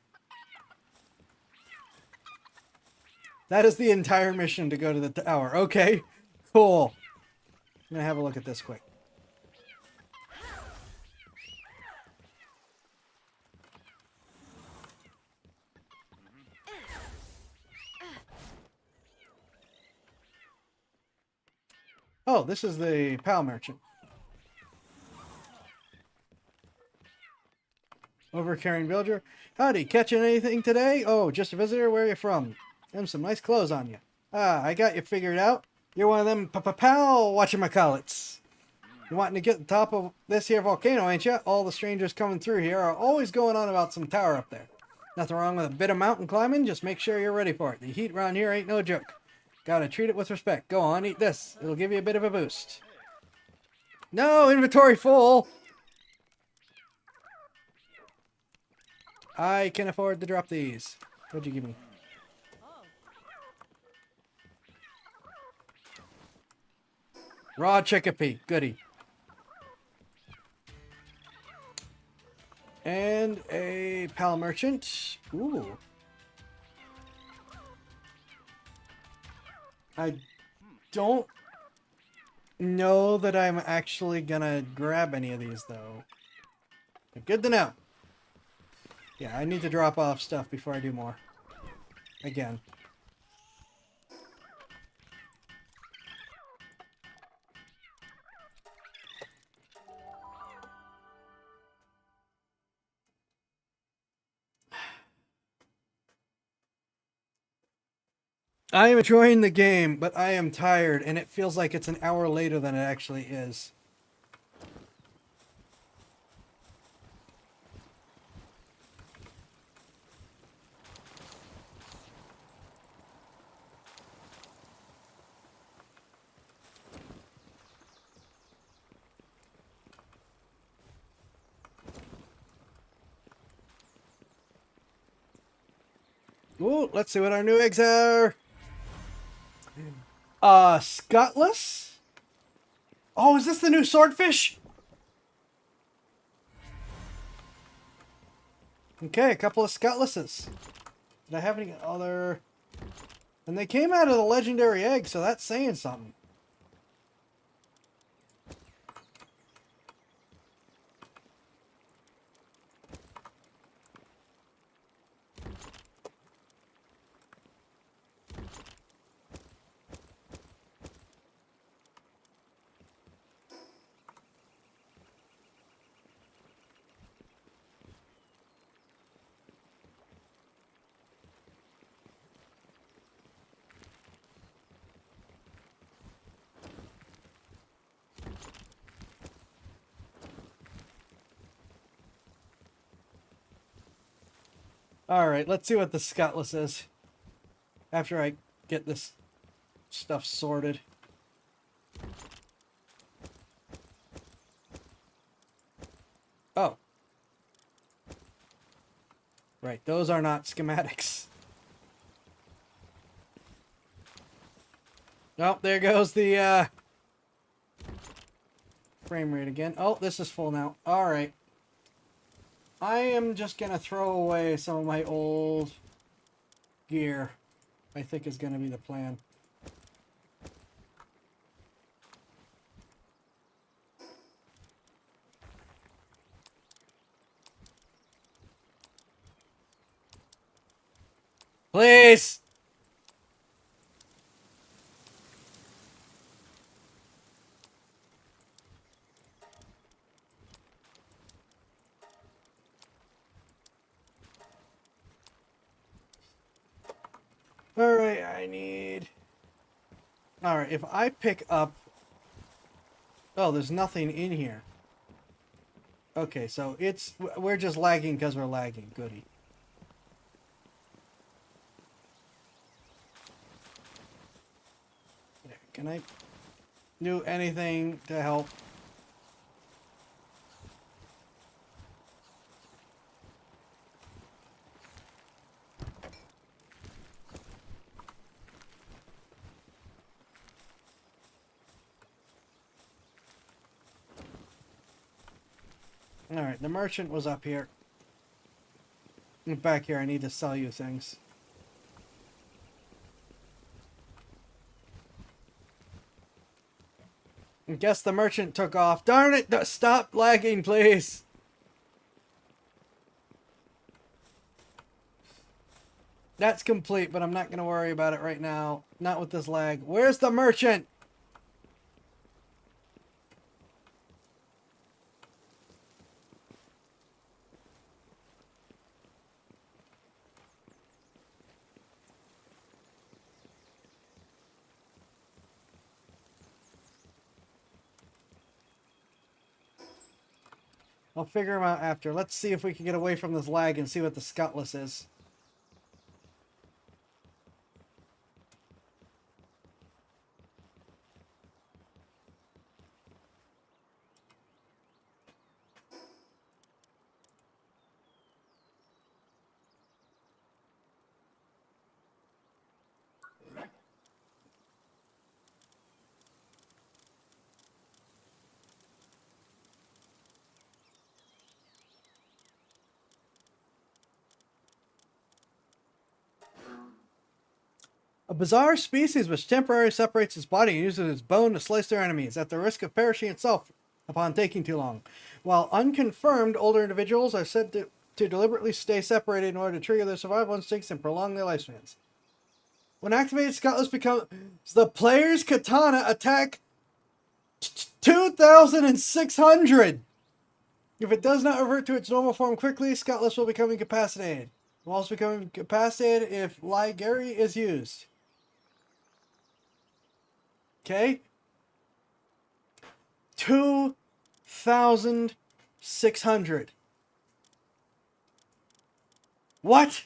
That is the entire mission to go to the tower. Okay, cool. I'm gonna have a look at this quick. Oh, this is the PAL merchant. Overcaring villager. Howdy, catching anything today? Oh, just a visitor? Where are you from? Them some nice clothes on you. Ah, I got you figured out. You're one of them pal whatchamacallits. You wanting to get the top of this here volcano, ain't you? All the strangers coming through here are always going on about some tower up there. Nothing wrong with a bit of mountain climbing, just make sure you're ready for it. The heat around here ain't no joke. Gotta treat it with respect. Go on, eat this. It'll give you a bit of a boost. No, inventory full! I can afford to drop these. What'd you give me? Raw chickpea. Goody. And a pal merchant. Ooh. I don't know that I'm actually gonna grab any of these, though. But good to know. Yeah, I need to drop off stuff before I do more. Again. I am enjoying the game, but I am tired, and it feels like it's an hour later than it actually is. Ooh, let's see what our new eggs are. Scutless? Oh, is this the new swordfish? Okay, a couple of Scutlesses. Did I have any other... And they came out of the legendary egg, so that's saying something. Alright, let's see what the Scutless is. After I get this stuff sorted. Oh. Right, those are not schematics. Oh, there goes the frame rate again. Oh, this is full now. Alright. I am just gonna throw away some of my old gear. I think is gonna be the plan. Please! Alright, I need... Alright, if I pick up... Oh, there's nothing in here. Okay, so it's... We're just lagging because we're lagging. Goody. There, can I do anything to help? Alright, the merchant was up here. Back here, I need to sell you things. I guess the merchant took off. Darn it! Stop lagging, please! That's complete, but I'm not going to worry about it right now. Not with this lag. Where's the merchant? I'll figure them out after. Let's see if we can get away from this lag and see what the Scutless is. A bizarre species which temporarily separates its body and uses its bone to slice their enemies at the risk of perishing itself upon taking too long. While unconfirmed, older individuals are said to deliberately stay separated in order to trigger their survival instincts and prolong their lifespans. When activated, Scutless becomes the player's katana attack 2,600. If it does not revert to its normal form quickly, Scutless will become incapacitated. It will also become incapacitated if Ligeri is used. Okay? 2,600. What?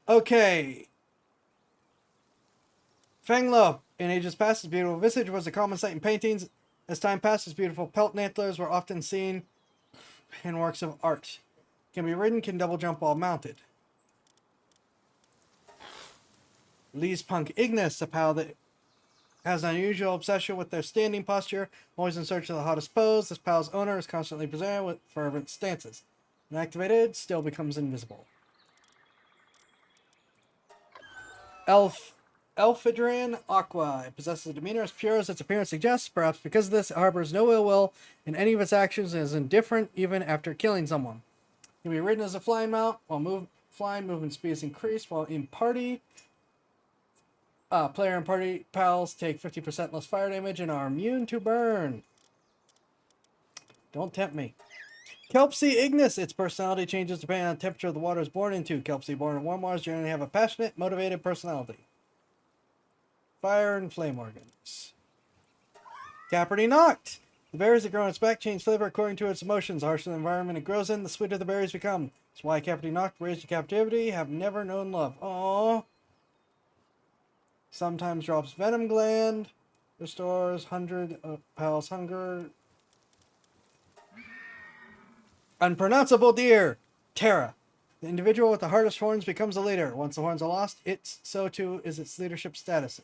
Okay. Fenglo, in ages past, his beautiful visage was a common sight in paintings. As time passed, his beautiful pelt and antlers were often seen in works of art. Can be ridden, can double jump while mounted. Lee's Punk Ignis, a pal that has an unusual obsession with their standing posture, always in search of the hottest pose. This pal's owner is constantly presented with fervent stances. When activated, still becomes invisible. Elfidran Aqua. It possesses a demeanor as pure as its appearance suggests. Perhaps because of this, it harbors no ill will in any of its actions and is indifferent even after killing someone. It can be ridden as a flying mount. While flying, movement speed is increased. While in party, player and party pals take 50% less fire damage and are immune to burn. Don't tempt me. Kelpsea Ignis. Its personality changes depending on the temperature of the water is born into. Kelpsea born in warm waters generally have a passionate, motivated personality. Fire and flame organs. Caperty Knocked. The berries that grow on its back change flavor according to its emotions. The harsher the environment it grows in, the sweeter the berries become. That's why Caperty Knocked, raised to captivity, have never known love. Aww. Sometimes drops venom gland. Restores 100 pals hunger. Unpronounceable deer. Terra. The individual with the hardest horns becomes the leader. Once the horns are lost, so too is its leadership status.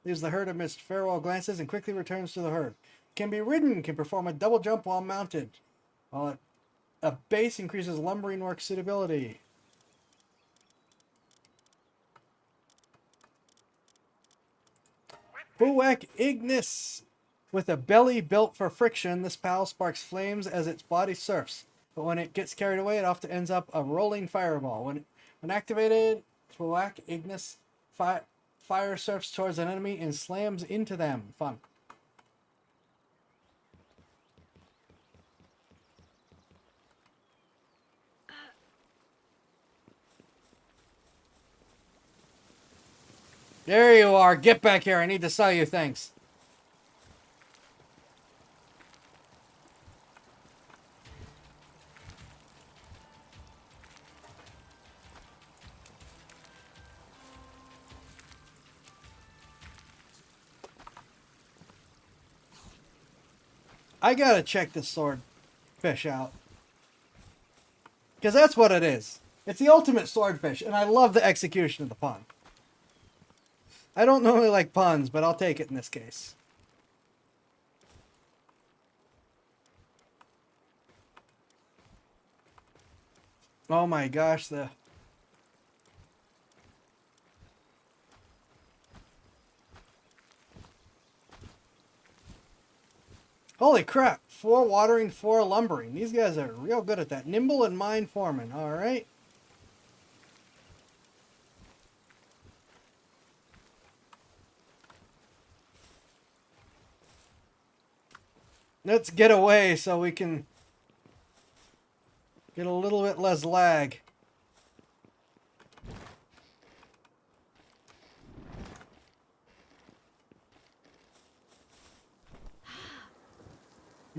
Leaves the herd amidst farewell glances and quickly returns to the herd. Can be ridden, can perform a double jump while mounted. While a base increases lumbering work suitability. Fuwak Ignis. With a belly built for friction, this pal sparks flames as its body surfs. But when it gets carried away, it often ends up a rolling fireball. When activated, Fuwak Ignis fire surfs towards an enemy and slams into them. Fun. There you are. Get back here. I need to sell you things. I gotta check this swordfish out. Because that's what it is. It's the ultimate swordfish, and I love the execution of the pun. I don't normally like puns, but I'll take it in this case. Oh my gosh, Holy crap, 4 watering, 4 lumbering. These guys are real good at that. Nimble and mind forming, alright. Let's get away so we can get a little bit less lag.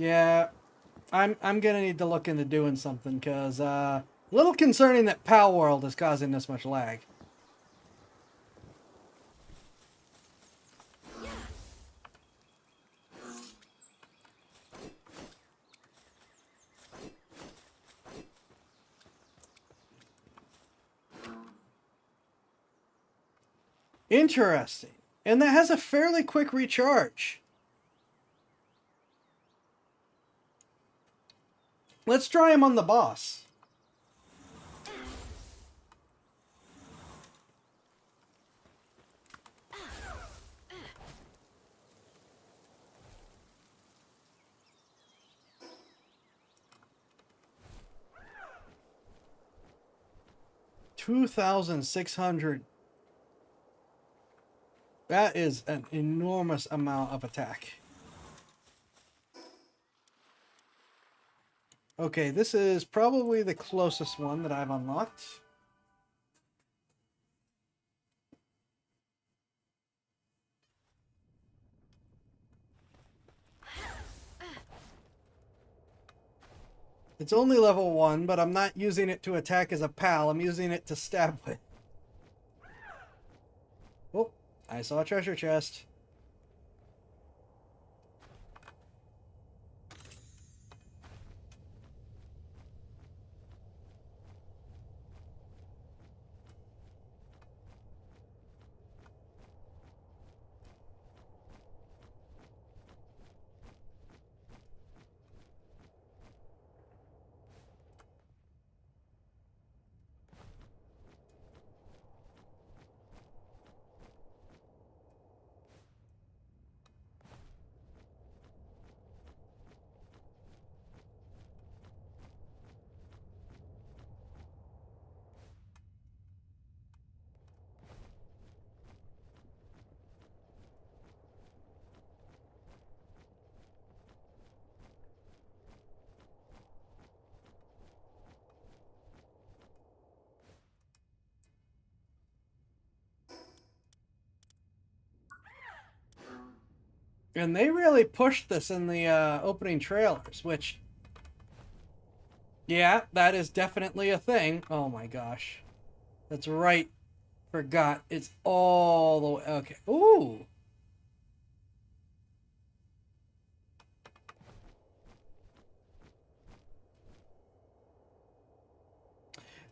Yeah, I'm gonna need to look into doing something because a little concerning that Palworld is causing this much lag. Interesting. And that has a fairly quick recharge. Let's try him on the boss. $2,600. That is an enormous amount of attack. Okay, this is probably the closest one that I've unlocked. It's only level 1, but I'm not using it to attack as a pal. I'm using it to stab with. Oh, I saw a treasure chest. And they really pushed this in the opening trailers, which... Yeah, that is definitely a thing. Oh my gosh. That's right. Forgot. It's all the way... Okay. Ooh!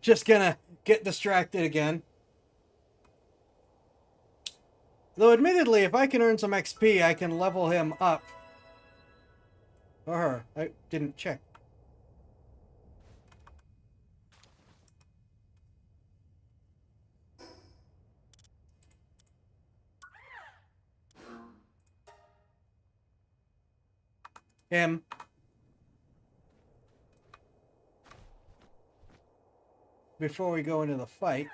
Just gonna get distracted again. Though admittedly, if I can earn some XP, I can level him up. Or her. I didn't check. Him. Before we go into the fight.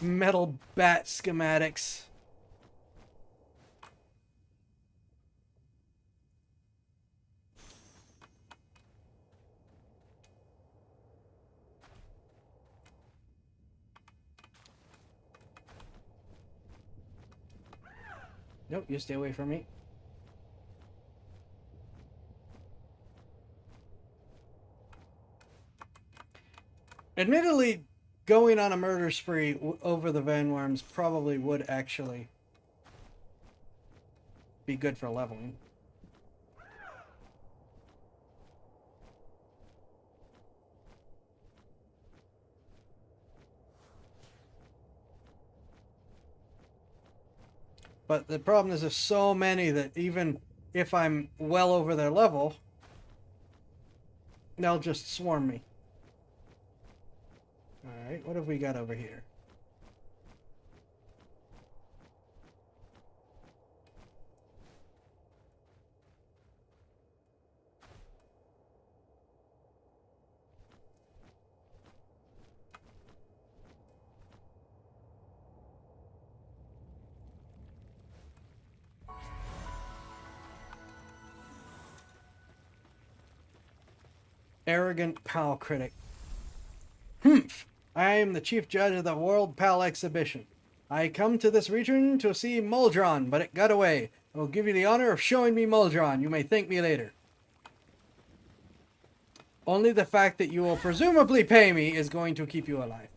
Metal bat schematics. Nope, you stay away from me. Admittedly, going on a murder spree over the Van Worms probably would actually be good for leveling. But the problem is there's so many that even if I'm well over their level, they'll just swarm me. Alright, what have we got over here? Arrogant pal critic. Humph! I am the chief judge of the World Pal Exhibition. I come to this region to see Muldron, but it got away. I will give you the honor of showing me Muldron. You may thank me later. Only the fact that you will presumably pay me is going to keep you alive.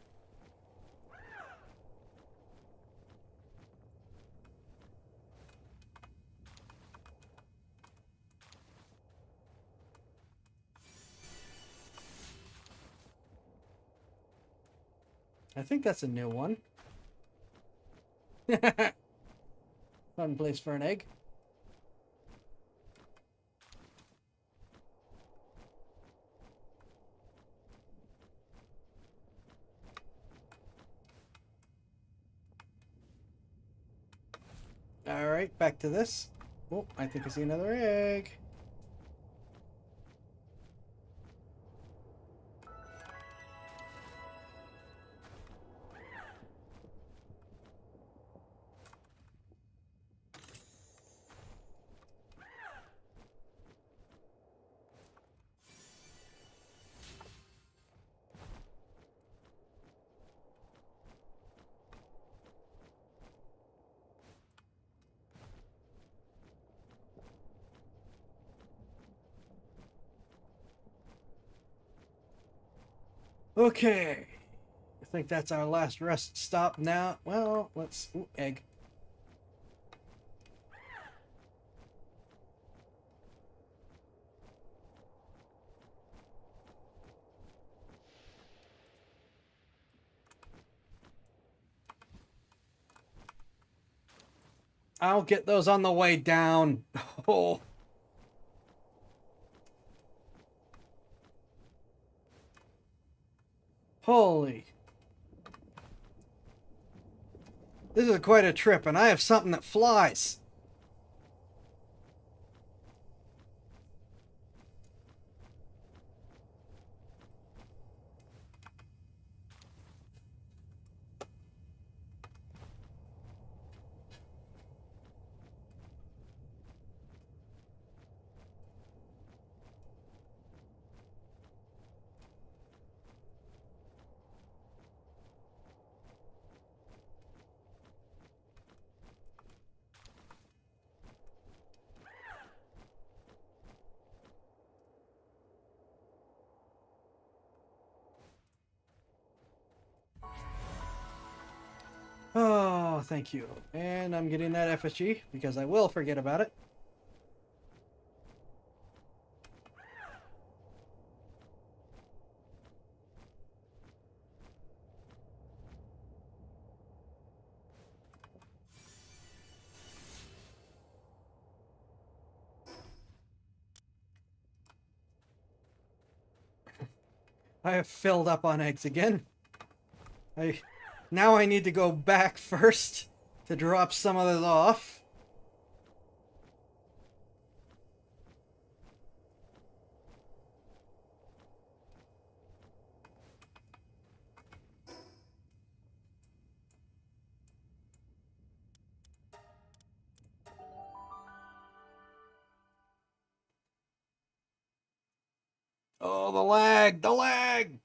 I think that's a new one. Fun place for an egg. Alright, back to this. Oh, I think I see another egg. Okay. I think that's our last rest stop now. Well, let's... Ooh, egg. I'll get those on the way down. Oh. Holy. This is quite a trip, and I have something that flies. Oh, thank you. And I'm getting that FSG because I will forget about it. I have filled up on eggs again. Now I need to go back first to drop some of this off. Oh, the lag! The lag!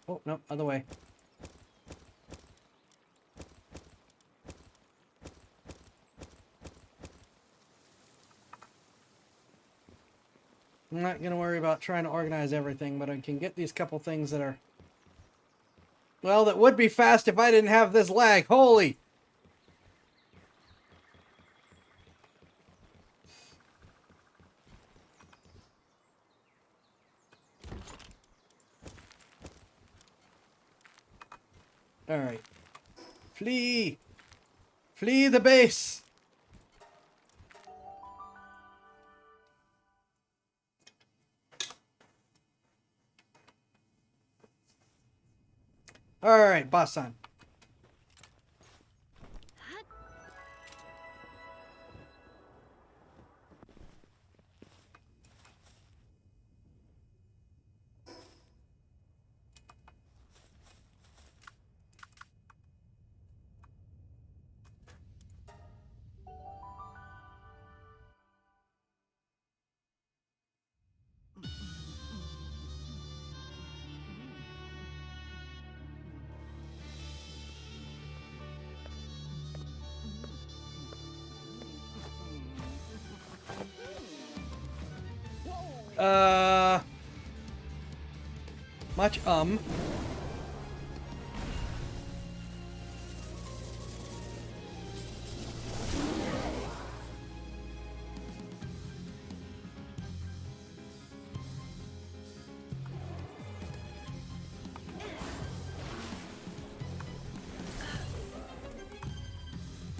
Oh, no, other way. I'm not going to worry about trying to organize everything, but I can get these couple things that are... Well, that would be fast if I didn't have this lag. Holy! Alright. Flee! Flee the base! Alright, boss son. Uh, much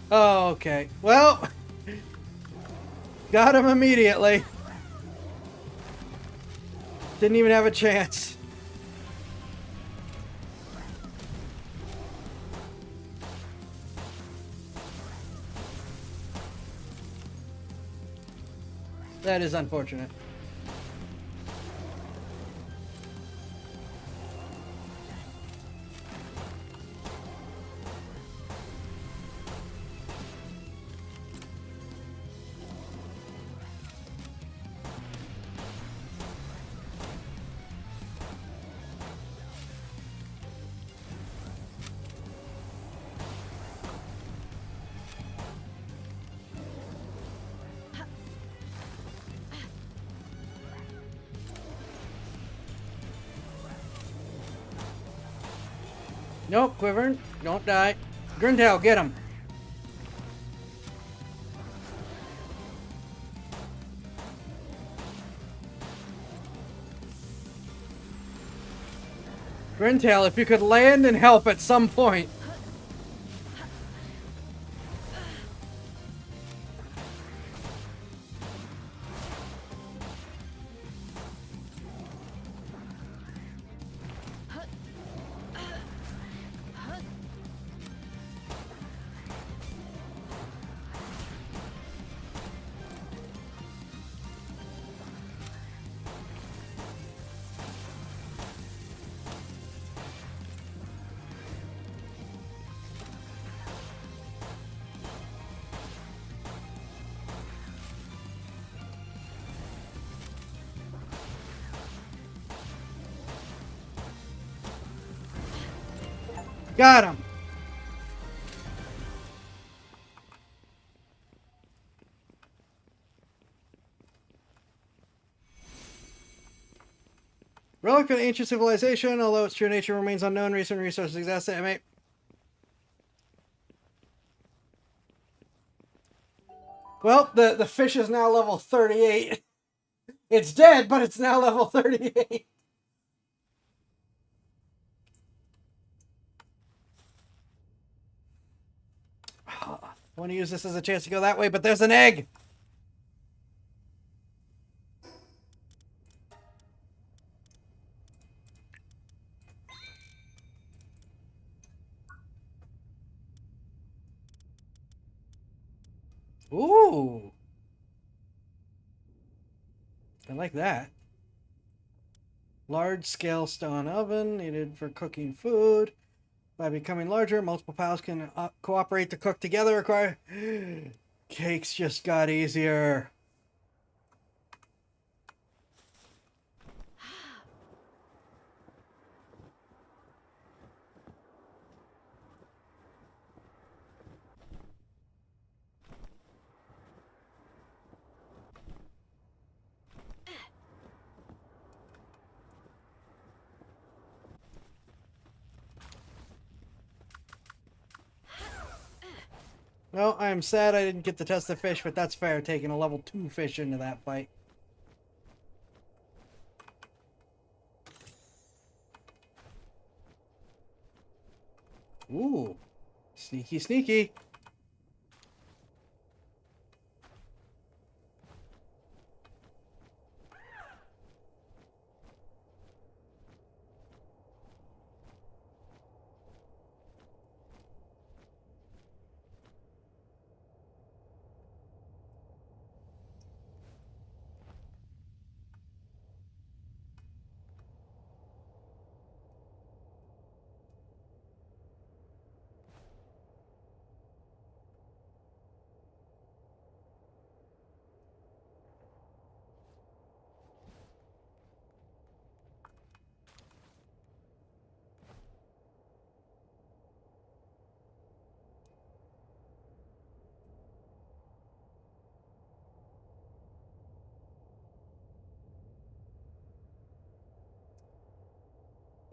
Oh, okay. Well, got him immediately. Didn't even have a chance. That is unfortunate. Nope, Quivern. Don't die. Grintail, get him. Grintail, if you could land and help at some point. Got him. Relic of an ancient civilization, although its true nature remains unknown, recent resources exist. Well, the fish is now level 38. It's dead, but it's now level 38. I want to use this as a chance to go that way, but there's an egg! Ooh! I like that. Large-scale stone oven needed for cooking food. By becoming larger, multiple pals can cooperate to cook together. Cakes just got easier. Well, I'm sad I didn't get to test the fish, but that's fair, taking a level 2 fish into that fight. Ooh. Sneaky, sneaky.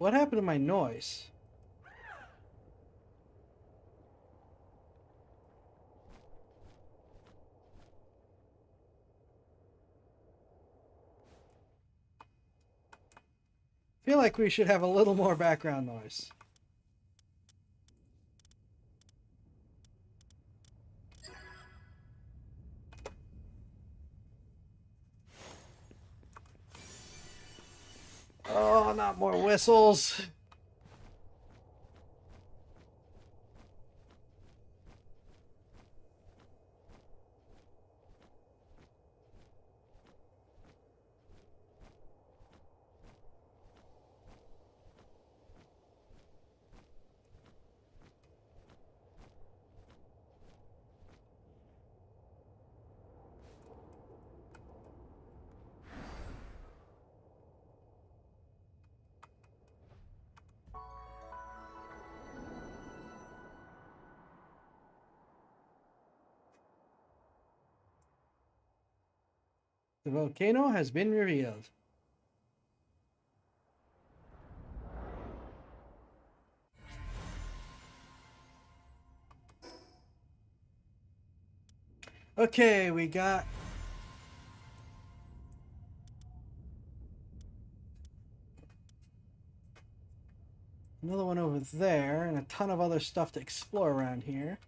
What happened to my noise? Feel like we should have a little more background noise. Oh, not more whistles. The volcano has been revealed. Okay, we got another one over there and a ton of other stuff to explore around here.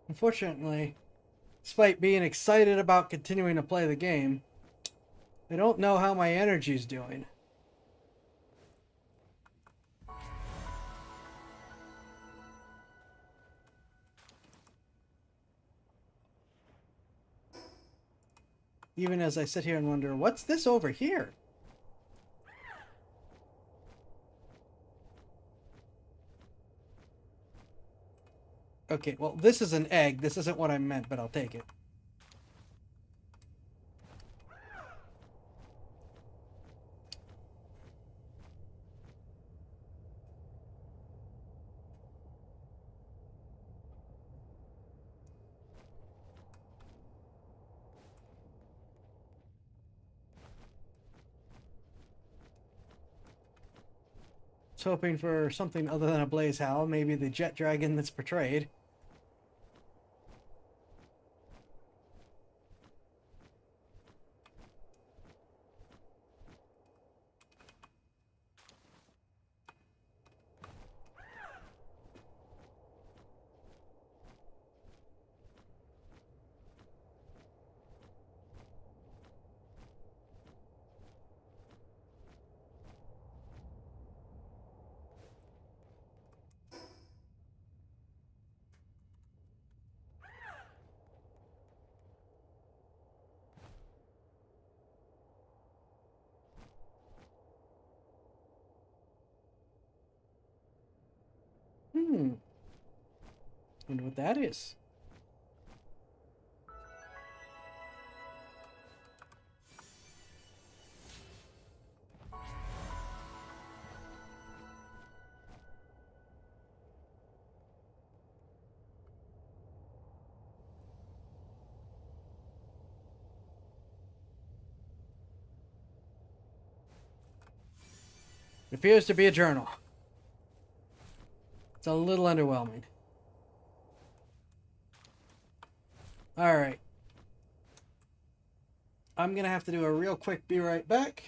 Unfortunately, despite being excited about continuing to play the game, I don't know how my energy's doing. Even as I sit here and wonder, what's this over here? Okay, well, this is an egg. This isn't what I meant, but I'll take it. I was hoping for something other than a blaze howl, maybe the jet dragon that's portrayed. Wonder what that is. It appears to be a journal. It's a little underwhelming. Alright. I'm gonna have to do a real quick be right back.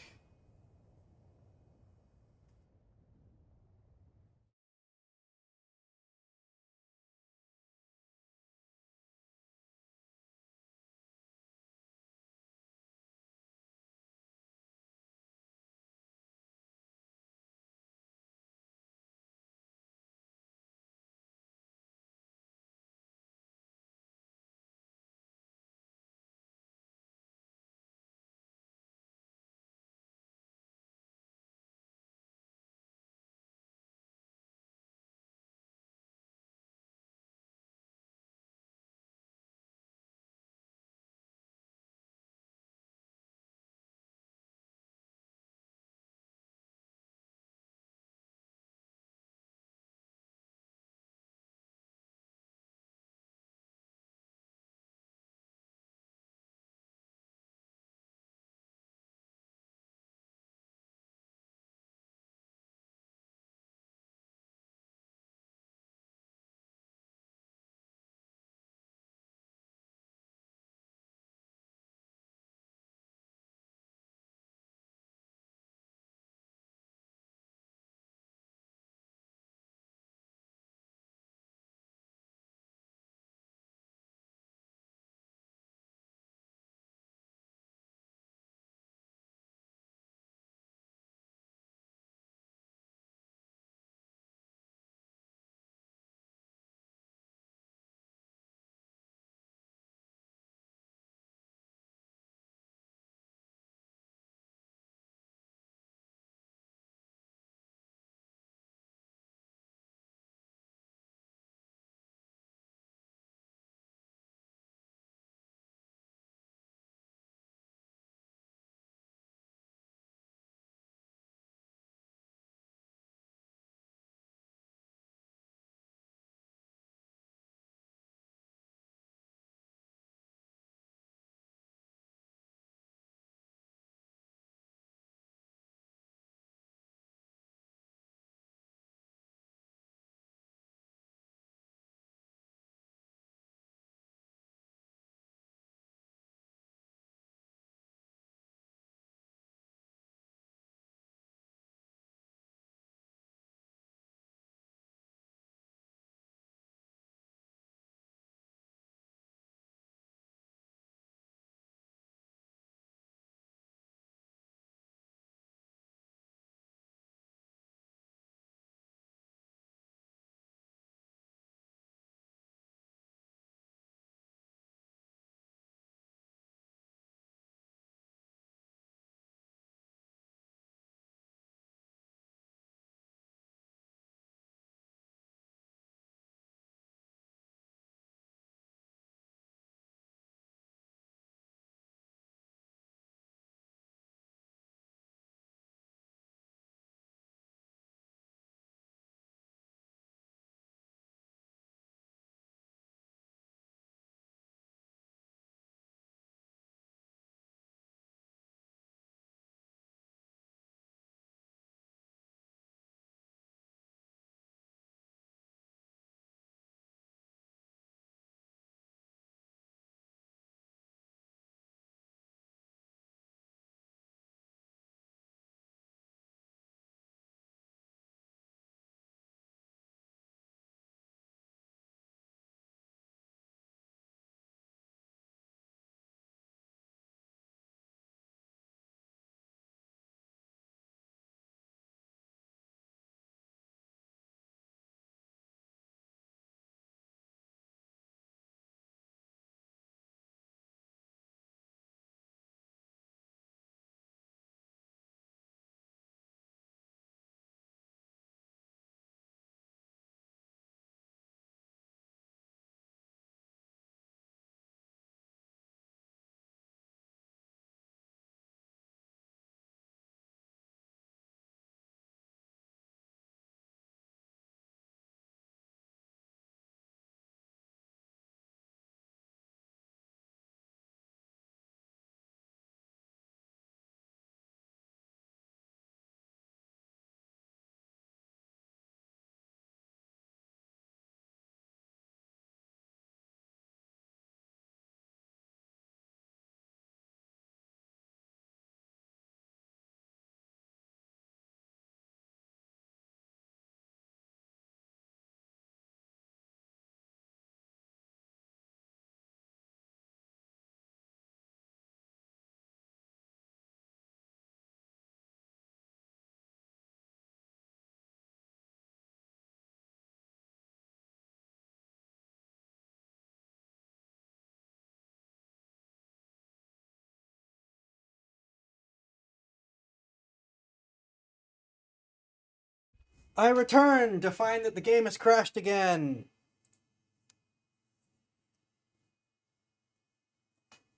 I return to find that the game has crashed again.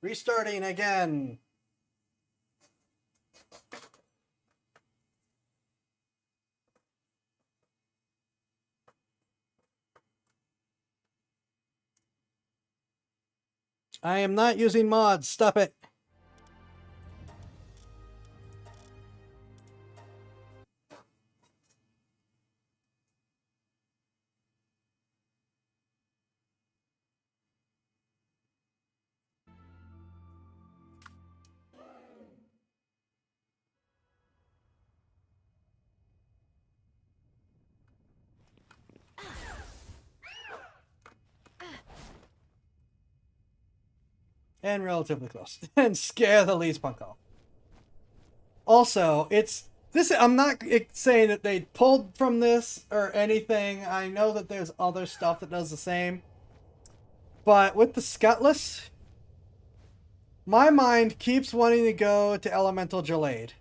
Restarting again. I am not using mods. Stop it. And relatively close. And scare the least punk off. Also, it's this. I'm not saying that they pulled from this or anything. I know that there's other stuff that does the same. But with the Scutless, my mind keeps wanting to go to Elemental Jolade,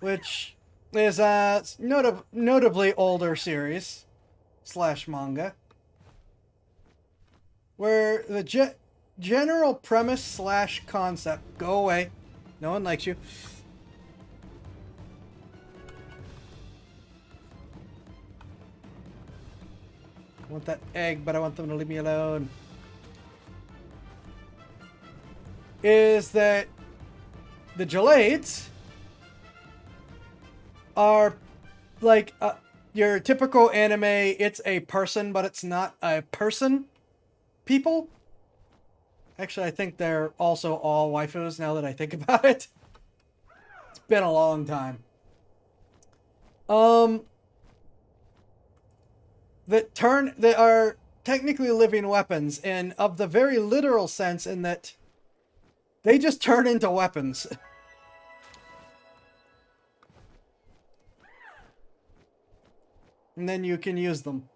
which is a notably older series / manga, where the general premise / concept, go away, no one likes you. I want that egg, but I want them to leave me alone. Is that the Gelades are like your typical anime, it's a person, but it's not a person people. Actually, I think they're also all waifus now that I think about it. It's been a long time. That are technically living weapons, and of the very literal sense in that they just turn into weapons. And then you can use them.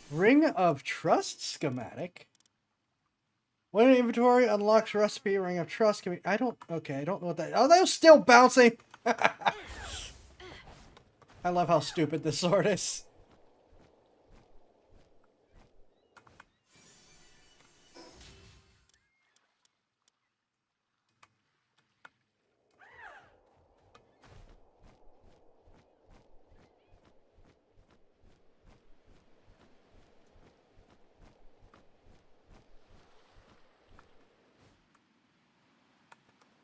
Ring of Trust schematic. When an inventory unlocks recipe, Ring of Trust can be... I don't know what that... Oh, they're still bouncing! I love how stupid this sword is.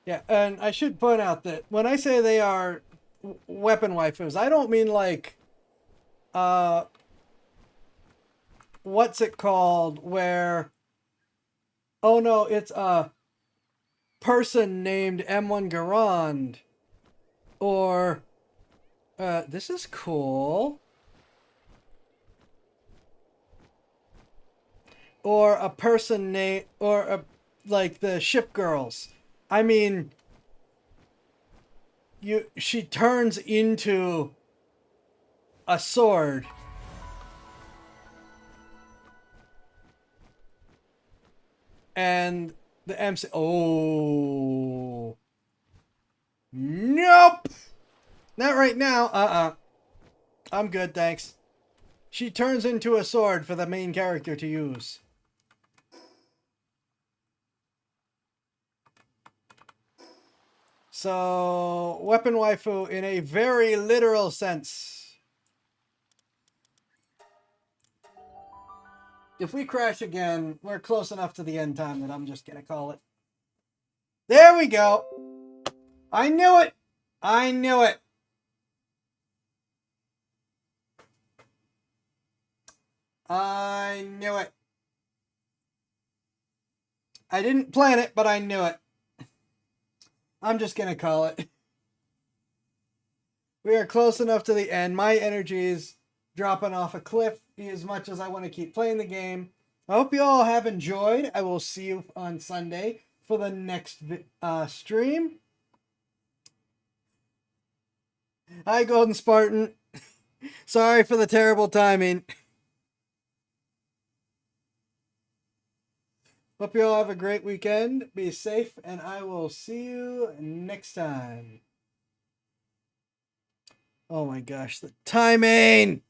Yeah, and I should point out that when I say they are weapon waifus, I don't mean like, what's it called, where, oh no, it's a person named M1 Garand, or, this is cool, or a person named, like the ship girls. I mean, she turns into a sword. And the MC... Oh. Nope! Not right now. I'm good, thanks. She turns into a sword for the main character to use. So, weapon waifu in a very literal sense. If we crash again, we're close enough to the end time that I'm just gonna call it. There we go! I knew it! I knew it! I knew it. I didn't plan it, but I knew it. I'm just gonna call it. We are close enough to the end. My energy is dropping off a cliff as much as I want to keep playing the game. I hope you all have enjoyed. I will see you on Sunday for the next stream. Hi, Golden Spartan. Sorry for the terrible timing. Hope you all have a great weekend. Be safe, and I will see you next time. Oh my gosh, the timing!